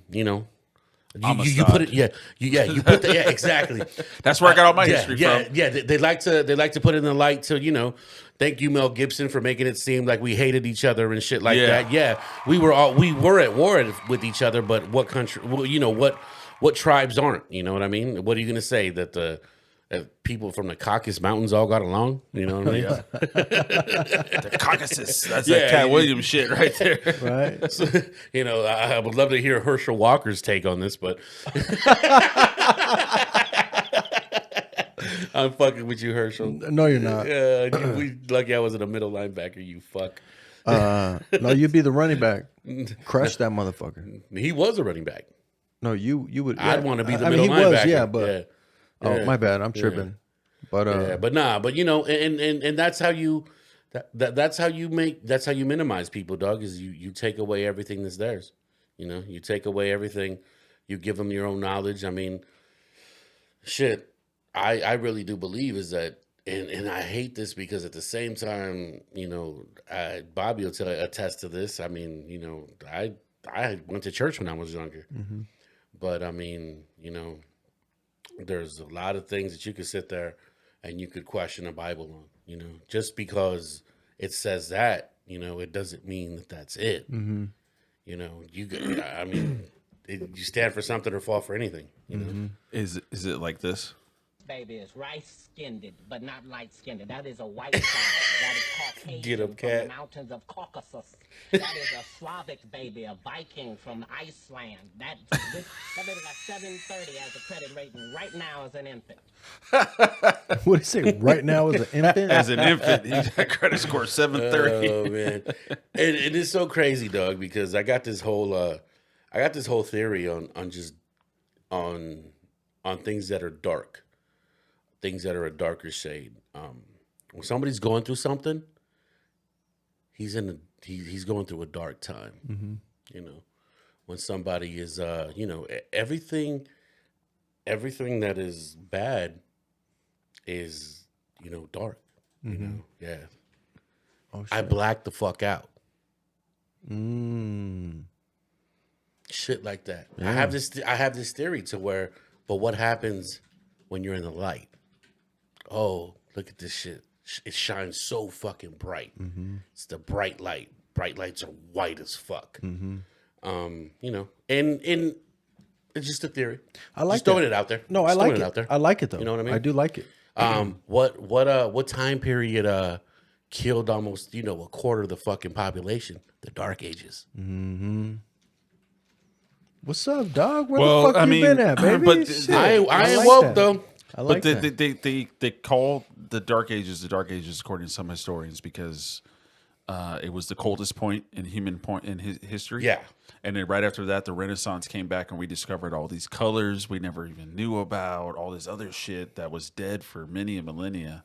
put it, you put the, exactly. That's where I got all my history from. Yeah, they like to put it in the light to thank you, Mel Gibson, for making it seem like we hated each other and shit like that. Yeah, we were at war with each other, but what country? Well, what tribes aren't? You know what I mean? What are you gonna say that the people from the Caucasus Mountains all got along? You know what I mean? The Caucasus. That's that Cat Williams shit right there. Right. So, I would love to hear Herschel Walker's take on this, but I'm fucking with you, Herschel. No, you're not. We lucky I wasn't a middle linebacker, you fuck. No, you'd be the running back. Crush that motherfucker. He was a running back. No, you would. I'd want to be the I mean, middle he linebacker. was, yeah, but Yeah. my bad, I'm tripping. But but you know, and that's how you that's how you minimize people, dog. Is you take away everything that's theirs. You know, you take away everything. You give them your own knowledge. I mean, shit. I really do believe is that, and I hate this because at the same time, you know, Bobby will attest to this. I mean, you know, I went to church when I was younger, but I mean, you know, there's a lot of things that you could sit there and you could question the Bible on. You know, just because it says that, you know, it doesn't mean that that's it. You know, I mean, you stand for something or fall for anything. You know, Is it like this? Baby is rice-skinned, but not light-skinned. That is a white child. That is Caucasian Get up, from cat. the mountains of Caucasus. That is a Slavic baby, a Viking from Iceland. That baby got 730 as a credit rating right now as an infant. what do you say? Right now as an infant? As an infant, he got credit score 730. Oh man, it is so crazy, dog. Because I got this whole theory on things that are dark. Things that are a darker shade. When somebody's going through something, he's going through a dark time. You know, when somebody is, you know, everything that is bad is, you know, dark. You know, yeah. Oh, shit. I black the fuck out. Shit like that. Yeah. I have this theory to where, but what happens when you're in the light? Oh, look at this shit. It shines so fucking bright. It's the bright light. Bright lights are white as fuck. You know, and it's just a theory. I like just throwing that. it out there. No, Just I like throwing it. out there. I like it though. You know what I mean? I do like it. What time period killed almost, you know, a quarter of the fucking population? The Dark Ages. What's up, dog? Where Well, the fuck I you mean, been at, baby? but Shit. I ain't like woke that. though. I like But that. they call the Dark Ages according to some historians because it was the coldest point in history. Yeah. And then right after that, the Renaissance came back and we discovered all these colors we never even knew about, all this other shit that was dead for many millennia,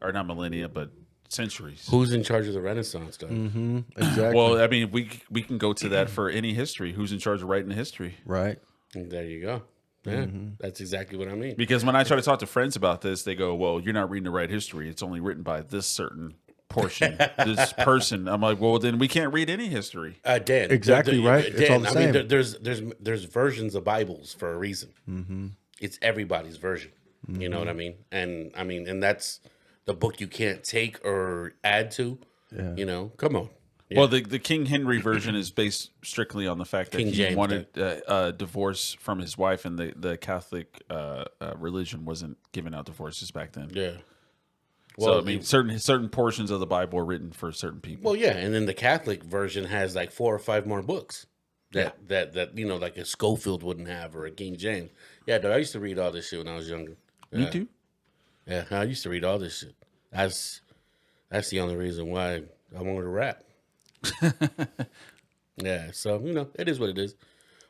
or not millennia, but centuries. Who's in charge of the Renaissance, though? Exactly. Well, I mean, we can go to that for any history. Who's in charge of writing the history? Right. There you go. Yeah, that's exactly what I mean. Because when I try to talk to friends about this, they go, well, you're not reading the right history. It's only written by this certain portion, this person. I'm like, well, then we can't read any history. Dan, Exactly right. Dan, It's all the same. I mean, there's versions of Bibles for a reason. It's everybody's version. You know what I mean? And that's the book you can't take or add to. Yeah. You know, come on. Yeah. Well, the King Henry version is based strictly on the fact that King he James wanted a divorce from his wife, and the Catholic religion wasn't giving out divorces back then. Yeah. Well, so I mean, certain portions of the Bible are written for certain people. Well, yeah, and then the Catholic version has like 4 or 5 more books that you know, like a Schofield wouldn't have or a King James. Yeah, dude, I used to read all this shit when I was younger. Yeah. Me too. Yeah, I used to read all this shit. That's the only reason why I wanted to rap. Yeah, so you know, it is what it is.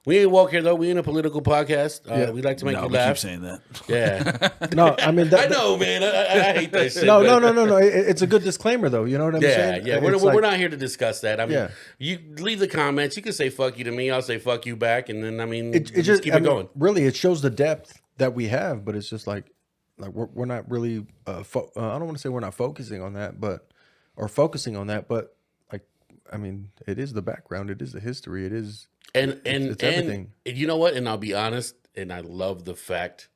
We ain't woke here though. We ain't a political podcast. We like to make you laugh. Keep saying that. Yeah. No, I mean, I know, man. I hate that shit. No. It's a good disclaimer though. You know what I'm saying? Yeah. We're not here to discuss that. I mean, Yeah. you leave the comments. You can say fuck you to me. I'll say fuck you back, and then I mean, It just keep it going. Really, it shows the depth that we have, but it's just like we're not really. I don't want to say we're not focusing on that, but like, I mean, it is the background. It is the history. It is. And it's everything. And you know what? And I'll be honest. And I love the fact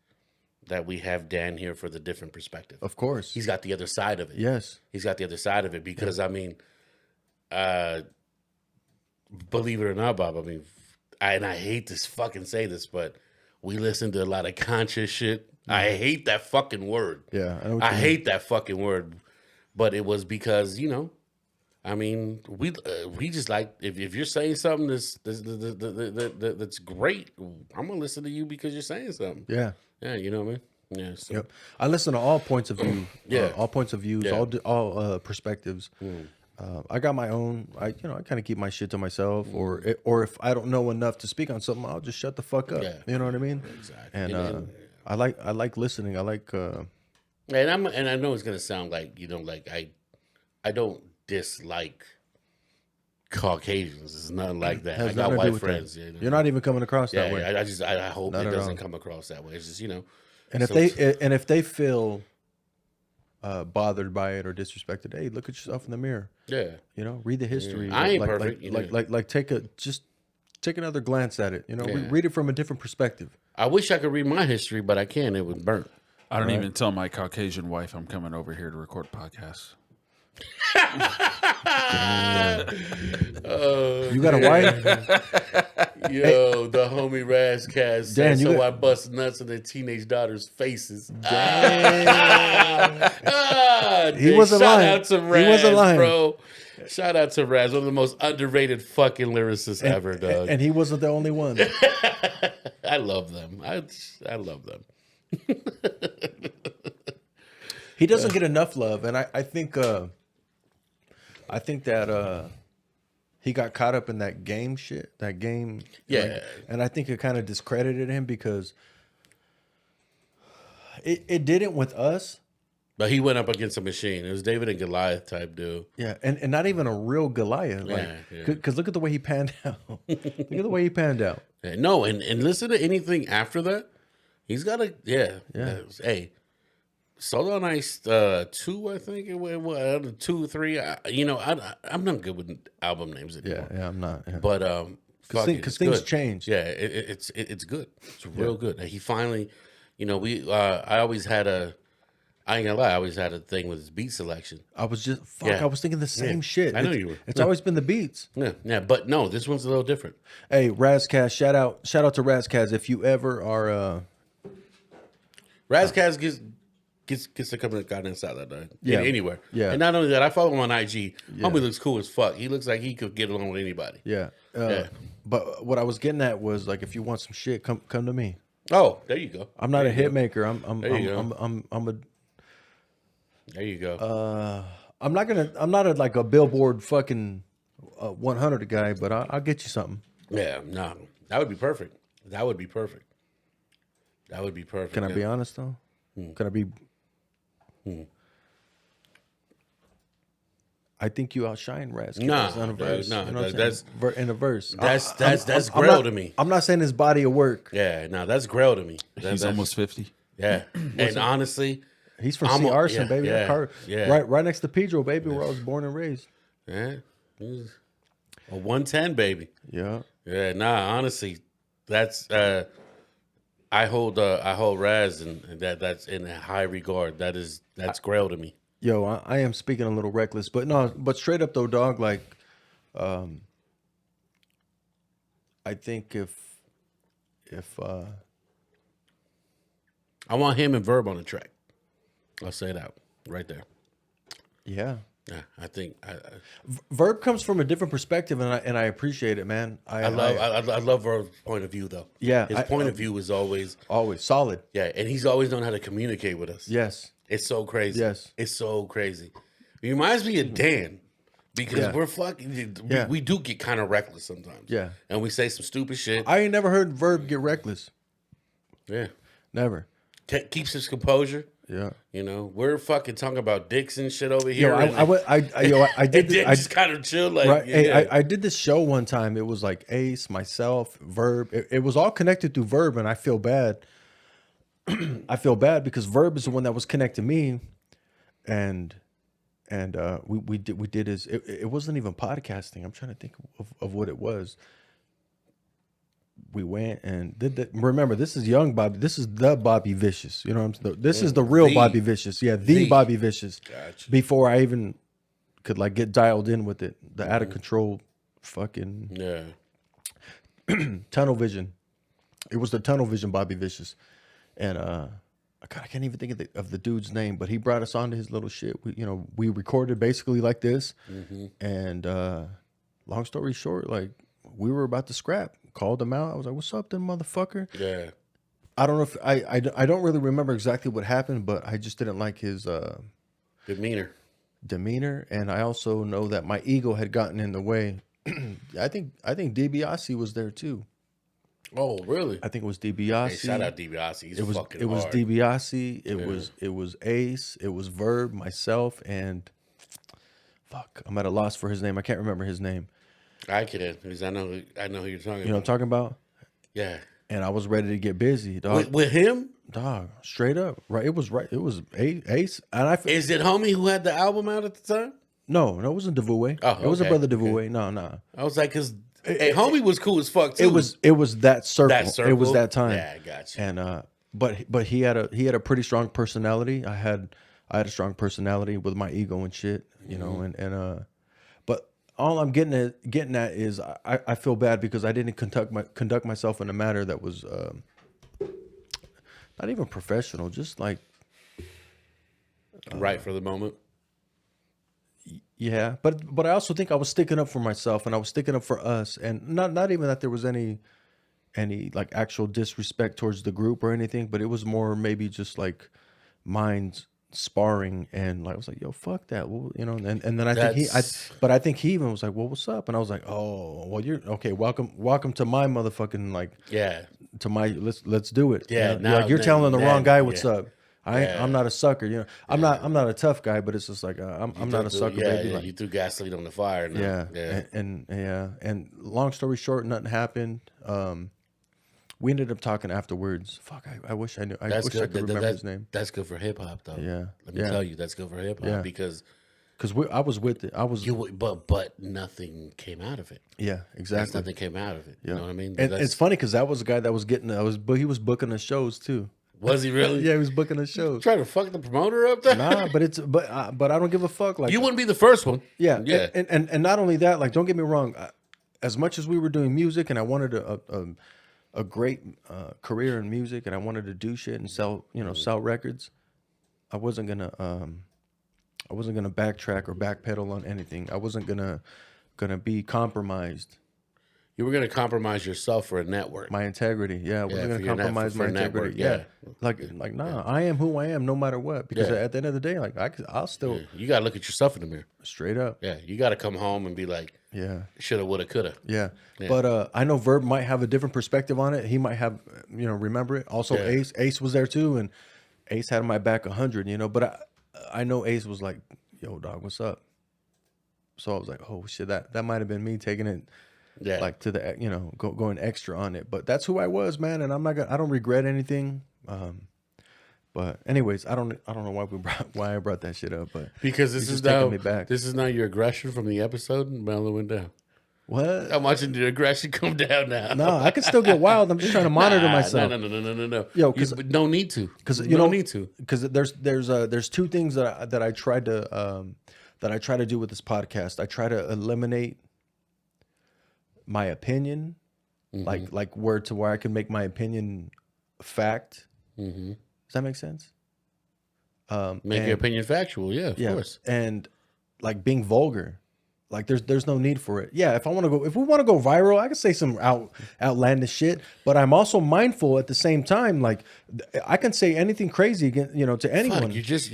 that we have Dan here for the different perspective. Of course, he's got the other side of it. Yes, he's got the other side of it because I mean, believe it or not, Bob. I mean, I hate to fucking say this, but we listen to a lot of conscious shit. I hate that fucking word. Yeah, I hate that fucking word. But it was because, you know, I mean, we just like if you're saying something that's great, I'm gonna listen to you because you're saying something. Yeah, you know what I mean. Yeah, so. I listen to all points of view. Yeah, all points of views, Yeah. all perspectives. I got my own. I kind of keep my shit to myself, or if I don't know enough to speak on something, I'll just shut the fuck up. Yeah. You know what I mean? Exactly. And I like listening. I like. And I know it's gonna sound like I don't dislike Caucasians. It's nothing like that. Has I got nothing to do white with friends. that. You know? You're not even coming across that way. I hope Not it at doesn't all. come across that way. It's just And if they feel bothered by it or disrespected, hey, look at yourself in the mirror. Yeah. Read the history. I ain't like, perfect. Like take another glance at it. Yeah. Read it from a different perspective. I wish I could read my history, but I can't. It was burnt. I don't even tell my Caucasian wife I'm coming over here to record podcasts. You got a wife? Yo, the homie Razcast said, Dan, I bust nuts in their teenage daughters' faces. He wasn't Shout lying. out to Raz, He wasn't lying. bro. Shout out to Raz, one of the most underrated fucking lyricists ever, dog. And he wasn't the only one. I love them. I love them. He doesn't get enough love, and I think that he got caught up in that game shit. That game, and I think it kind of discredited him because it didn't with us. But he went up against a machine. It was David and Goliath type dude. Yeah, and not even a real Goliath. Because look at the way he panned out. Look at the way he panned out. Yeah, no, and listen to anything after that. He's got a hey, Solo on Ice 2, I think it was 2, 3. I'm not good with album names anymore. Yeah, I'm not. Yeah. But because things change. Yeah, it's good. It's real good. He finally, I always had I ain't gonna lie, I always had a thing with his beat selection. I was thinking the same shit. I know you were. It's always been the beats. Yeah, but no, this one's a little different. Hey, Razcast, shout out to Razcast. If you ever are Razcast gets to come to the goddamn South dog. Yeah. Anywhere. Yeah. And not only that, I follow him on IG. Homie looks cool as fuck. He looks like he could get along with anybody. Yeah. Yeah. But what I was getting at was like, if you want some shit, come to me. Oh, there you go. I'm not a hit maker. I'm a. There you go. I'm not a Billboard fucking 100 guy, but I'll get you something. Yeah, no, that would be perfect. That would be perfect. Can I be honest though? Can I be? I think you outshine Raz. Nah, in a verse. nah, You know what I'm that's- saying? In a verse. That's I'm Grail not- to me. I'm not saying his body of work. Yeah, no, that's Grail to me. He's almost 50. Yeah, and honestly, He's from I'm C. a- Arson, yeah, baby. yeah, yeah. Right next to Pedro, baby, where I was born and raised. yeah, he's a 110 baby. Yeah. Yeah, nah, honestly, that's I hold Raz and that's in high regard. That's Grail to me. Yo, I am speaking a little reckless, but straight up though, dog. Like, I think if I want him and Verb on the track. I'll say that right there. yeah, I think Verb comes from a different perspective, and I appreciate it, man. I love Verb's point of view though. Yeah, his point of view is always solid. Yeah, and he's always known how to communicate with us. Yes, it's so crazy. Yes, it's so crazy. He reminds me of Dan because we're fucking. We do get kind of reckless sometimes. Yeah, and we say some stupid shit. I ain't never heard Verb get reckless. Yeah, never. Keeps his composure. Yeah, we're fucking talking about dicks and shit over here. I did. I just kind of chill like. Right. Yeah. Hey, I did this show one time. It was like Ace, myself, Verb. It was all connected through Verb, and I feel bad. I feel bad because Verb is the one that was connecting me, and we did his. It wasn't even podcasting. I'm trying to think of what it was. We went and did that. Remember, this is young Bobby. This is the Bobby Vicious. You know what I'm saying? This is the real Bobby Vicious. Yeah, the Bobby Vicious. Gotcha. Before I even could get dialed in with it, the out of control, fucking tunnel vision. It was the tunnel vision Bobby Vicious, and God, I can't even think of the dude's name, but he brought us onto his little shit. We recorded basically like this, and long story short, we were about to scrap. Called him out. I was like, "What's up, then, motherfucker?" Yeah. I don't know if I don't really remember exactly what happened, but I just didn't like his demeanor. demeanor, and I also know that my ego had gotten in the way. I think DiBiase was there too. Oh, really? I think it was DiBiase. Hey, shout out DiBiase. He's fucking it was hard. DiBiase. It was Ace. It was Verb, myself, and fuck, I'm at a loss for his name. I can't remember his name. I can, because I know who you're talking about. You know what I'm talking about? Yeah. And I was ready to get busy, dog. With him? Dog, straight up. Right. It was Ace. And Is it homie who had the album out at the time? No, it wasn't DeVoué. Oh, it was a okay, brother DeVoué. No. I was like, because homie was cool as fuck too. It was that circle. That circle? It was that time. Yeah, I got you. And but he had a pretty strong personality. I had a strong personality with my ego and shit, you know, and but all I'm getting at is I feel bad because I didn't conduct myself in a manner that was not even professional, just like right for the moment. Yeah, but I also think I was sticking up for myself and I was sticking up for us, and not even that there was any like actual disrespect towards the group or anything, but it was more maybe just like minds sparring, and like I was like, yo, fuck that, well, you know, and then I think he even was like, well, what's up? And I was like, oh, well, you're okay, welcome to my motherfucking, like, yeah, to my let's do it. Yeah, now you're telling the wrong guy what's yeah. up. I'm not a sucker, you know. I'm not a tough guy, but it's just like I'm not a sucker, baby. Yeah, like, you threw gasoline on the fire. Now. Yeah. And long story short, nothing happened. We ended up talking afterwards. Fuck, I wish I knew. I wish I could remember his name. That's good for hip hop, though. Yeah, let me tell you, that's good for hip hop because I was with it. but nothing came out of it. Yeah, exactly. Nothing came out of it. Yeah. You know what I mean? And it's funny because that was a guy that was getting. He was booking the shows too. Was he really? Yeah, he was booking the shows. Trying to fuck the promoter up there? Nah, but I don't give a fuck. Like, you wouldn't be the first one. Yeah, yeah. And not only that, like, don't get me wrong. As much as we were doing music, and I wanted a great career in music, and I wanted to do shit and sell records, I wasn't gonna backtrack or backpedal on anything. I wasn't gonna be compromised. You were going to compromise yourself for a network. My integrity, yeah. I wasn't going to compromise my integrity. Yeah. Like, nah, I am who I am no matter what. Because at the end of the day, like, I'll still... Yeah. You got to look at yourself in the mirror. Straight up. Yeah, you got to come home and be like, shoulda, woulda, coulda. Yeah. But I know Verb might have a different perspective on it. He might have, remember it. Also, Ace was there too, and Ace had my back 100, But I know Ace was like, yo, dog, what's up? So I was like, oh, shit, that might have been me taking it... Yeah, like to the going extra on it, but that's who I was, man, and I don't regret anything. But anyways, I don't know why I brought that shit up, but because this is now your aggression from the episode and mellowing down. What? I'm watching the aggression come down now. No, I can still get wild. I'm just trying to monitor myself. No. Yo, because no need to. Because need to. Because there's two things that I tried to do with this podcast. I try to eliminate my opinion, like where I can make my opinion fact. Mm-hmm. Does that make sense? Make your opinion factual, of course. And like being vulgar, like there's no need for it. Yeah, if we want to go viral, I can say some outlandish shit, but I'm also mindful at the same time. Like I can say anything crazy against, to anyone. Fuck, you just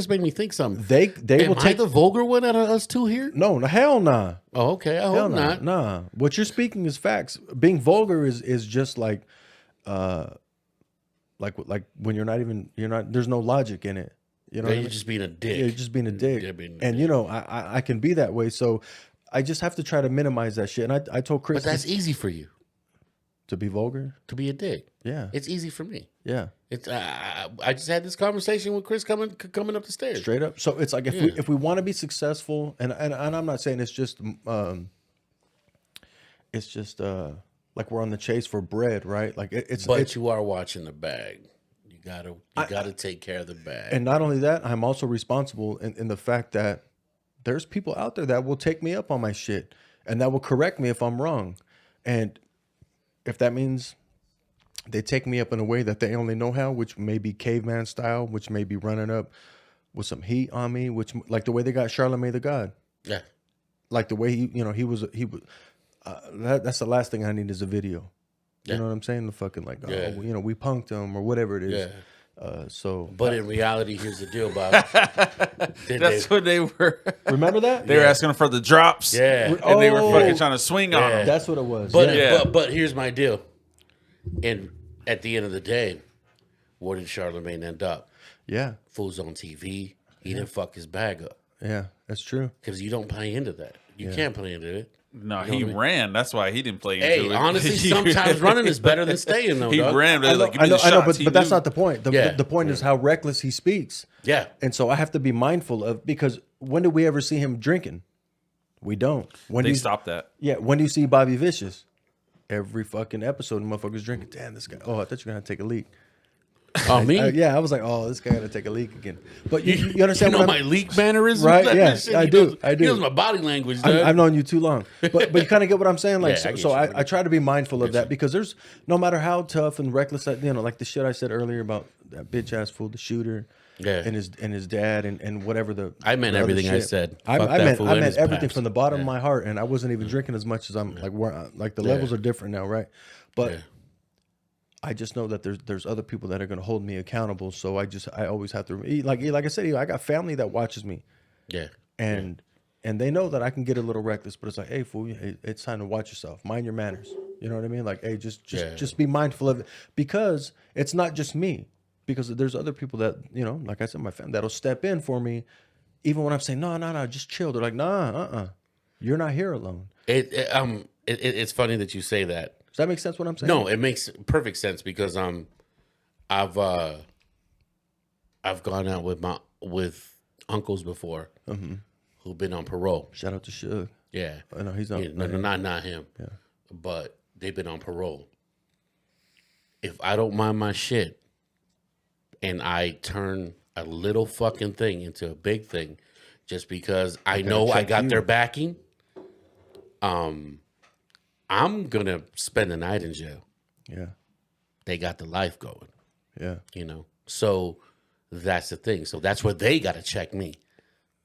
made me think something. They will take the vulgar one out of us two here. No, hell nah. Oh, okay. I hope not. Nah. What you're speaking is facts. Being vulgar is just like when you're not. There's no logic in it. You're just being a dick. Yeah, you're just being a dick. I can be that way. So I just have to try to minimize that shit. And I told Chris, but that's easy for you to be vulgar, to be a dick. Yeah, it's easy for me. Yeah, it's. I just had this conversation with Chris coming up the stairs. Straight up. So it's like if we want to be successful, and I'm not saying it's just like we're on the chase for bread, right? Like But you are watching the bag. You gotta take care of the bag. And not only that, I'm also responsible in the fact that there's people out there that will take me up on my shit and that will correct me if I'm wrong. And if that means they take me up in a way that they only know how, which may be caveman style, which may be running up with some heat on me, which like the way they got Charlamagne the God. Yeah. Like the way he was that's the last thing I need is a video. You know what I'm saying? The fucking we punked him or whatever it is. But in reality, here's the deal, Bob. That's what they were. Remember that? They were asking for the drops. Yeah. And they were fucking trying to swing on them. That's what it was. But here's my deal. And at the end of the day, where did Charlemagne end up? Yeah. Fool's on TV. He didn't fuck his bag up. Yeah, that's true. Because you don't play into that. You can't play into it. No, You know he what I mean? ran. That's why he didn't play into Hey, it. honestly, sometimes running is better than staying, though. He dog. ran. But I know, like, give me the I know, shots. He but that's knew. not the point. The point is how reckless he speaks. Yeah. And so I have to be mindful of, because when do we ever see him drinking? We don't. When They do you, stopped that. Yeah. When do you see Bobby Vicious? Every fucking episode, the motherfucker's drinking. Damn, this guy. Oh, I thought you were gonna take a leak. Oh, me? Yeah, I was like, oh, this guy gonna take a leak again. But you understand You know what my leak mannerisms? Right? That Yeah, shit, I he do. knows- I do. He knows my body language, dude. I've known you too long, but you kind of get what I'm saying. Like, Yeah, I get so you. I try to be mindful of that, because there's, no matter how tough and reckless that, like the shit I said earlier about that bitch ass fool, the shooter, and his dad and whatever the. I meant the other everything I shit. said. I Fuck that meant fool and his everything paps. from the bottom of Yeah. my heart, and I wasn't even drinking as much as I'm like the levels are different now, right? But. Yeah. I just know that there's other people that are going to hold me accountable. So I always have to, like I said, I got family that watches me. Yeah. And they know that I can get a little reckless, but it's like, hey, fool, it's time to watch yourself. Mind your manners. You know what I mean? Like, hey, just be mindful of it, because it's not just me. Because there's other people that, like I said, my family that'll step in for me, even when I'm saying no, just chill. They're like, nah, you're not here alone. It's funny that you say that. Does that make sense? What I'm saying? No, it makes perfect sense, because I've gone out with uncles before who've been on parole. Shout out to Suge. Yeah, I know he's on. Yeah, no, not him. Yeah, but they've been on parole. If I don't mind my shit, and I turn a little fucking thing into a big thing, just because I know I got their backing, I'm gonna spend the night in jail. Yeah. They got the life going. Yeah. So that's the thing. So that's where they gotta check me.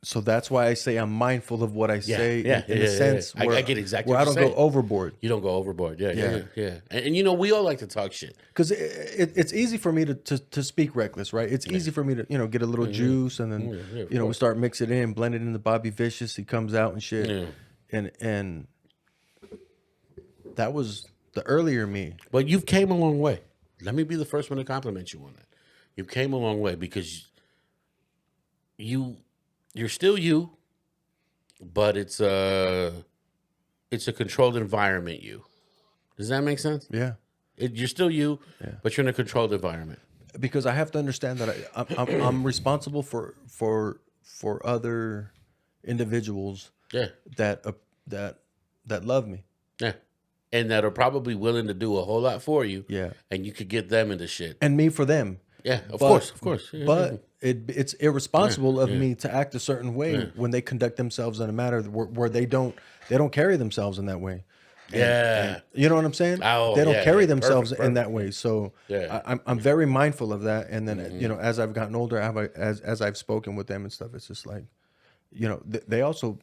So that's why I say I'm mindful of what I say in a sense. I Where, get exactly where what I don't you're go saying. overboard. You don't go overboard. Yeah. And we all like to talk shit. Because it's easy for me to speak reckless, right? It's easy for me to get a little juice, and then we start mix it in, blend it into Bobby Vicious. He comes out and shit, and that was the earlier me. But you've came a long way. Let me be the first one to compliment you on that. You came a long way, because you're still you, but it's a controlled environment. Does that make sense? Yeah. You're still you, but you're in a controlled environment. Because I have to understand that I'm responsible for other individuals. That love me. Yeah. And that are probably willing to do a whole lot for you. Yeah. And you could get them into shit. And me for them. Yeah, of course. Yeah, but it's irresponsible of me to act a certain way when they conduct themselves in a manner where they don't carry themselves in that way. And you know what I'm saying? Oh, they don't carry themselves perfect. in that way. So I'm very mindful of that. And then as I've gotten older, as I've spoken with them and stuff, it's just like, they also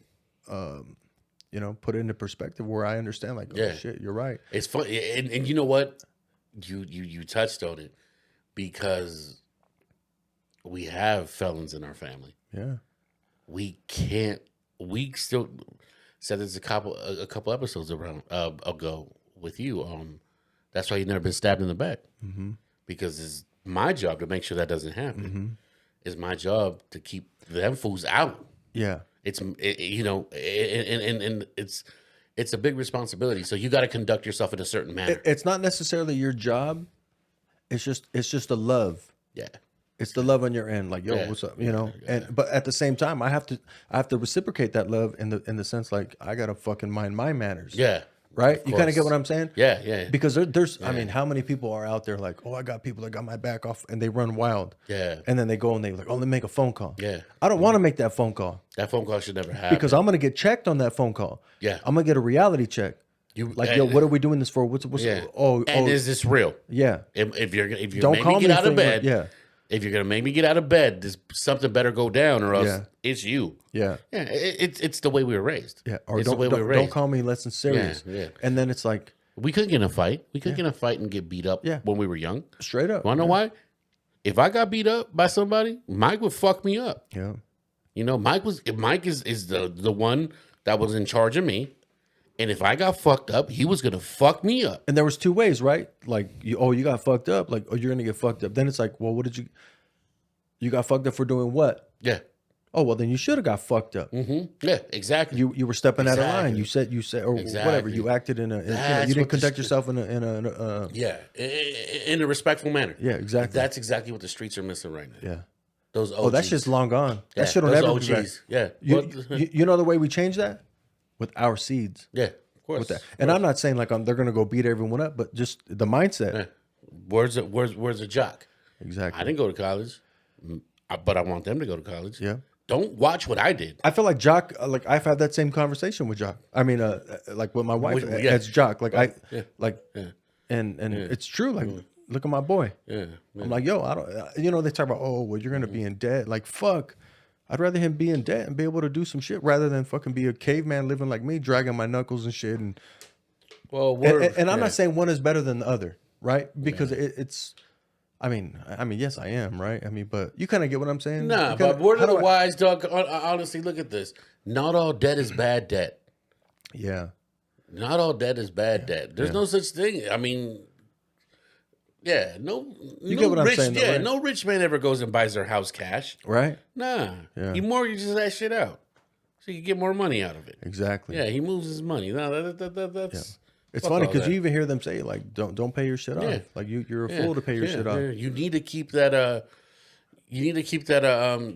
put it into perspective where I understand, like, oh shit, you're right. It's fun, and you know what? You touched on it, because we have felons in our family. Yeah, we still said this a couple episodes ago with you. That's why you've never been stabbed in the back, because it's my job to make sure that doesn't happen. It's my job to keep them fools out. Yeah. It's and it's a big responsibility. So you got to conduct yourself in a certain manner. It's not necessarily your job. It's just a love. Yeah. It's the love on your end, like, yo, what's up, but at the same time, I have to reciprocate that love in the sense, like, I gotta fucking mind my manners. Yeah. Right? You kind of get what I'm saying? Yeah. Because there's I mean, how many people are out there like, oh, I got people that got my back off, and they run wild. Yeah. And then they go and they like, oh, let me make a phone call. Yeah. I don't want to make that phone call. That phone call should never happen. Because I'm gonna get checked on that phone call. Yeah. I'm gonna get a reality check. Yo, what are we doing this for? What's and is this real? Yeah. If you're Don't make call me get me out of for- bed, yeah. If you're gonna make me get out of bed, something better go down, or else it's you. Yeah. Yeah. It's the way we were raised. Yeah. Or it's the way we were don't raised. call me less than serious. Yeah. And then it's like, we could get in a fight. We could get in a fight and get beat up when we were young. Straight up. Want to know why? if I got beat up by somebody, Mike would fuck me up. Yeah. You know, Mike is the one that was in charge of me. And if I got fucked up, he was gonna fuck me up. And there was two ways, right? Like, you got fucked up. Like, you're gonna get fucked up. Then it's like, well, what did you got fucked up for doing what? Yeah. Oh, well, then you should have got fucked up. Yeah, exactly. You were stepping out of line. You said, or whatever. You acted you didn't conduct yourself in a in a respectful manner. Yeah, exactly. That's exactly what the streets are missing right now. Yeah. Those OGs. Oh, that shit's long gone. Yeah, That shit will those never OGs. be back. Yeah. You know the way we change that? With our seeds. Yeah, of course. With that. And I'm not saying like they're gonna go beat everyone up, but just the mindset. Yeah. Where's a jock? Exactly. I didn't go to college, but I want them to go to college. Yeah. Don't watch what I did. I feel like Jock. Like I've had that same conversation with Jock. I mean, like with my wife as Jock. Like and it's true. Like, look at my boy. Yeah. I'm like, yo, I don't. You know, they talk about, oh, well, you're gonna be in debt. Like, fuck. I'd rather him be in debt and be able to do some shit rather than fucking be a caveman living like me, dragging my knuckles and shit. And and I'm not saying one is better than the other, right? Because it's. I mean, yes, I am, right? I mean, but you kind of get what I'm saying. Nah, but word of the wise, dog. Honestly, look at this. Not all debt is bad debt. Yeah. Not all debt is bad debt. There's no such thing. I mean, yeah, You get what I'm saying, though, right? No rich man ever goes and buys their house cash. Right? Nah. Yeah. He mortgages that shit out so he can get more money out of it. Exactly. Yeah, he moves his money. No, that's. It's funny because you even hear them say like, "Don't pay your shit off." Like you're a fool to pay your shit off. You need to keep that. You need to keep that.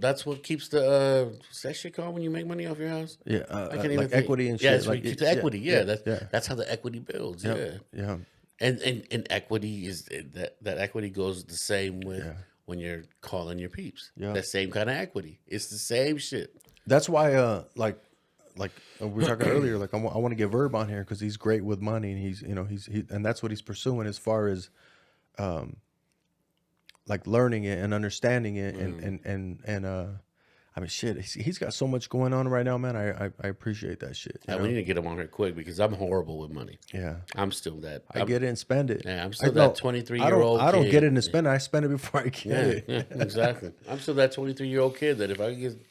That's what keeps the. What's that shit called when you make money off your house? Yeah, I can't even like think. equity and yeah, shit. That's Like keep the equity. Yeah, that's how the equity builds. Yeah. Yeah. And equity is that equity goes the same with when you're calling your peeps. Yeah. That same kind of equity. It's the same shit. That's why, like we were talking earlier, like I want to get Verb on here because he's great with money and he's and that's what he's pursuing as far as, like learning it and understanding it and I mean shit, he's got so much going on right now, man. I appreciate that shit. Yeah, we need to get him on here quick because I'm horrible with money. Yeah, I'm still that. I get it and spend it. Yeah, I'm still that 23-year-old. I don't get it and spend it. I spend it before I get it. Yeah, exactly. I'm still that 23-year-old kid that if I get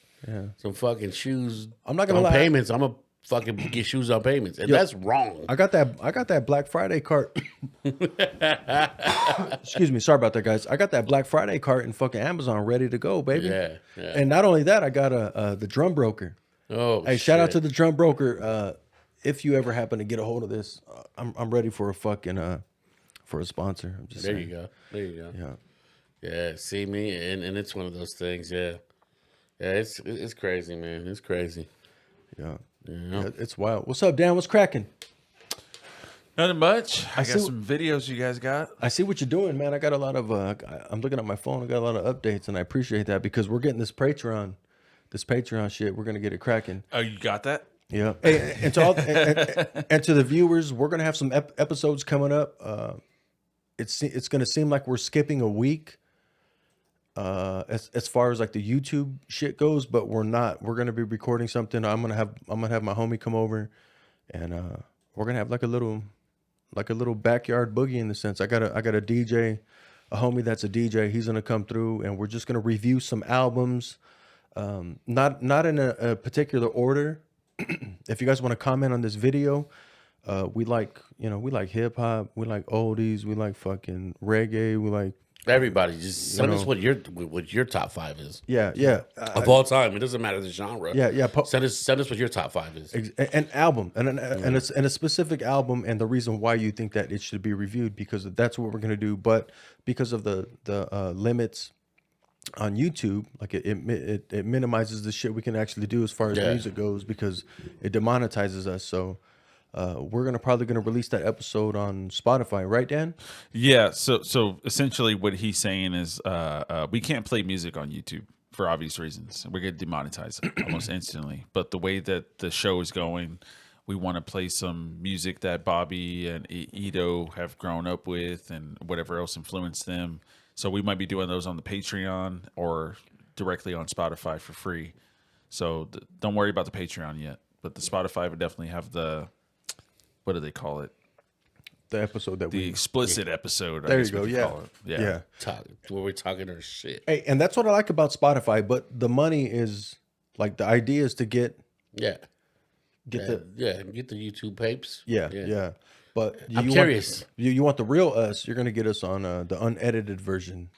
some fucking shoes, I'm not gonna on lie. payments, I'm gonna fucking get shoes on payments, and that's wrong. I got that Black Friday cart. Excuse me, sorry about that, guys. I got that Black Friday cart in fucking Amazon ready to go, baby. Yeah. And not only that, I got the drum broker. Oh, hey, shout out to the drum broker. If you ever happen to get a hold of this, I'm ready for a fucking for a sponsor. I'm just saying. There you go. Yeah. Yeah. See me, and it's one of those things. Yeah. Yeah. It's crazy, man. It's crazy. Yeah. Yeah. It's wild. What's up, Dan? What's cracking? Nothing much. I got see some videos you guys got. I see what you're doing, man. I got a lot of. I'm looking at my phone. I got a lot of updates, and I appreciate that because we're getting this Patreon shit. We're gonna get it cracking. Oh, you got that? Yeah. Hey, and to all and to the viewers, we're gonna have some episodes coming up. It's gonna seem like we're skipping a week. As far as like the YouTube shit goes, but we're not. We're gonna be recording something. I'm gonna have my homie come over, and we're gonna have like a little backyard boogie in the sense. I got a DJ, a homie that's a DJ. He's gonna come through, and we're just gonna review some albums, not in a particular order. If you guys want to comment on this video, we like hip hop, we like oldies, we like fucking reggae, we like. Everybody, just send us what your top 5 is. Yeah. Of all time, it doesn't matter the genre. Yeah. Send us what your top 5 is. An album and a specific album, and the reason why you think that it should be reviewed because that's what we're gonna do. But because of the limits on YouTube, like it minimizes the shit we can actually do as far as music goes because it demonetizes us. So. We're probably gonna release that episode on Spotify, right, Dan? Yeah. So essentially, what he's saying is, we can't play music on YouTube for obvious reasons. We're gonna demonetize it almost instantly. But the way that the show is going, we want to play some music that Bobby and Ito have grown up with, and whatever else influenced them. So we might be doing those on the Patreon or directly on Spotify for free. So don't worry about the Patreon yet, but the Spotify would definitely have the. What do they call it? the episode that the explicit episode. There I you guess go. we could Yeah. call it. Yeah. Where we're talking our shit. Hey, and that's what I like about Spotify. But the money is like the idea is to get Get the YouTube papes. yeah. But I'm curious. You want the real us? You're gonna get us on the unedited version.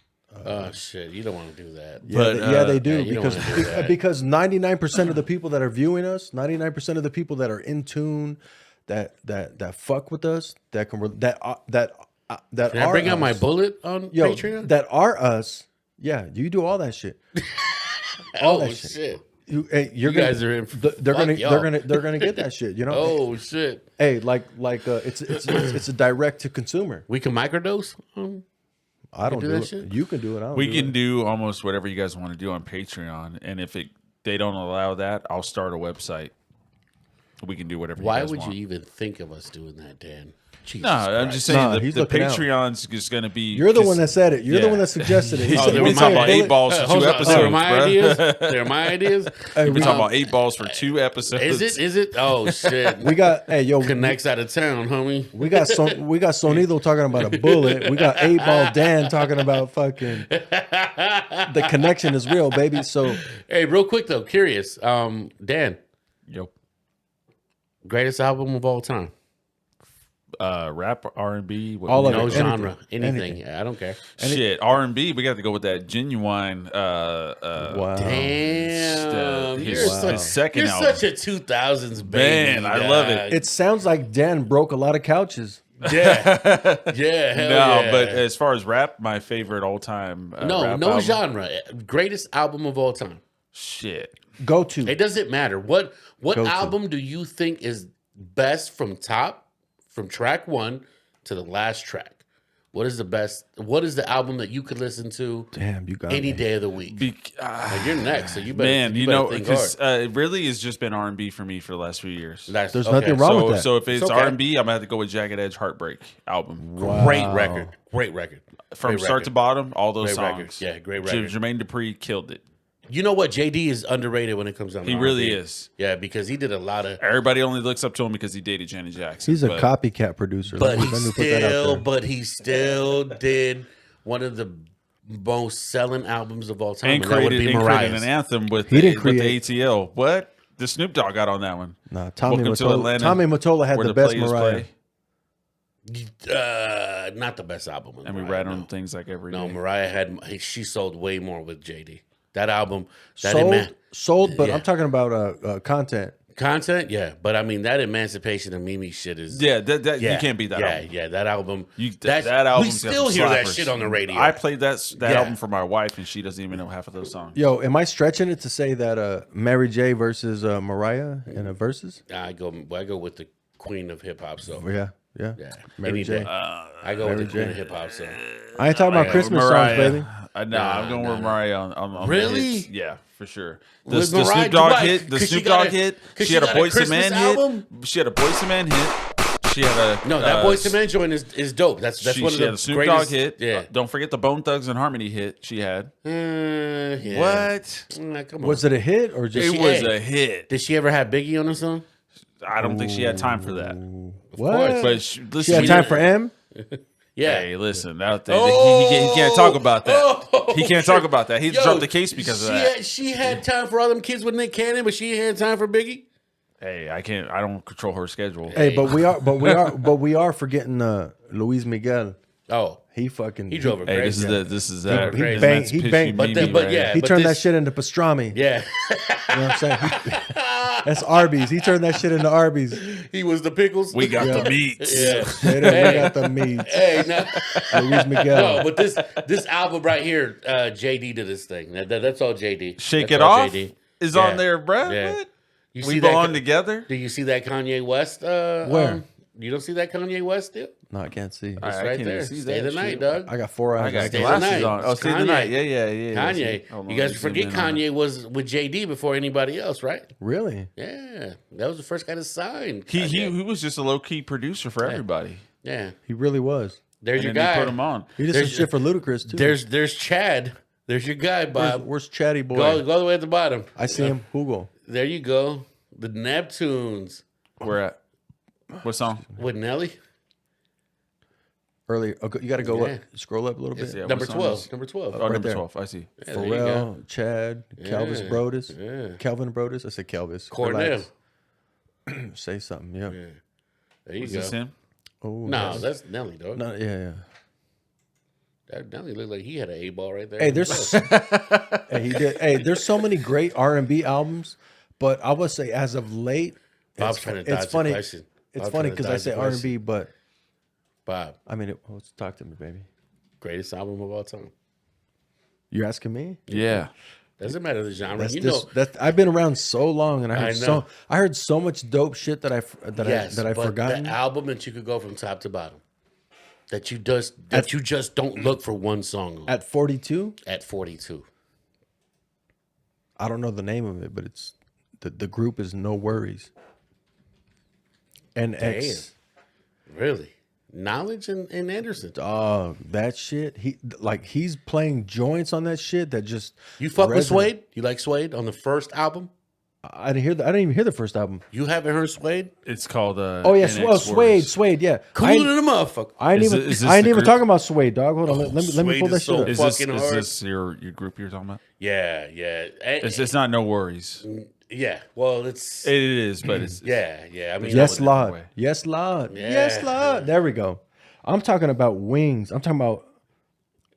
Oh shit! You don't want to do that. Yeah, but, they do you don't wanna do that. because 99% of the people that are viewing us, 99% of the people that are in tune, that fuck with us, that can that Can are I bring out us. my bullet on Patreon? That are us. Yeah, you do all that shit. All that shit. You guys are in. They're gonna get that shit. You know. Oh shit. Hey, it's a direct to consumer. We can microdose. I don't do that it. shit? You can do it. I don't We do can it. do almost whatever you guys want to do on Patreon, and if they don't allow that, I'll start a website. We can do whatever. Why you guys would want. you even think of us doing that, Dan? Jesus No, I'm Christ. just saying Nah, the he's looking out. Patreon's just going to be. You're the one that said it. You're the one that suggested it. He Oh, said, they "We were talking about bullet." 8 balls for 2 Hold on, episodes. They're my bruh. ideas. They're my ideas. Hey, We're we talking got- about 8 balls for 2 episodes. Is it? Oh shit! We got connects out of town, homie. We got Sonido talking about a bullet. We got 8 Ball Dan talking about fucking the connection is real, baby. So Hey, real quick though, curious. Dan, Yo. greatest album of all time. Rap, R&B, All of No it. genre, anything. Anything. Yeah, I don't care. Shit, R&B. We got to go with that Genuine. wow. Damn, his you're second you're album. such a 2000s baby. Man, I love it. dog. It sounds like Dan broke a lot of couches. Yeah, yeah, hell No, yeah. but as far as rap, my favorite all time. no rap no album, genre. Greatest album of all time. Shit. Go to. It doesn't matter. What Go to. album do you think is best from track 1 to the last track? What is the best? What is the album that you could listen to Damn, you got any me. day of the week? Like, you're next, so you better. Man, you you better know, think because hard. it really has just been R&B for me for the last few years. There's nothing wrong with that. So if it's okay. R&B, I'm gonna have to go with Jagged Edge Heartbreak album. Great record. Great record. From Great start record. to bottom, all those Great songs. record. Yeah, great record. Jermaine Dupri killed it. You know what? JD is underrated when it comes down to He really R&B. is. Yeah, because he did a lot of. Everybody only looks up to him because he dated Janet Jackson. He's a but copycat producer. But Let me put that out there. he still did one of the most selling albums of all time, and and that would created, be and created Mariah's. an anthem with He the, didn't with the create- ATL. What? The Snoop Dogg got on that one. Nah, Tommy Welcome to Mottola. Atlanta, Tommy Mottola had where the best players Mariah. play. Not the best album. With And we Mariah, ride on no. things like every day. No, Mariah she sold way more with JD. That album, that Sold, but yeah. I'm talking about content. Content, yeah, but I mean that Emancipation of Mimi shit is Yeah, that you can't beat that yeah, album. Yeah, that album. That album. we still hear that shit on the radio. I played that Yeah. album for my wife, and she doesn't even know half of those songs. Yo, am I stretching it to say that Mary J versus Mariah in a versus? I go with the queen of hip hop. So Yeah. Mary Any J. day. I go Mary with the queen J. of hip hop. So I ain't talking about Christmas Mariah. songs, baby. I'm going with Mariah on the Really? hits. Yeah, for sure. The With Snoop Mariah, Dogg why? hit. The 'Cause she Snoop got Dogg a- hit. 'cause She had a got Boyz II Christmas Men album? hit. She had a Boyz II Men hit. She had a no, that Boyz II Men joint is dope. That's she, one of she the had a Snoop greatest. Dogg hit. Yeah. Don't forget the Bone Thugs and Harmony hit. She had. Yeah. What? Come on. Was it a hit or just It was a hit. Did she ever have Biggie on the song? I don't think she had time for that. What? But She had time for M? Yeah. Hey, listen, out there, he can't talk about that. He can't talk about that. He dropped the case because of that. She had time for all them kids with Nick Cannon, but she had time for Biggie. Hey, I can't. I don't control her schedule. Hey, but we are forgetting Luis Miguel. Oh, he drove her Hey, crazy. this is that. He banged. He banged. yeah, he but turned this- that shit into pastrami. Yeah. You know what I'm saying? That's Arby's. He turned that shit into Arby's. He was the pickles. We got the meats. Yeah. Straight up, we got the meats. Hey, no. Luis Miguel. No, but this album right here, JD did this thing. That's all JD. Shake That's It all Off is on there, bruh. Yeah. What? You We see belong that, together. Do you see that Kanye West? Where? You don't see that Kanye West deal? No, I can't see. It's I right can't there. even see Stay that the night, shit. dog. I got 4 eyes. I got Stay the glasses night. on. Oh, It's stay the Kanye. night. Yeah. Kanye. Hold on, You let guys me forget zoom in on it. Kanye was with JD before anybody else, right? Really? Yeah. That was the first guy to sign. He was just a low key producer for everybody. Yeah. He really was. There's And your then guy. they put him on. He did some shit for Ludacris too. There's Chad. There's your guy, Bob. Where's Chatty Boy? Go all the way at the bottom. I see him. Hugo. There you go. The Neptunes Where at? What song? with Nelly. earlier. Oh, you got to go up, scroll up a little bit. Yeah, Number what song 12. is- Number 12. Oh, Right number there. 12. I see. Yeah, there you go. Pharrell, Chad, Calvis Yeah, Brodus, yeah. Calvin Brodus. I said Calvis. Cornell. Relax. Say something. Yeah. Yeah. There you Is go. this him? Oh No, that's Nelly, dog. no. Yeah. That Nelly looked like he had an A-ball right there. Hey, there's hey, he did. Hey, there's so many great R&B albums, but I would say as of late, Bob's it's, trying to dodge it's the funny. question. It's Bob's funny trying to because I dodge say the question. R&B, but Bob, I mean, talk to me, baby. greatest album of all time. You're asking me? Yeah. Doesn't matter the genre. That's You know, I've been around so long, and I I know. heard so much dope shit that I've yes, I've but forgotten. the album that you could go from top to bottom, that you just don't look for one song on. At 42, At 42. I don't know the name of it, but it's the group is No Worries. And Damn. X. Really? Knowledge and Anderson. That shit. He's playing joints on that shit that just You fuck with resonate. Suede? You like Suede on the first album? I didn't even hear the first album. You haven't heard Suede? It's called Oh yeah, NX Suede, yeah. Cooler than a motherfucker. I ain't Is even it- is this I ain't the even group? talking about Suede, dog. Hold on, let me Suede pull that is shit so up. Is fucking this, hard. is this your group you're talking about? Yeah. It's not No Worries. Yeah. Well, it's It is, but it's yeah. I mean, Yes, in a different Lord. way. Yes, Lord. Yeah. Yes, Lord. There we go. I'm talking about Wings. I'm talking about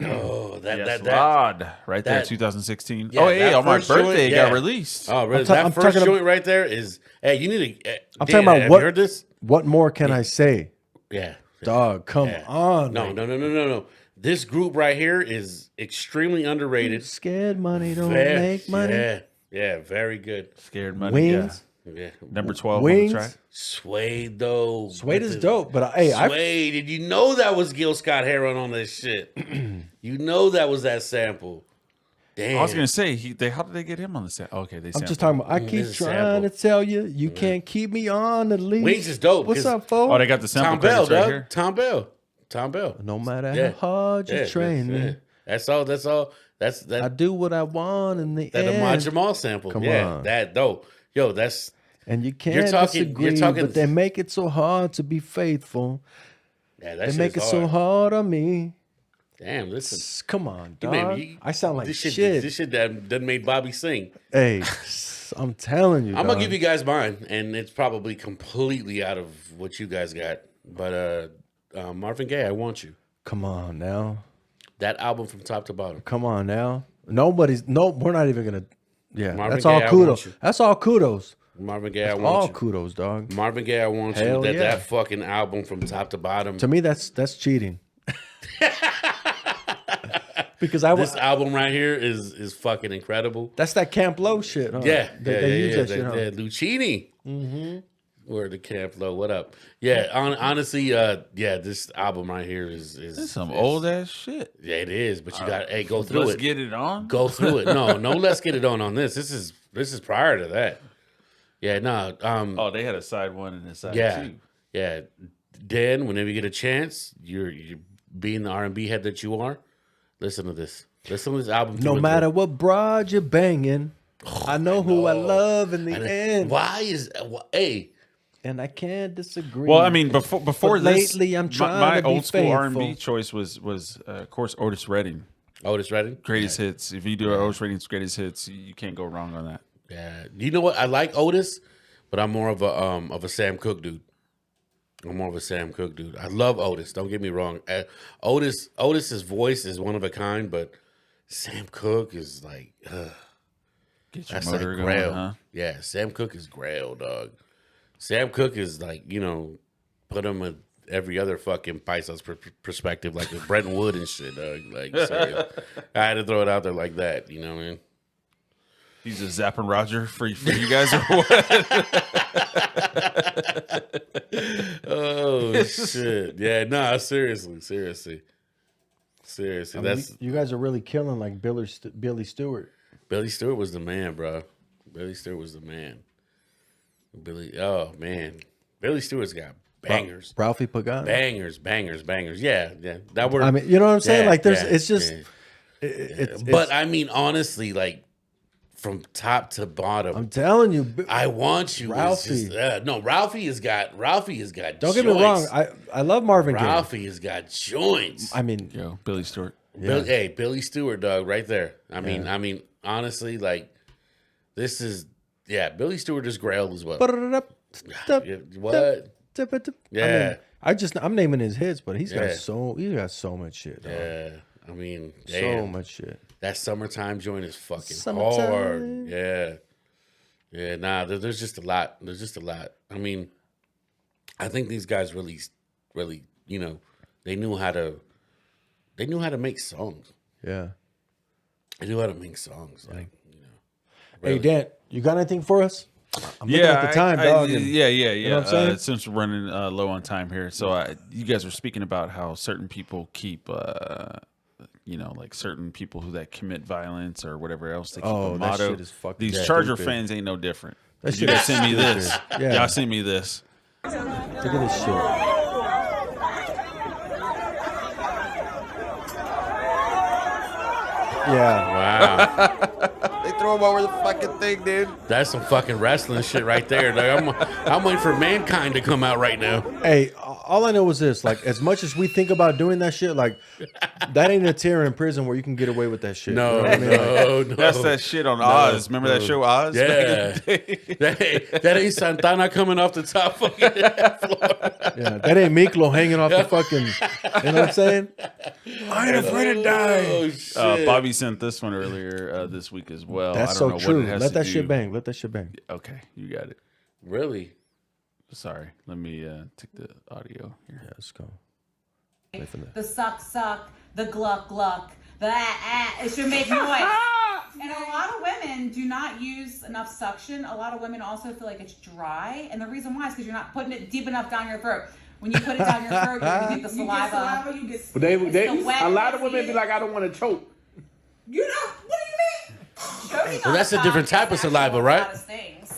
oh, that Yes, that Lord. Right there, that- 2016. Yeah, oh, hey, that on my first joint, birthday, it yeah. got released. Oh, really? I'm ta- That I'm first talking joint right there is. Hey, you need to. I'm Dan, talking about have what you heard this? What more can I say? Yeah. Dog, come Yeah. on. No, like, no. This group right here is extremely underrated. Scared money don't Very- make money. Yeah, very good. Scared Money. Wings. Yeah. Number 12 Wings. on the track. Suede though. Suede is dope, but hey, Suede. Did you know that was Gil Scott Heron on this shit? You know that was that sample. Damn. I was gonna say how did they get him on the set? Okay, they. I'm just talking about. I keep This is trying sample. to tell you, you can't keep me on the leash. Wings is dope. What's 'cause up, folks? Oh, they got the sample Tom Bell, credits right dog. here. Tom Bell. No matter Yeah. how hard you train me, yeah. That's all. That's I that. do what I want in the That end. Ahmad Jamal sample. Come yeah, on. that though. Yo, that's And you can't You're disagree, talking- but they make it so hard to be faithful. yeah. That They shit make it is so hard. hard on me. Damn, listen. Come on, You dog. made me- I sound like this shit. shit. This shit that done made Bobby sing. Hey, I'm telling you, I'm dog. gonna give you guys mine, and it's probably completely out of what you guys got. But Marvin Gaye, I Want You. Come on now. That album from top to bottom. Come on now. We're not even gonna. Yeah, Marvin that's Gaye, all I Want kudos. You. That's all kudos. Marvin Gaye, I That's Want all You. kudos, dog. Marvin Gaye, I Want Hell You. yeah. That fucking album from top to bottom. To me, that's cheating. Because This album right here is fucking incredible. that's that Camp Low shit. Huh? Yeah, They use that shit. Huh? Lucchini. Mm-hmm. Where the Camp Low? What up? Yeah, honestly, this album right here is This some old ass shit. Yeah, it is. But you got go through Let's it. get it on. Go through it. No, let's get it on this. This is prior to that. Yeah, no. Oh, they had a side one and a side Yeah, two. yeah. Dan, whenever you get a chance, you're being the R&B head that you are. Listen to this. Listen to this album. No through and matter through. what broad you're banging, I know who I love in the end. Why is hey? And I can't disagree. Well, I mean, before But this, lately I'm trying my to be old school faithful. R&B choice was of course Otis Redding. Otis Redding, Greatest hits. If you do Otis Redding's greatest hits, you can't go wrong on that. Yeah, you know what? I like Otis, but I'm more of a Sam Cooke dude. I'm more of a Sam Cooke dude. I love Otis. Don't get me wrong. Otis's voice is one of a kind, but Sam Cooke is like, Get your that's motor like going, grail. huh? Yeah, Sam Cooke is grail, dog. Sam Cooke is like, put him with every other fucking Paisa's perspective, like with Bretton Wood and shit, dog. Like, serious. I had to throw it out there like that. You know what I mean? He's a Zappin' Roger for you guys or what? Oh shit! Yeah, nah. Seriously. I mean, That's you guys are really killing like Billy Stewart. Billy Stewart was the man, bro. Billy Stewart was the man. Oh man, Billy Stewart's got bangers. Ralphie Pagano. Bangers. Yeah. That word. I mean, you know what I'm saying? Yeah, like, there's, yeah, it's just, yeah. it's But I mean, honestly, like from top to bottom. I'm telling you, I want you, Ralphie. No, Ralphie has got. Don't get me wrong. I love Marvin Gaye. Ralphie has got joints. I mean, Yo, Billy Stewart. Yeah. Billy Stewart, dog, right there. I mean, honestly, like, this is Billy Stewart is Grail as well. What? Yeah. I'm naming his hits, but he's got so much shit. Dog. Yeah, I mean, so much shit. That Summertime joint is fucking Summertime. hard. Yeah. Nah, there's just a lot. I mean, I think these guys really, you know, they knew how to make songs. Yeah, they knew how to make songs. Like, you know. Really. Hey, Dan, you got anything for us? I'm looking at the time, dog. Yeah. You know what I'm saying? Since we're running low on time here, so you guys were speaking about how certain people keep, you know, like certain people that commit violence or whatever else, they keep a motto. That shit is fucking These stupid. Charger fans ain't no different. That You shit guys is send me this. stupid. Yeah. Y'all send me this. Look at this shit. Yeah. Wow. They throw him over the fucking thing, dude. That's some fucking wrestling shit right there. Dog. I'm waiting for Mankind to come out right now. Hey, all I know is this: like, as much as we think about doing that shit, like, that ain't a tier in prison where you can get away with that shit. No, you know what I mean? no. That's that shit on Oz. Remember that show Oz? Yeah. that ain't Santana coming off the top fucking floor. Yeah, that ain't Miklo hanging off the fucking. You know what I'm saying? I ain't afraid to die. Oh, shit. Bobby sent this one earlier this week as well. That's I don't know so true. What it has Let to that do. shit bang. Let that shit bang. Okay, you got it. Really? Sorry. Let me take the audio here. Yeah, let's go. The suck, the gluck, the it should make noise. And a lot of women do not use enough suction. A lot of women also feel like it's dry. And the reason why is because you're not putting it deep enough down your throat. When you put it down your throat, you get the saliva. But a lot of women be like, I don't want to choke. You know, what do you mean? Well, that's a different type of saliva, right?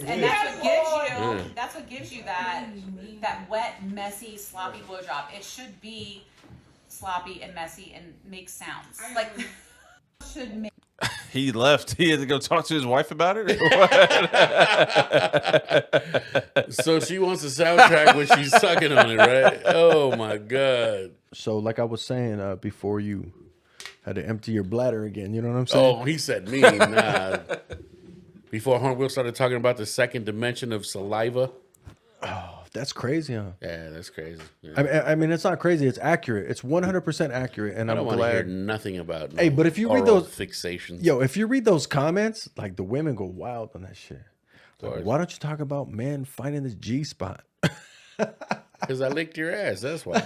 And that's what gives you that wet, messy, sloppy blowjob. It should be sloppy and messy and make sounds. Like should make. He left. He had to go talk to his wife about it. So she wants a soundtrack when she's sucking on it, right? Oh my god. So, like I was saying before, you had to empty your bladder again. You know what I'm saying? Oh, he said me. Nah. Before Hornwheel started talking about the second dimension of saliva. Oh, that's crazy, huh? Yeah, that's crazy. Yeah. I mean, it's not crazy. It's accurate. It's 100% accurate, and I don't I'm want to hear glad. nothing about. Hey, but if you read oral those fixations, if you read those comments, like the women go wild on that shit. Like, why don't you talk about men finding this G spot? Because I licked your ass. That's why.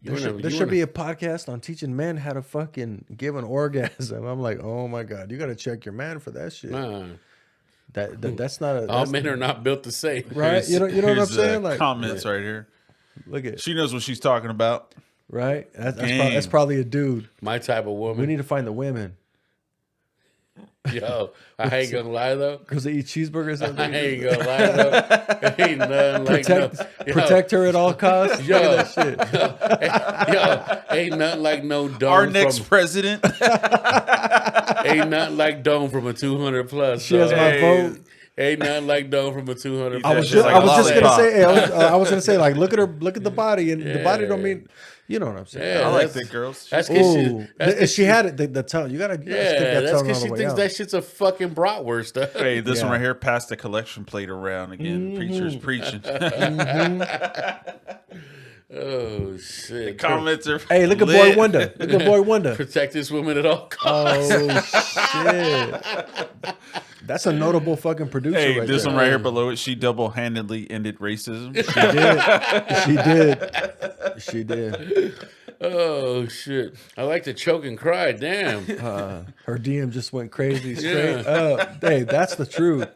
There should be a podcast on teaching men how to fucking give an orgasm. I'm like, oh my god, you got to check your man for that shit. That's not a. All men are not built the same, right? You know what I'm saying? Like comments right here. Look at. She knows what she's talking about, right? That's probably a dude. My type of woman. We need to find the women. Yo, I ain't gonna lie though. Because they eat cheeseburgers. I ain't gonna lie though. Ain't nothing like protect her at all costs. Yo, that shit. Yo, ain't nothing like no dome. Our next president. Ain't nothing like dome from a 200 plus. She has my vote. Ain't nothing like dome from a 200 I plus. was just gonna say. I was gonna say, like, look at her. Look at the body, and the body don't mean. You know what I'm saying? Yeah, I like that, girls. That's because she had it. The tongue. You gotta stick that that's tongue all because the she way thinks out. that shit's a fucking bratwurst. Hey, this one right here, pass the collection plate around again. Preachers preaching. Oh shit! The comments are. Hey, look at Boy Wonder. Look at Boy Wonder. Protect this woman at all costs. Oh shit! That's a notable fucking producer. Hey, right this there. one right here below it. She double-handedly ended racism. She did. Oh shit! I like to choke and cry. Damn. Her DM just went crazy straight up. Hey, that's the truth.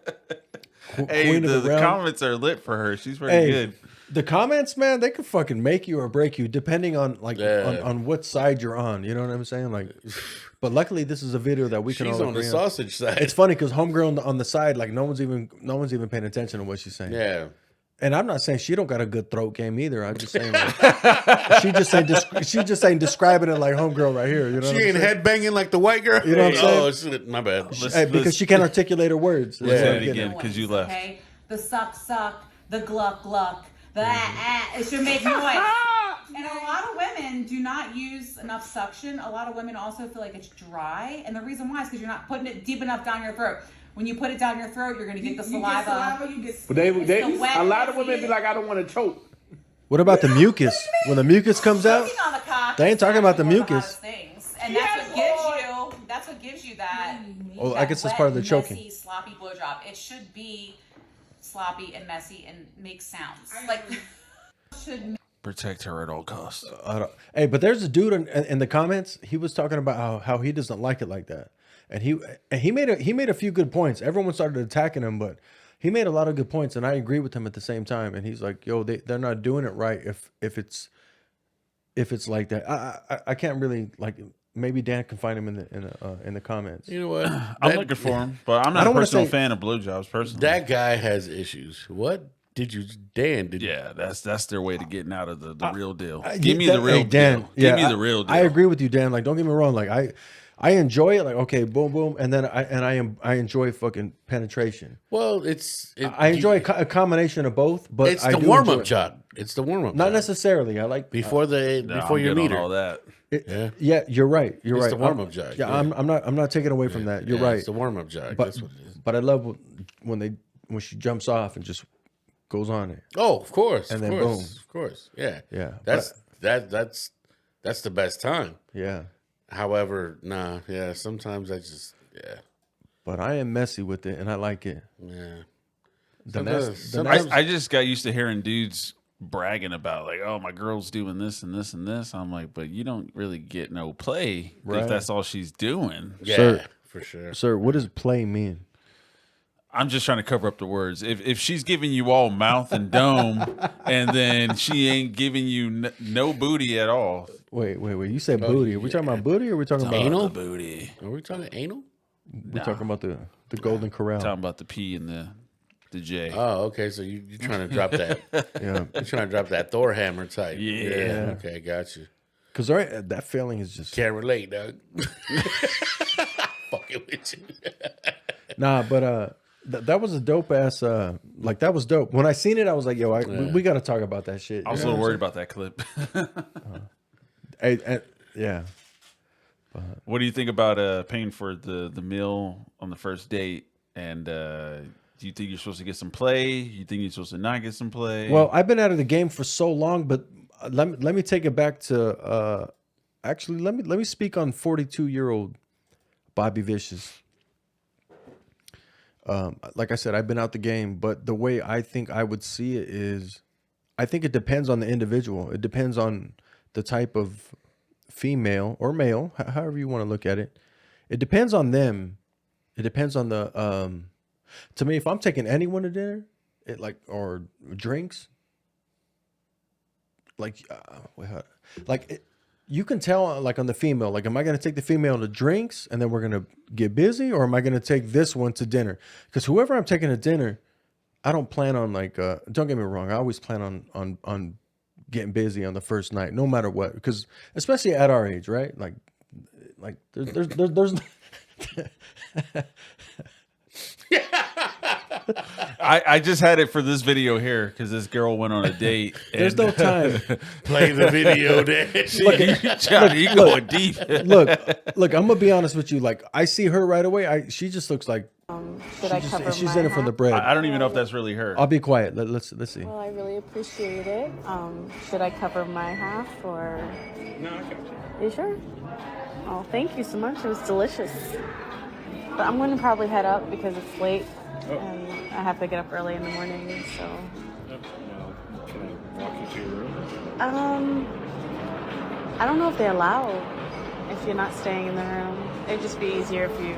Hey, Queen of the realm. comments are lit for her. She's pretty good. The comments, man, they could fucking make you or break you depending on on what side you're on. You know what I'm saying? Like, but luckily this is a video that we can all She's on agree the sausage side. It's funny because homegirl on the side, like no one's even paying attention to what she's saying. Yeah. And I'm not saying she don't got a good throat game either. I'm just saying like, she just ain't describing it like homegirl right here. You know, she ain't headbanging like the white girl. You know what I'm saying? Oh, my bad. Because she can't articulate her words. Let's say it again because you left. Okay, the suck, the gluck, the it should make noise. And a lot of women do not use enough suction. A lot of women also feel like it's dry, and the reason why is because you're not putting it deep enough down your throat. When you put it down your throat, you're going to get the saliva. But a lot of women be like, I don't want to choke. What about the mucus? When the mucus comes out, on the cock they ain't talking about the mucus. Things. And that's what gives you that. Oh, that I guess that's part of the wet, choking. Messy, sloppy blowjob. It should be sloppy and messy and make sounds. Like should protect her at all costs. Hey, but there's a dude in the comments. He was talking about how he doesn't like it like that, and he made a few good points. Everyone started attacking him, but he made a lot of good points, and I agree with him at the same time. And he's like, "Yo, they're not doing it right if it's like that." I can't really like. Maybe Dan can find him in the comments. You know what? I'm looking for him, but I'm not a personal fan of blowjobs. Personally, that guy has issues. What did you, Dan? Yeah, that's their way to getting out of the real deal. Give me the real Dan, deal. Give me the real deal. I agree with you, Dan. Like, don't get me wrong. Like, I enjoy it. Like, okay, boom, boom, and then I enjoy fucking penetration. Well, I enjoy a combination of both, but it's the warm up job. It's the warm up. Not necessarily. I like before you meet her. All that. Yeah, you're right. You're right. It's the warm up jog. Yeah, I'm not taking away from that. You're right. It's the warm up jog. But, That's what it is. But I love when she jumps off and just goes on it. Oh, of course. And of then course, boom. Of course. Yeah. Yeah. That's the best time. Yeah. However, sometimes But I am messy with it and I like it. Yeah. I just got used to hearing dudes bragging about like, oh, my girl's doing this and this and this. I'm like, but you don't really get no play if that's all she's doing. Yeah, sir, for sure. Sir, what does play mean? I'm just trying to cover up the words. If she's giving you all mouth and dome, and then she ain't giving you no booty at all. Wait. You said booty. Are we talking about booty or are we talking about anal? Booty. Are we talking anal? We're talking about the Golden Corral. Talking about the P and the J. Oh, okay. So you're trying to drop that. Yeah. You're trying to drop that Thor hammer type. Yeah. Okay, got you. Because that feeling is just can't relate, Doug. Fucking with you. Nah, but that was a dope ass. That was dope. When I seen it, I was like, yo, we got to talk about that shit. I was a little worried about that clip. Yeah. What do you think about paying for the meal on the first date? And do you think you're supposed to get some play? You think you're supposed to not get some play? Well, I've been out of the game for so long, but let me take it back to actually let me speak on 42-year-old Bobby Vicious. Like I said, I've been out the game, but the way I think I would see it is, I think it depends on the individual. It depends on the type of female or male, however you want to look at it. It depends on them. It depends on the. To me, if I'm taking anyone to dinner, or drinks, you can tell like on the female. Like, am I going to take the female to drinks and then we're going to get busy, or am I going to take this one to dinner? Because whoever I'm taking to dinner, I don't plan on don't get me wrong. I always plan on getting busy on the first night, no matter what. Because especially at our age, right? Like there's I just had it for this video here because this girl went on a date. There's no time. Play the video, Dan. You going deep. Look, I'm gonna be honest with you. Like, I see her right away. She just looks like she's in it for the bread. I don't even know if that's really her. I'll be quiet. Let's see. Well, I really appreciate it. Should I cover my half or? No, I got you. You sure? Oh, thank you so much. It was delicious. But I'm going to probably head up because it's late and I have to get up early in the morning. So. Well, can I walk you to your room? I don't know if they allow if you're not staying in the room. It'd just be easier if you.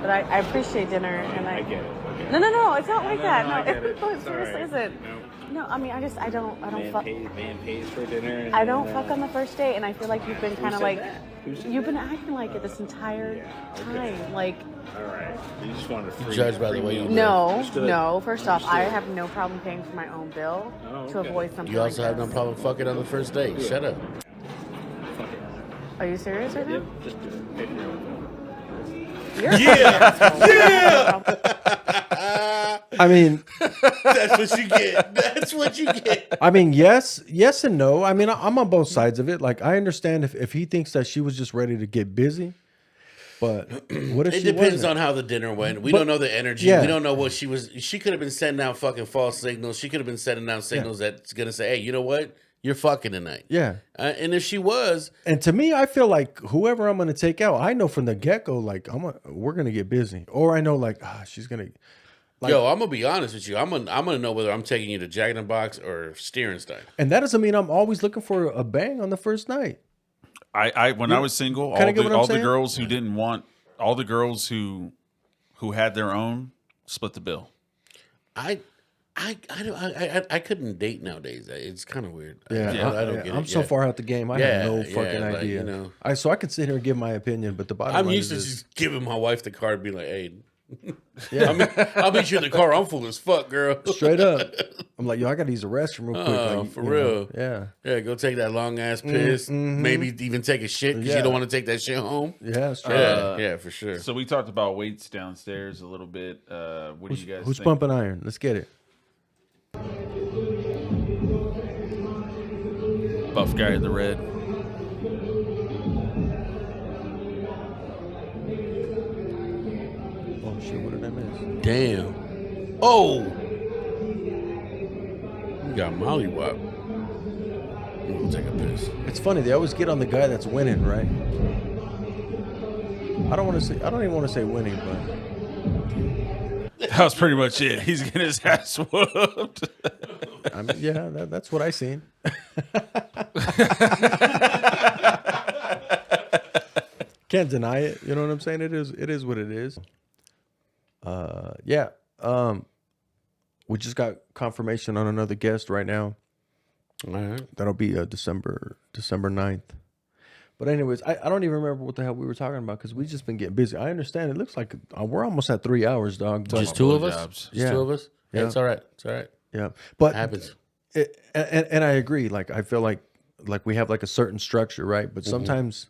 But I appreciate dinner and I get it. No, it's not like that. I get it. It seriously isn't. No. No, I mean, I don't fuck. Man pays for dinner. And I don't fuck on the first date, and I feel like you've been kind of said like, that? Who said you've been acting like it this entire time. Like, All right. You just wanted to free. Judge by the way you live. no. First off, I have no problem paying for my own bill to avoid something. You also like have no this. problem fucking on the first date. Shut up. Are you serious right now? Yep, just do it. Pay for your own bill. I mean, that's what you get. That's what you get. I mean, yes and no. I mean, I'm on both sides of it. Like, I understand if he thinks that she was just ready to get busy, but what if It she depends wasn't? on how the dinner went. We don't know the energy. Yeah. We don't know what she was. She could have been sending out fucking false signals. She could have been sending out signals that's gonna say, "Hey, you know what? You're fucking tonight." Yeah. And if she was, And to me, I feel like whoever I'm going to take out, I know from the get go, like we're going to get busy, or I know like she's going to. Like, yo, I'm gonna be honest with you. I'm gonna know whether I'm taking you to Jack in the Box or Steerenstein. and that doesn't mean I'm always looking for a bang on the first night. When I was single, Kinda get what I'm all the saying? girls who didn't want, all the girls who had their own split the bill. I couldn't date nowadays. It's kind of weird. Yeah, I don't get it. I'm so far out the game. I have no fucking like, idea. you know. I can sit here and give my opinion, but the bottom I'm line used to is just giving my wife the card, and be like, "Hey, Yeah. I'll meet you in the car. I'm full as fuck, girl." straight up. I'm like, yo, I got to use the restroom real quick. Oh, like, for you real. know, Yeah, go take that long ass piss. Maybe even take a shit because you don't want to take that shit home. Yeah, straight up. Yeah, for sure. So we talked about weights downstairs a little bit. What do you guys Who's think? pumping iron? Let's get it. Buff guy in the red. Oh shit, what did I miss? Damn. Oh. You got mollywop. I'm gonna take a piss. It's funny, they always get on the guy that's winning, right? I don't even want to say winning, but That was pretty much it. He's getting his ass whooped. I mean, yeah, that's what I seen. Can't deny it. You know what I'm saying? It is what it is. Yeah. We just got confirmation on another guest right now. All right. That'll be December 9th. But anyways, I don't even remember what the hell we were talking about because we just been getting busy. I understand. It looks like we're almost at 3 hours, dog. But Just two of us? Just two of us? Yeah, it's all right. It's all right. Yeah. But It happens. And I agree. Like, I feel like we have like a certain structure, right? But sometimes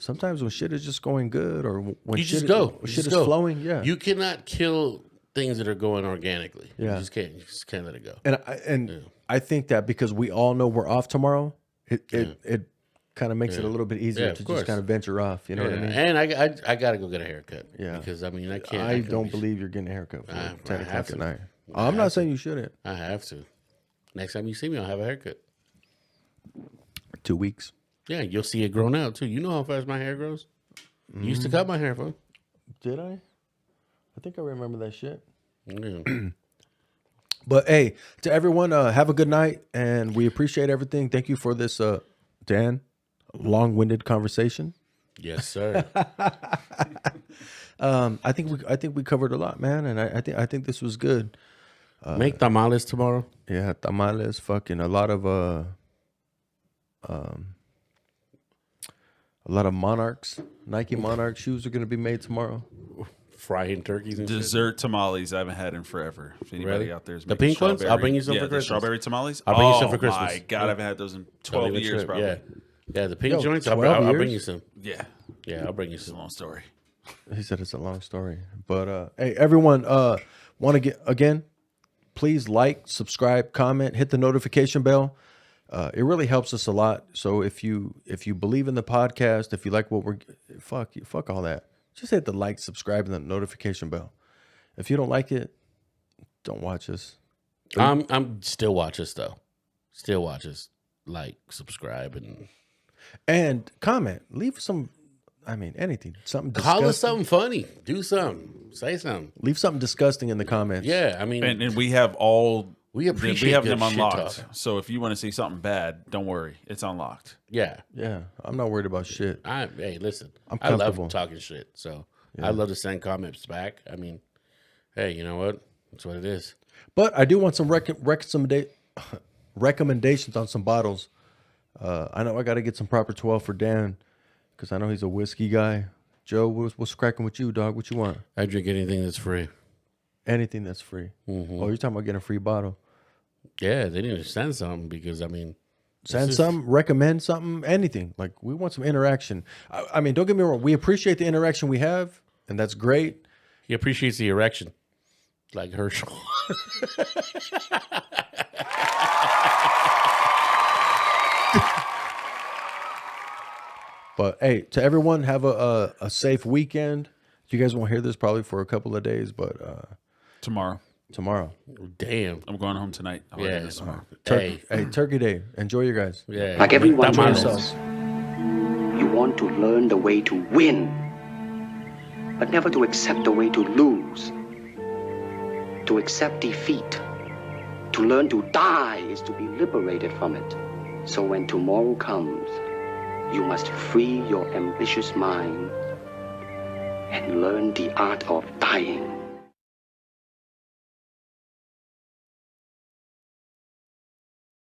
when shit is just going good or when You shit just go. is, shit is flowing, yeah. You cannot kill things that are going organically. Yeah. You just can't. You just can't let it go. And I think that because we all know we're off tomorrow, it kind of makes it a little bit easier Yeah, of to course. just kind of venture off. You know what I mean? And I got to go get a haircut. Yeah. Because, I mean, I can't. I don't believe you're getting a haircut for I 10 have o'clock to. at night. I I'm not have saying to. you shouldn't. I have to. Next time you see me, I'll have a haircut. 2 weeks. Yeah, you'll see it grown out, too. You know how fast my hair grows? You used to cut my hair, fool. Did I? I think I remember that shit. Yeah. But hey, to everyone, have a good night, and we appreciate everything. Thank you for this, Dan, long-winded conversation. Yes, sir. I think we covered a lot, man, and I think this was good. Make tamales tomorrow. Yeah, tamales. Fucking a lot of Monarchs, Nike Monarch shoes are gonna be made tomorrow. Frying turkeys and Dessert tamales I haven't had in forever. If anybody Really? out there is The making pink ones? I'll bring you some for the Christmas. strawberry tamales. I'll bring you some for Oh Christmas. my god, I haven't had those in Don't 12 even years trip. probably. Yeah, the pink Yo, joints. I'll 12 bring you years? some. Yeah. Yeah, I'll bring you It's a some. long story. He said it's a long story, but hey, everyone, want to get again? Please like, subscribe, comment, hit the notification bell. It really helps us a lot. So if you believe in the podcast, if you like what we're fuck all that. Just hit the like, subscribe, and the notification bell. If you don't like it, don't watch us. I'm still watch us though. Still watch us. Like, subscribe, and comment. Leave some. I mean, anything. Something. Call us disgusting. something funny. Do something. Say something. Leave something disgusting in the comments. Yeah, I mean, And we have all we appreciate have good them shit unlocked. talk. So if you want to see something bad, don't worry, it's unlocked. Yeah. Yeah. I'm not worried about shit. Hey, listen. I'm I love comfortable. talking shit. So Yeah. I love to send comments back. I mean, hey, you know what? That's what it is. But I do want some recommendations on some bottles. I know I got to get some proper 12 for Dan because I know he's a whiskey guy. Joe, what's cracking with you, dog? What you want? I drink anything that's free. Anything that's free. Mm-hmm. Oh, you're talking about getting a free bottle? Yeah, they need to send something because, I mean... Send something, recommend something, anything. Like, we want some interaction. I mean, don't get me wrong. We appreciate the interaction we have, and that's great. He appreciates the erection. Like Herschel. But hey, to everyone, have a safe weekend. You guys won't hear this probably for a couple of days, but tomorrow. Damn. I'm going home tonight. I'll Yeah. this tomorrow. Hey, Turkey Day. Enjoy you guys. Yeah. Like everyone Enjoy else, yourselves. you want to learn the way to win, but never to accept the way to lose. To accept defeat, to learn to die is to be liberated from it. So when tomorrow comes, you must free your ambitious mind and learn the art of dying.